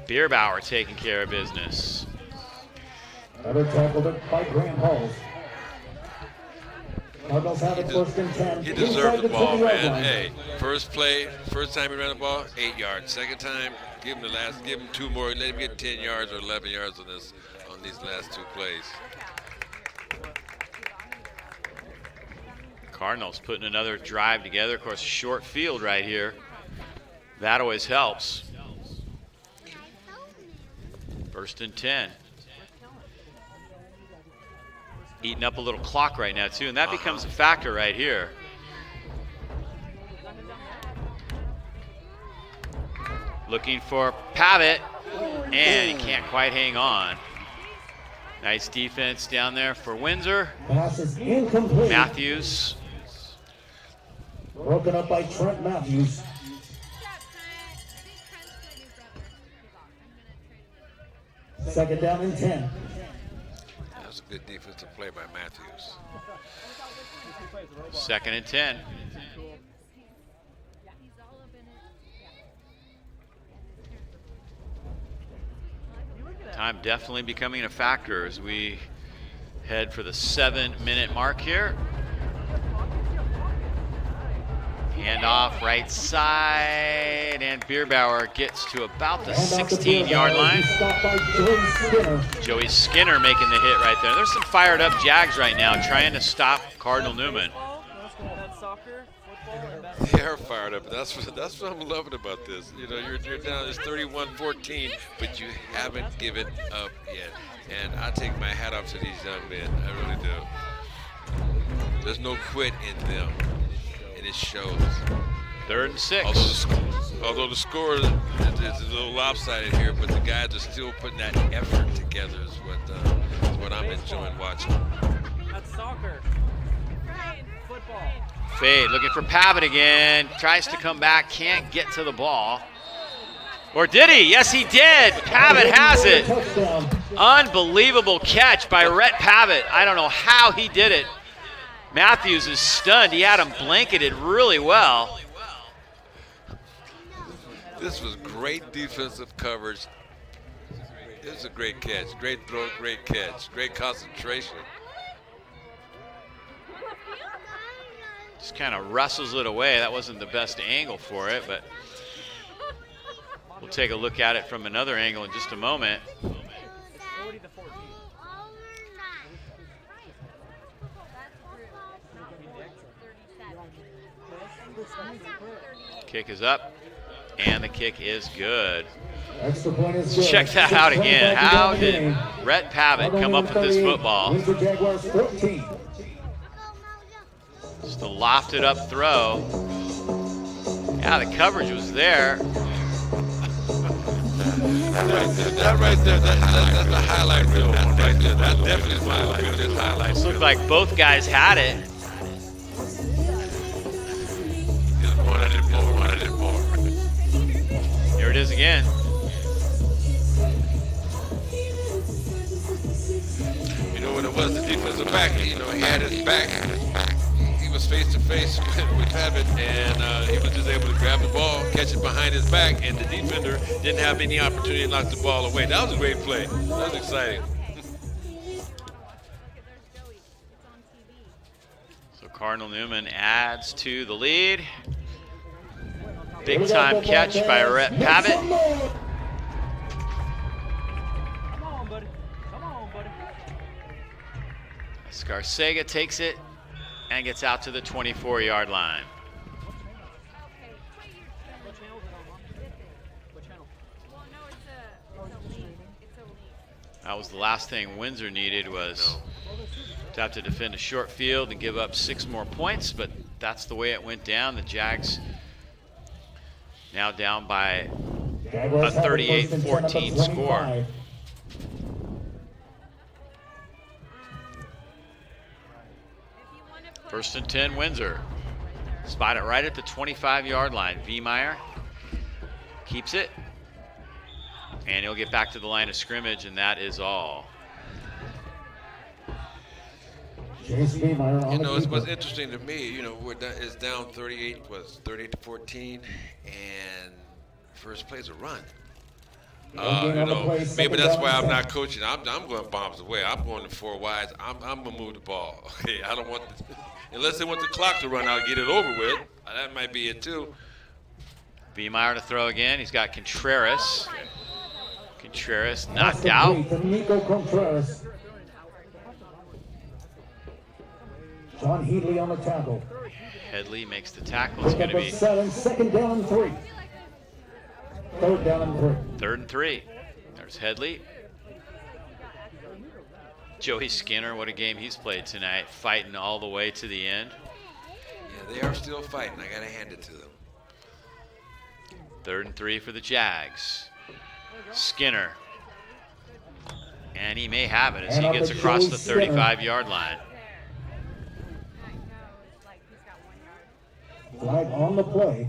S1: Bierbauer taking care of business.
S3: Another tackle by Graham Halls. Cardinals have it 1st and 10.
S6: He deserved the ball, man. Hey, first play, first time he ran the ball, 8 yards. Second time, give him 2 more. Let him get 10 yards or 11 yards on these last 2 plays.
S1: Cardinals putting another drive together. Of course, short field right here. That always helps. 1st and 10. Eating up a little clock right now, too, and that becomes a factor right here. Looking for Pavitt, and he can't quite hang on. Nice defense down there for Windsor.
S3: Pass is incomplete.
S1: Matthews.
S3: Broken up by Trent Matthews. Second down and 10.
S6: That was a good defensive play by Matthews.
S1: 2nd and 10. Time definitely becoming a factor as we head for the 7-minute mark here. Handoff right side, and Bierbauer gets to about the 16-yard line. Joey Skinner making the hit right there. There's some fired up Jags right now trying to stop Cardinal Newman.
S6: They are fired up. That's what I'm loving about this. You know, you're down. It's 31-14, but you haven't given up yet. And I take my hat off to these young men. I really do. There's no quit in them, and it shows.
S1: 3rd and 6.
S6: Although the score is a little lopsided here, but the guys are still putting that effort together. Is what I'm enjoying watching.
S12: That's soccer. Football.
S1: Fade looking for Pavitt again. Tries to come back, can't get to the ball. Or did he? Yes, he did. Pavitt has it. Unbelievable catch by Rhett Pavitt. I don't know how he did it. Matthews is stunned. He had him blanketed really well.
S6: This was great defensive coverage. It was a great catch. Great throw, great catch. Great concentration.
S1: Just kind of wrestles it away. That wasn't the best angle for it, but we'll take a look at it from another angle in just a moment. Kick is up, and the kick is good.
S3: Extra point is good.
S1: Check that out again. How did Rhett Pavitt come up with this football?
S3: Windsor Jaguars 14.
S1: Just a lofted up throw. Yeah, the coverage was there.
S6: That right there, that's the highlight reel right there. That definitely is the highlight reel.
S1: Looked like both guys had it.
S6: Just wanted it more.
S1: Here it is again.
S6: You know what it was? The defensive back, he had his back. He was face to face with Pavitt, and he was just able to grab the ball, catch it behind his back, and the defender didn't have any opportunity to knock the ball away. That was a great play. That was exciting.
S1: So Cardinal Newman adds to the lead. Big time catch by Rhett Pavitt. Scarcega takes it and gets out to the 24-yard line. That was the last thing Windsor needed, was to have to defend a short field and give up 6 more points, but that's the way it went down. The Jags now down by a 38-14 score. First and 10, Windsor. Spot it right at the 25-yard line. Viemeyer keeps it, and he'll get back to the line of scrimmage, and that is all.
S3: Chase Beemeyer on
S6: You
S3: the
S6: know, it's
S3: keeper.
S6: what's interesting to me. You know, it's down 38-14, and first play's a run. You know, maybe that's why I'm not coaching. I'm going bombs away. I'm going to 4 wides. I'm gonna move the ball. Okay, I don't want unless they want the clock to run out, get it over with. That might be it too.
S1: Beemeyer to throw again. He's got Contreras. Contreras knocked out.
S3: Nico Contreras. John Headley on the tackle.
S1: Headley makes the tackle. It's going to be
S3: 7, second down and 3. Third down and 3.
S1: 3rd and 3. There's Headley. Joey Skinner, what a game he's played tonight, fighting all the way to the end.
S6: Yeah, they are still fighting. I got to hand it to them.
S1: 3rd and 3 for the Jags. Skinner. And he may have it as he gets across the 35-yard line.
S3: Flag on the play.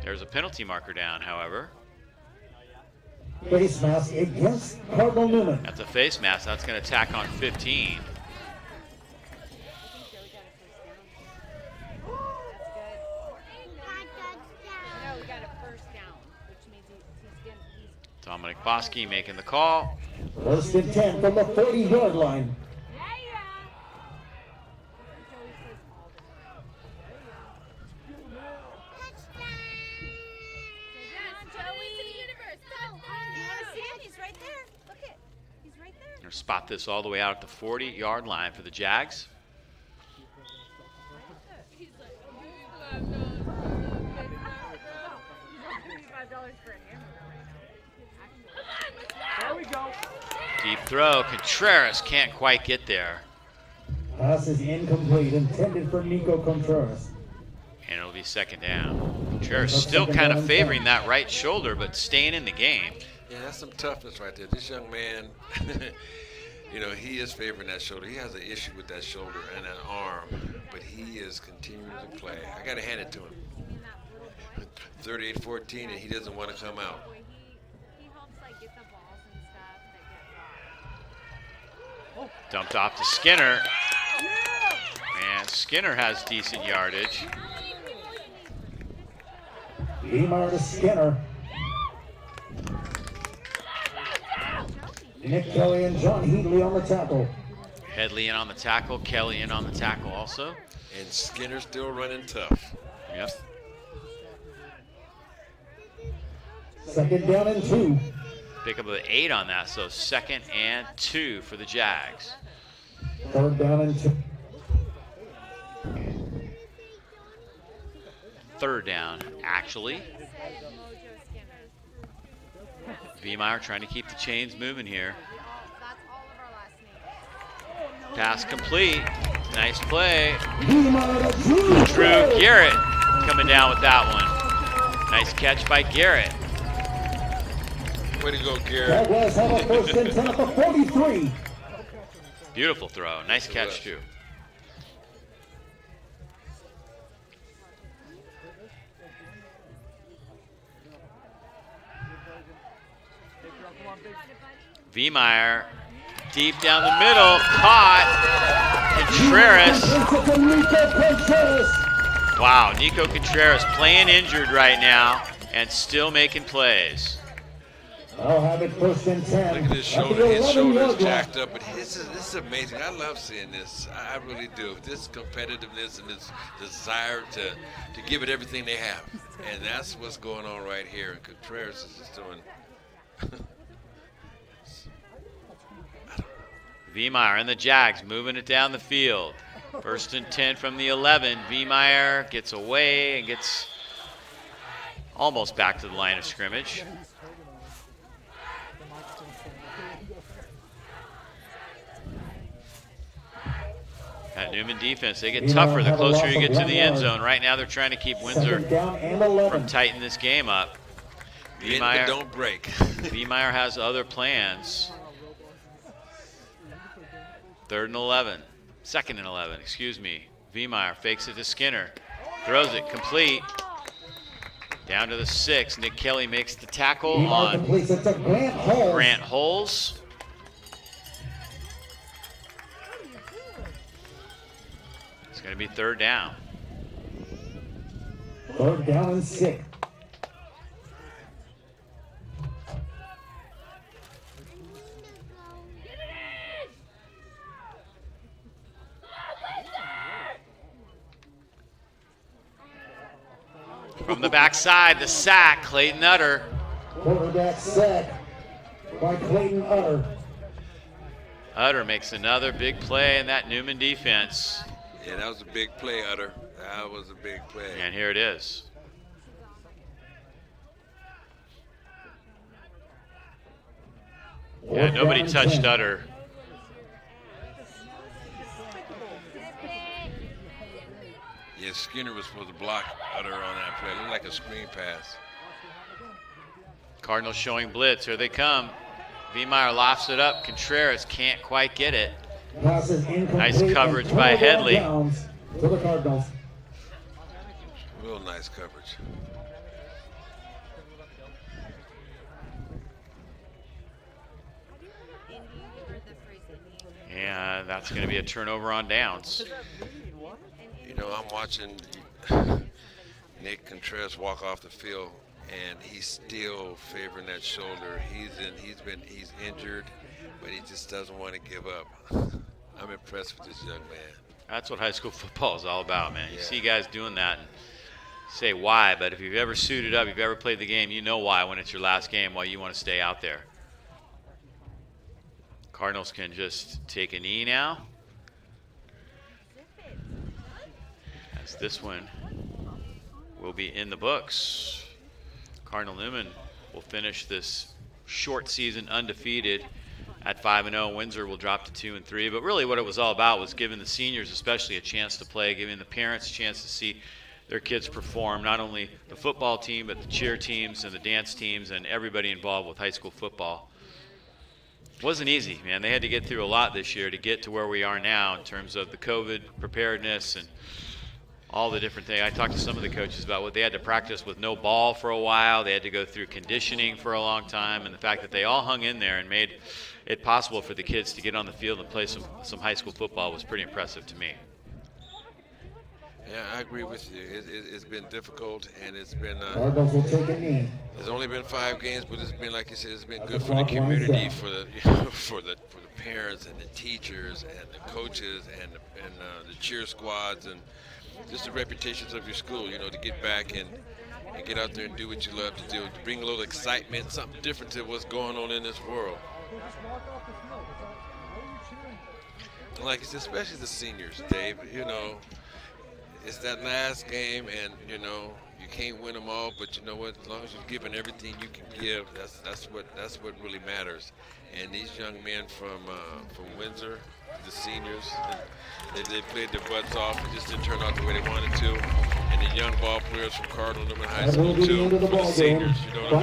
S1: There's a penalty marker down, however.
S3: Face mask against Cardinal Newman.
S1: That's a face mask. That's going to tack on 15. Dominic Bosky making the call.
S3: 1st and 10 from the 40-yard line.
S1: Spot this all the way out at the 40-yard line for the Jags.
S12: There we go.
S1: Deep throw. Contreras can't quite get there.
S3: Pass is incomplete, intended for Nico Contreras.
S1: And it'll be 2nd down. Contreras still kind of favoring that right shoulder, but staying in the game.
S6: Yeah, that's some toughness right there. This young man, you know, he is favoring that shoulder. He has an issue with that shoulder and that arm, but he is continuing to play. I got to hand it to him. 38-14, and he doesn't want to come out.
S1: Dumped off to Skinner. And Skinner has decent yardage.
S3: Beemeyer to Skinner. Nick Kelly and John Headley on the tackle.
S1: Headley in on the tackle. Kelly in on the tackle also.
S6: And Skinner still running tough.
S1: Yep.
S3: 2nd down and 2.
S1: Pick up an 8 on that, so 2nd and 2 for the Jags.
S3: 3rd down and 2.
S1: 3rd down, actually. Beemeyer trying to keep the chains moving here. Pass complete. Nice play. Drew Garrett coming down with that one. Nice catch by Garrett.
S6: Way to go, Garrett.
S3: Jaguars have a 1st and 10 at the 43.
S1: Beautiful throw. Nice catch, too. Beemeyer deep down the middle, caught. Contreras. Wow, Nico Contreras playing injured right now and still making plays.
S3: I'll have it 1st and 10.
S6: Look at his shoulder. His shoulder is jacked up, but this is amazing. I love seeing this. I really do. This competitiveness and this desire to give it everything they have. And that's what's going on right here. And Contreras is just doing
S1: Beemeyer and the Jags moving it down the field. 1st and 10 from the 11. Beemeyer gets away and gets almost back to the line of scrimmage. That Newman defense, they get tougher the closer you get to the end zone. Right now they're trying to keep Windsor from tightening this game up.
S6: Beemeyer, don't break.
S1: Beemeyer has other plans. 3rd and 11. 2nd and 11, excuse me. Beemeyer fakes it to Skinner. Throws it complete. Down to the 6. Nick Kelly makes the tackle on Grant Holes. It's going to be 3rd down.
S3: 3rd down and 6.
S1: From the backside, the sack, Clayton Utter.
S3: Quarterback sack by Clayton Utter.
S1: Utter makes another big play in that Newman defense.
S6: Yeah, that was a big play, Utter. That was a big play.
S1: And here it is. Yeah, nobody touched Utter.
S6: Yeah, Skinner was supposed to block Utter on that play. It looked like a screen pass.
S1: Cardinals showing blitz. Here they come. Viemeyer lofts it up. Contreras can't quite get it. Nice coverage by Headley.
S3: To the Cardinals.
S6: Real nice coverage.
S1: Yeah, that's going to be a turnover on downs.
S6: You know, I'm watching Nick Contreras walk off the field, and he's still favoring that shoulder. He's injured, but he just doesn't want to give up. I'm impressed with this young man.
S1: That's what high school football is all about, man. You see guys doing that and say why, but if you've ever suited up, you've ever played the game, you know why when it's your last game, why you want to stay out there. Cardinals can just take a knee now. As this one will be in the books. Cardinal Newman will finish this short season undefeated at 5-0. Windsor will drop to 2-3. But really what it was all about was giving the seniors especially a chance to play, giving the parents a chance to see their kids perform, not only the football team, but the cheer teams and the dance teams and everybody involved with high school football. It wasn't easy, man. They had to get through a lot this year to get to where we are now in terms of the COVID preparedness and all the different things. I talked to some of the coaches about what they had to practice with no ball for a while. They had to go through conditioning for a long time, and the fact that they all hung in there and made it possible for the kids to get on the field and play some high school football was pretty impressive to me.
S6: Yeah, I agree with you. It's been difficult, and it's been.
S3: Cardinals will take a knee.
S6: There's only been 5 games, but it's been, like you said, it's been good for the community, for the for the parents and the teachers and the coaches and the cheer squads and just the reputations of your school. You know, to get back and get out there and do what you love to do, to bring a little excitement, something different to what's going on in this world. Like it's especially the seniors, Dave. You know. It's that last game, and you know you can't win them all, but you know what? As long as you've given everything you can give, that's what really matters. And these young men from Windsor, the seniors, they played their butts off. It just didn't turn out the way they wanted to. And the young ball players from Cardinal Newman High School too, for the seniors. You know what I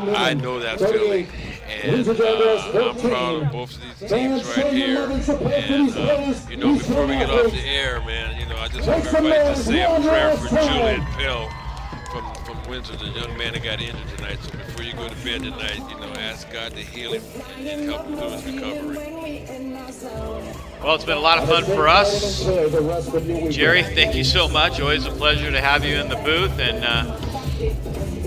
S6: mean? I know that feeling, and I'm proud of both of these teams right here. And you know, before we get off the air, man, you know, I just want everybody to say a prayer for Julian Pell from Windsor, the young man that got injured tonight. So before you go to bed tonight, you know, ask God to heal him and help him through his recovery.
S1: Well, it's been a lot of fun for us. Jerry, thank you so much. Always a pleasure to have you in the booth, and a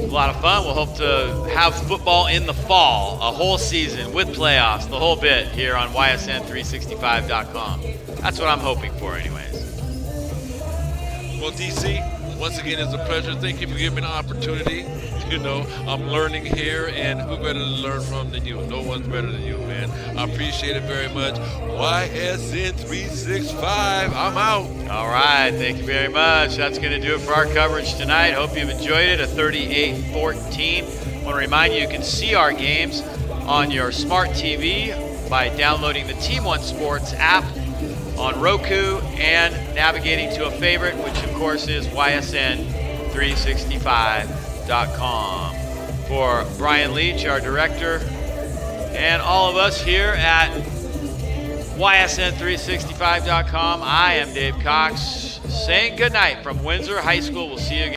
S1: lot of fun. We'll hope to have football in the fall, a whole season with playoffs, the whole bit here on YSN365.com. That's what I'm hoping for anyways.
S6: Well, DC, once again, it's a pleasure. Thank you for giving me the opportunity. You know, I'm learning here, and who better to learn from than you? No one's better than you, man. I appreciate it very much. YSN 365, I'm out.
S1: All right, thank you very much. That's going to do it for our coverage tonight. Hope you've enjoyed it, a 38-14. I want to remind you can see our games on your smart TV by downloading the Team One Sports app on Roku and navigating to a favorite, which of course is YSN365.com. For Brian Leach, our director, and all of us here at YSN365.com, I am Dave Cox saying goodnight from Windsor High School. We'll see you again.